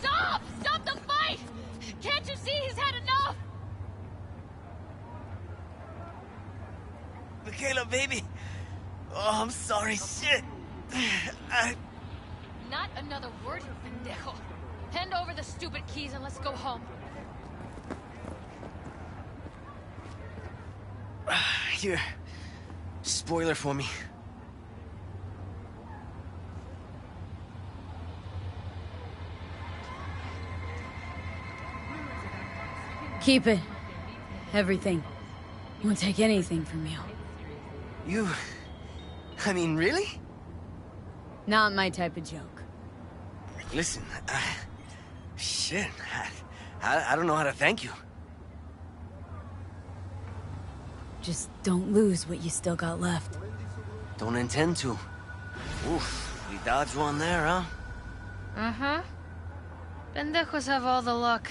Stop! Stop the fight! Can't you see he's had enough? Michaela, baby. Oh, I'm sorry. Shit. Not another word, you pendejo. Hand over the stupid keys and let's go home. Here. Spoiler for me. Keep it. Everything. Won't take anything from you. You... I mean, really? Not my type of joke. Listen, shit. I don't know how to thank you. Just don't lose what you still got left. Don't intend to. Oof, we dodged one there, huh? Uh-huh. Pendejos have all the luck.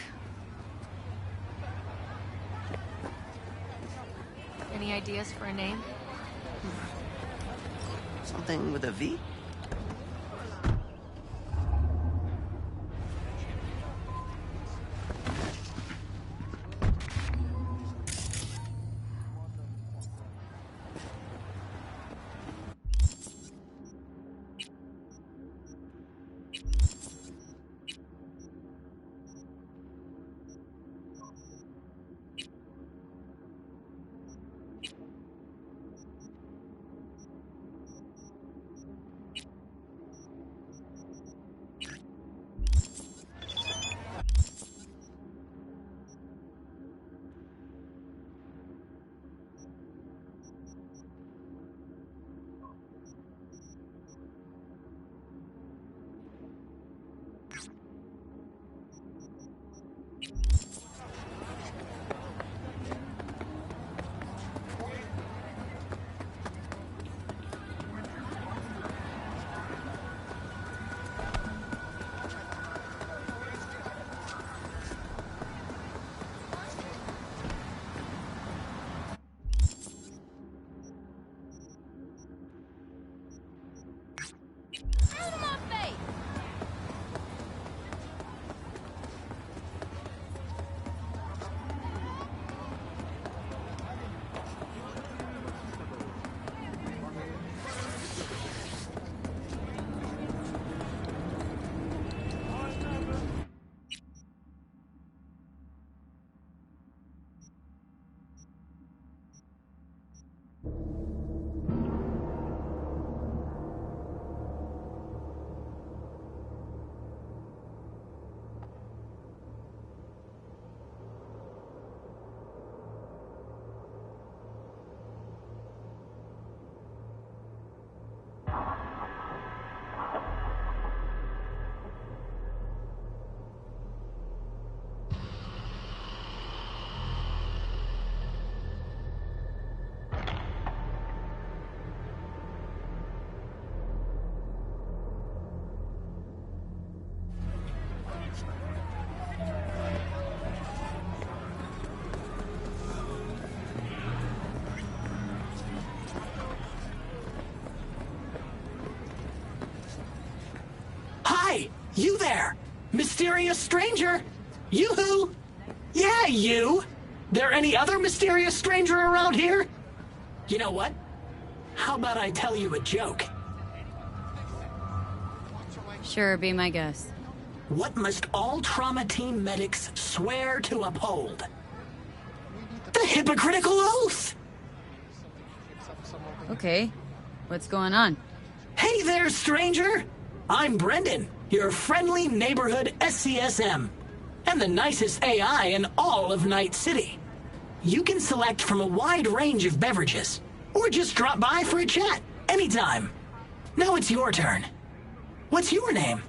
Any ideas for a name? Something with a V? You there! Mysterious stranger! Yoo-hoo! Yeah, you! There any other mysterious stranger around here? You know what? How about I tell you a joke? Sure, be my guest. What must all trauma team medics swear to uphold? The hypocritical oath! Okay, what's going on? Hey there, stranger! I'm Brendan, your friendly neighborhood SCSM, and the nicest AI in all of Night City. You can select from a wide range of beverages, or just drop by for a chat, anytime. Now it's your turn. What's your name?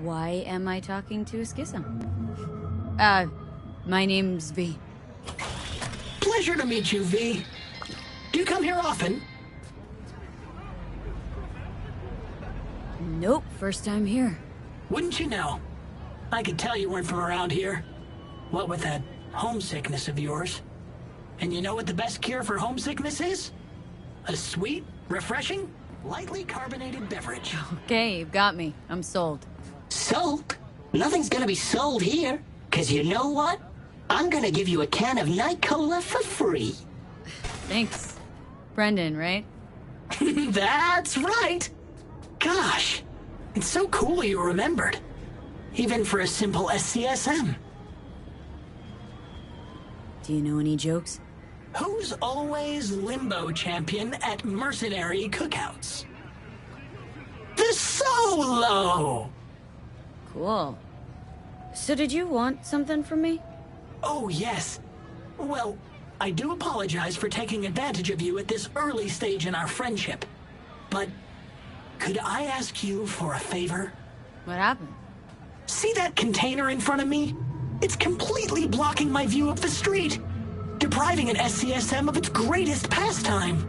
Why am I talking to a schism? My name's V. Pleasure to meet you, V. Do you come here often? Nope, first time here. Wouldn't you know? I could tell you weren't from around here. What with that homesickness of yours. And you know what the best cure for homesickness is? A sweet, refreshing, lightly carbonated beverage. Okay, you've got me. I'm sold. Sold? Nothing's gonna be sold here. 'Cause you know what? I'm gonna give you a can of Night Cola for free. Thanks. Brendan, right? That's right! Gosh, it's so cool you remembered. Even for a simple SCSM. Do you know any jokes? Who's always limbo champion at mercenary cookouts? The Solo! Cool. So did you want something from me? Oh, yes. Well, I do apologize for taking advantage of you at this early stage in our friendship. But could I ask you for a favor? What happened? See that container in front of me? It's completely blocking my view of the street, depriving an SCSM of its greatest pastime.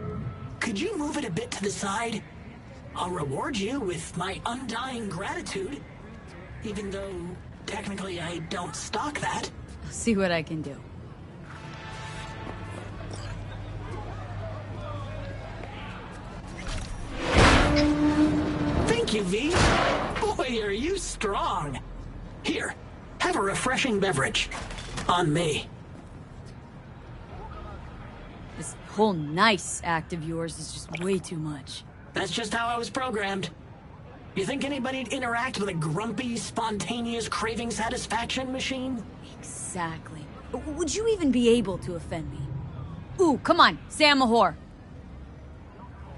Could you move it a bit to the side? I'll reward you with my undying gratitude, even though technically I don't stock that. I'll see what I can do. Thank you, V. Boy, are you strong. Here, have a refreshing beverage. On me. This whole nice act of yours is just way too much. That's just how I was programmed. You think anybody'd interact with a grumpy, spontaneous craving satisfaction machine? Exactly. Would you even be able to offend me? Ooh, come on, say I'm a whore.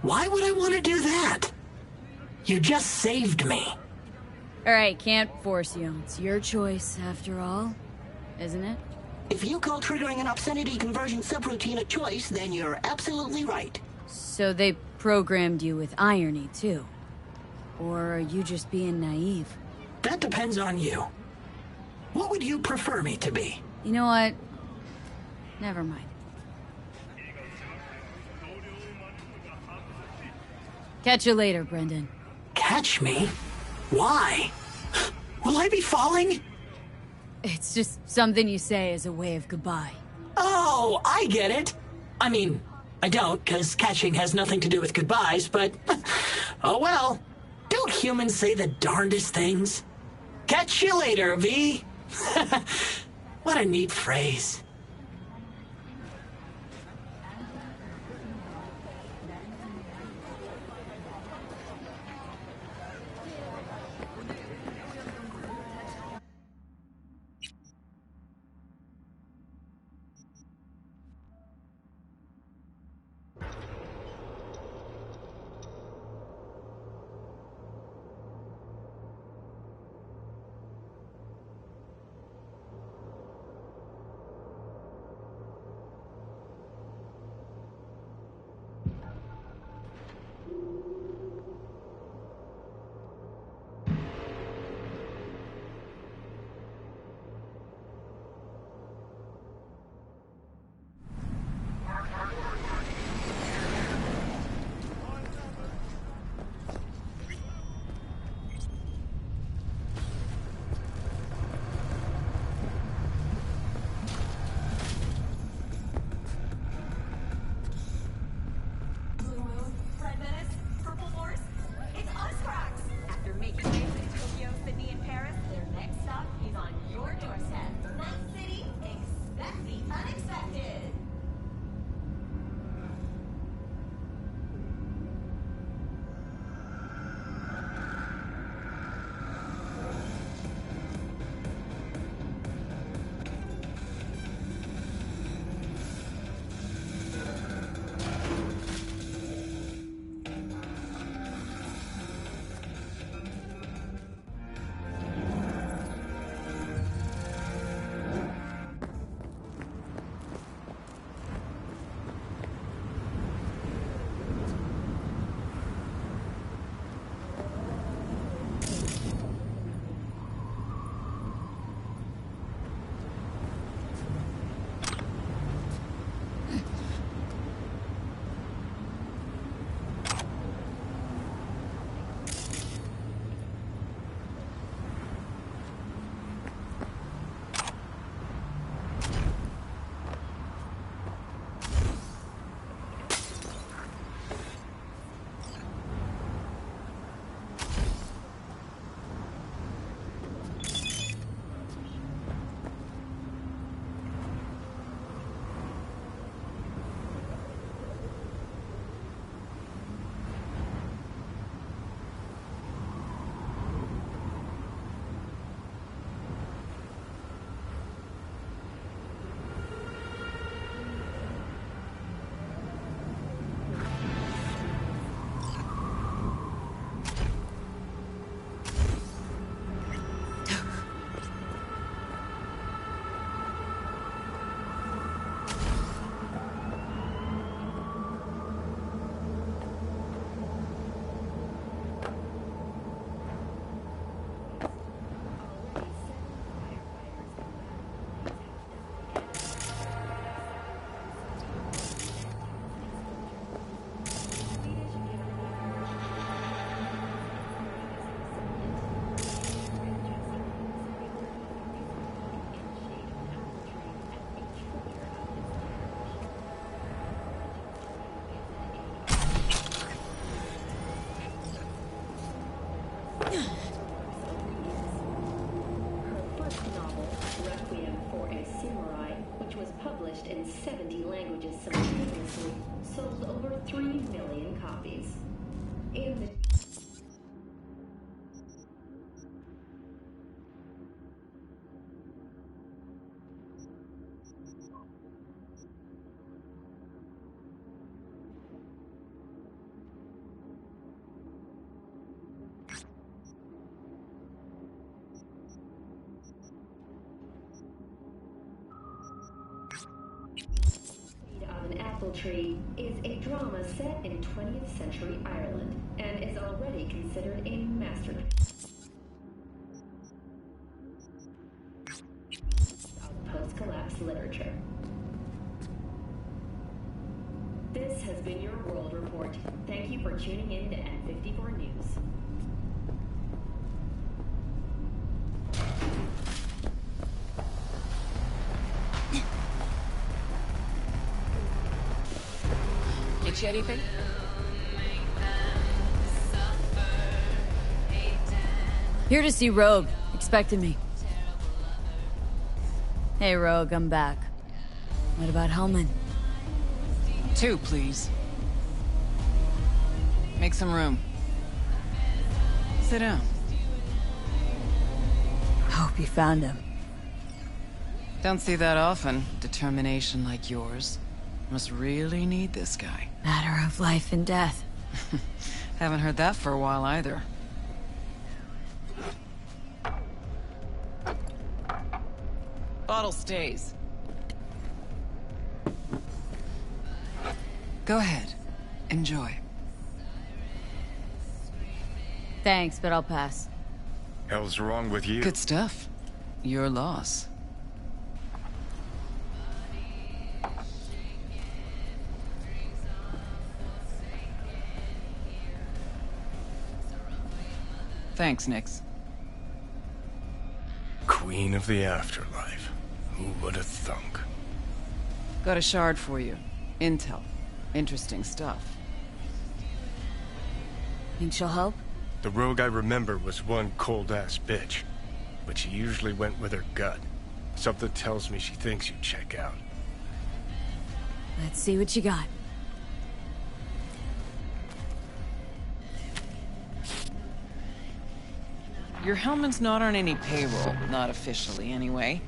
Why would I want to do that? You just saved me. Alright, can't force you. It's your choice, after all. Isn't it? If you call triggering an obscenity conversion subroutine a choice, then you're absolutely right. So they programmed you with irony, too? Or are you just being naive? That depends on you. What would you prefer me to be? You know what? Never mind. Catch you later, Brendan. Catch me? Why? Will I be falling? It's just something you say as a way of goodbye. Oh, I get it. I mean, I don't, because catching has nothing to do with goodbyes, but... oh well. Don't humans say the darndest things? Catch you later, V. What a neat phrase. sold 3 million copies. In the of an apple tree is a drama set in 20th century Ireland and is already considered a masterpiece of post-collapse literature. This has been your World Report. Thank you for tuning in to N54 News. Get you anything? Here to see Rogue. Expected me. Hey, Rogue, I'm back. What about Hellman? 2, please. Make some room. Sit down. Hope you found him. Don't see that often. Determination like yours. Must really need this guy. Matter of life and death. Haven't heard that for a while either. Bottle stays. Go ahead. Enjoy. Thanks, but I'll pass. Hell's wrong with you? Good stuff. Your loss. Thanks, Nix. Queen of the afterlife. Who would have thunk? Got a shard for you. Intel. Interesting stuff. Think she'll help? The rogue I remember was one cold-ass bitch. But she usually went with her gut. Something tells me she thinks you'd check out. Let's see what you got. Your Hellman's not on any payroll, not officially anyway.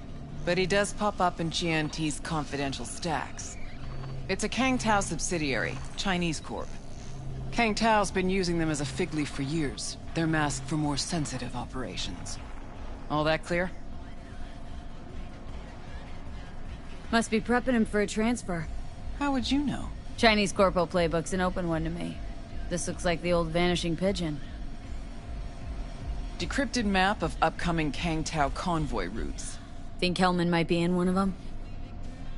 But he does pop up in GNT's confidential stacks. It's a Kang Tao subsidiary, Chinese corp. Kang Tao's been using them as a fig leaf for years. They're masked for more sensitive operations. All that clear? Must be prepping him for a transfer. How would you know? Chinese corpo playbook's an open one to me. This looks like the old vanishing pigeon. Decrypted map of upcoming Kang Tao convoy routes. Think Hellman might be in one of them?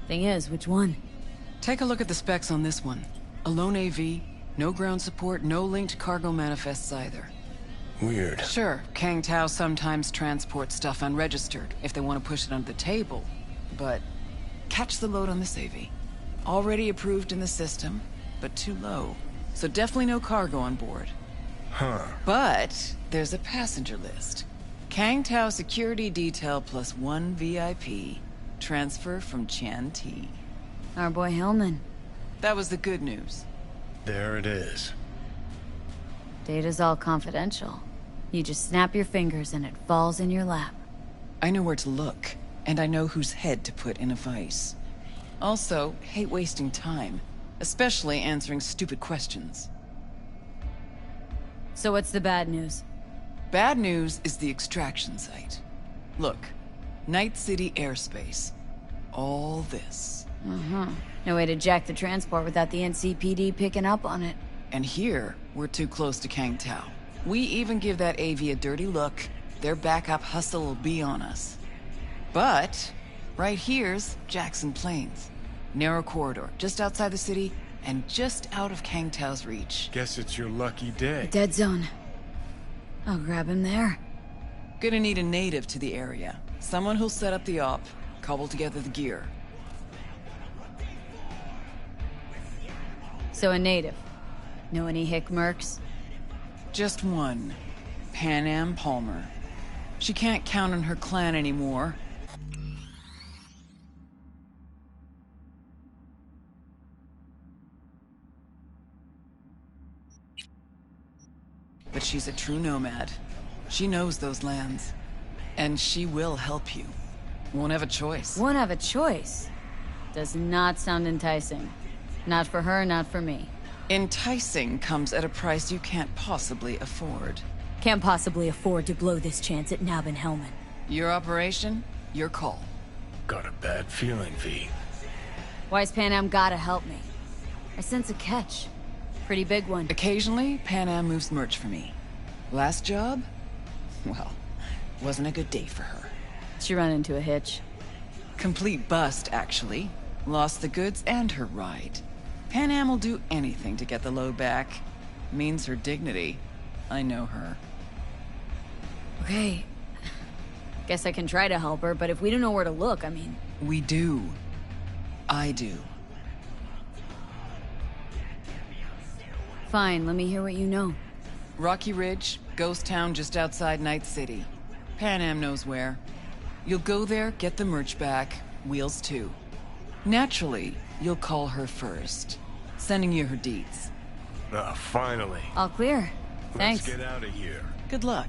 Thing is, which one? Take a look at the specs on this one. A lone AV, no ground support, no linked cargo manifests either. Weird. Sure, Kang Tao sometimes transports stuff unregistered if they want to push it under the table. But catch the load on this AV. Already approved in the system, but too low. So definitely no cargo on board. Huh. But there's a passenger list. Kang Tao security detail plus 1 VIP. Transfer from Chan T. Our boy Hellman. That was the good news. There it is. Data's all confidential. You just snap your fingers and it falls in your lap. I know where to look, and I know whose head to put in a vice. Also, hate wasting time, especially answering stupid questions. So what's the bad news? Bad news is the extraction site. Look, Night City airspace. All this. No way to jack the transport without the NCPD picking up on it. And here, we're too close to Kang Tao. We even give that AV a dirty look, their backup hustle will be on us. But, right here's Jackson Plains. Narrow corridor, just outside the city, and just out of Kang Tao's reach. Guess it's your lucky day. Dead zone. I'll grab him there. Gonna need a native to the area. Someone who'll set up the op, cobble together the gear. So a native. Know any hick mercs? Just one. Pan Am Palmer. She can't count on her clan anymore. she's a true nomad. She knows those lands. And she will help you. Won't have a choice. Won't have a choice? Does not sound enticing. Not for her, not for me. Enticing comes at a price you can't possibly afford. Can't possibly afford to blow this chance at Nab and Hellman. Your operation, your call. Got a bad feeling, V. Why's Pan Am gotta help me? I sense a catch. Pretty big one. Occasionally, Pan Am moves merch for me. Last job? Well, wasn't a good day for her. She run into a hitch. Complete bust, actually. Lost the goods and her ride. Pan Am will do anything to get the load back. Means her dignity. I know her. Okay. Guess I can try to help her, but if we don't know where to look, I mean... We do. I do. Fine, let me hear what you know. Rocky Ridge, ghost town just outside Night City. Pan Am knows where. You'll go there, get the merch back, Wheels too. Naturally, you'll call her first. Sending you her deeds. Ah, finally. All clear. Thanks. Let's get out of here. Good luck.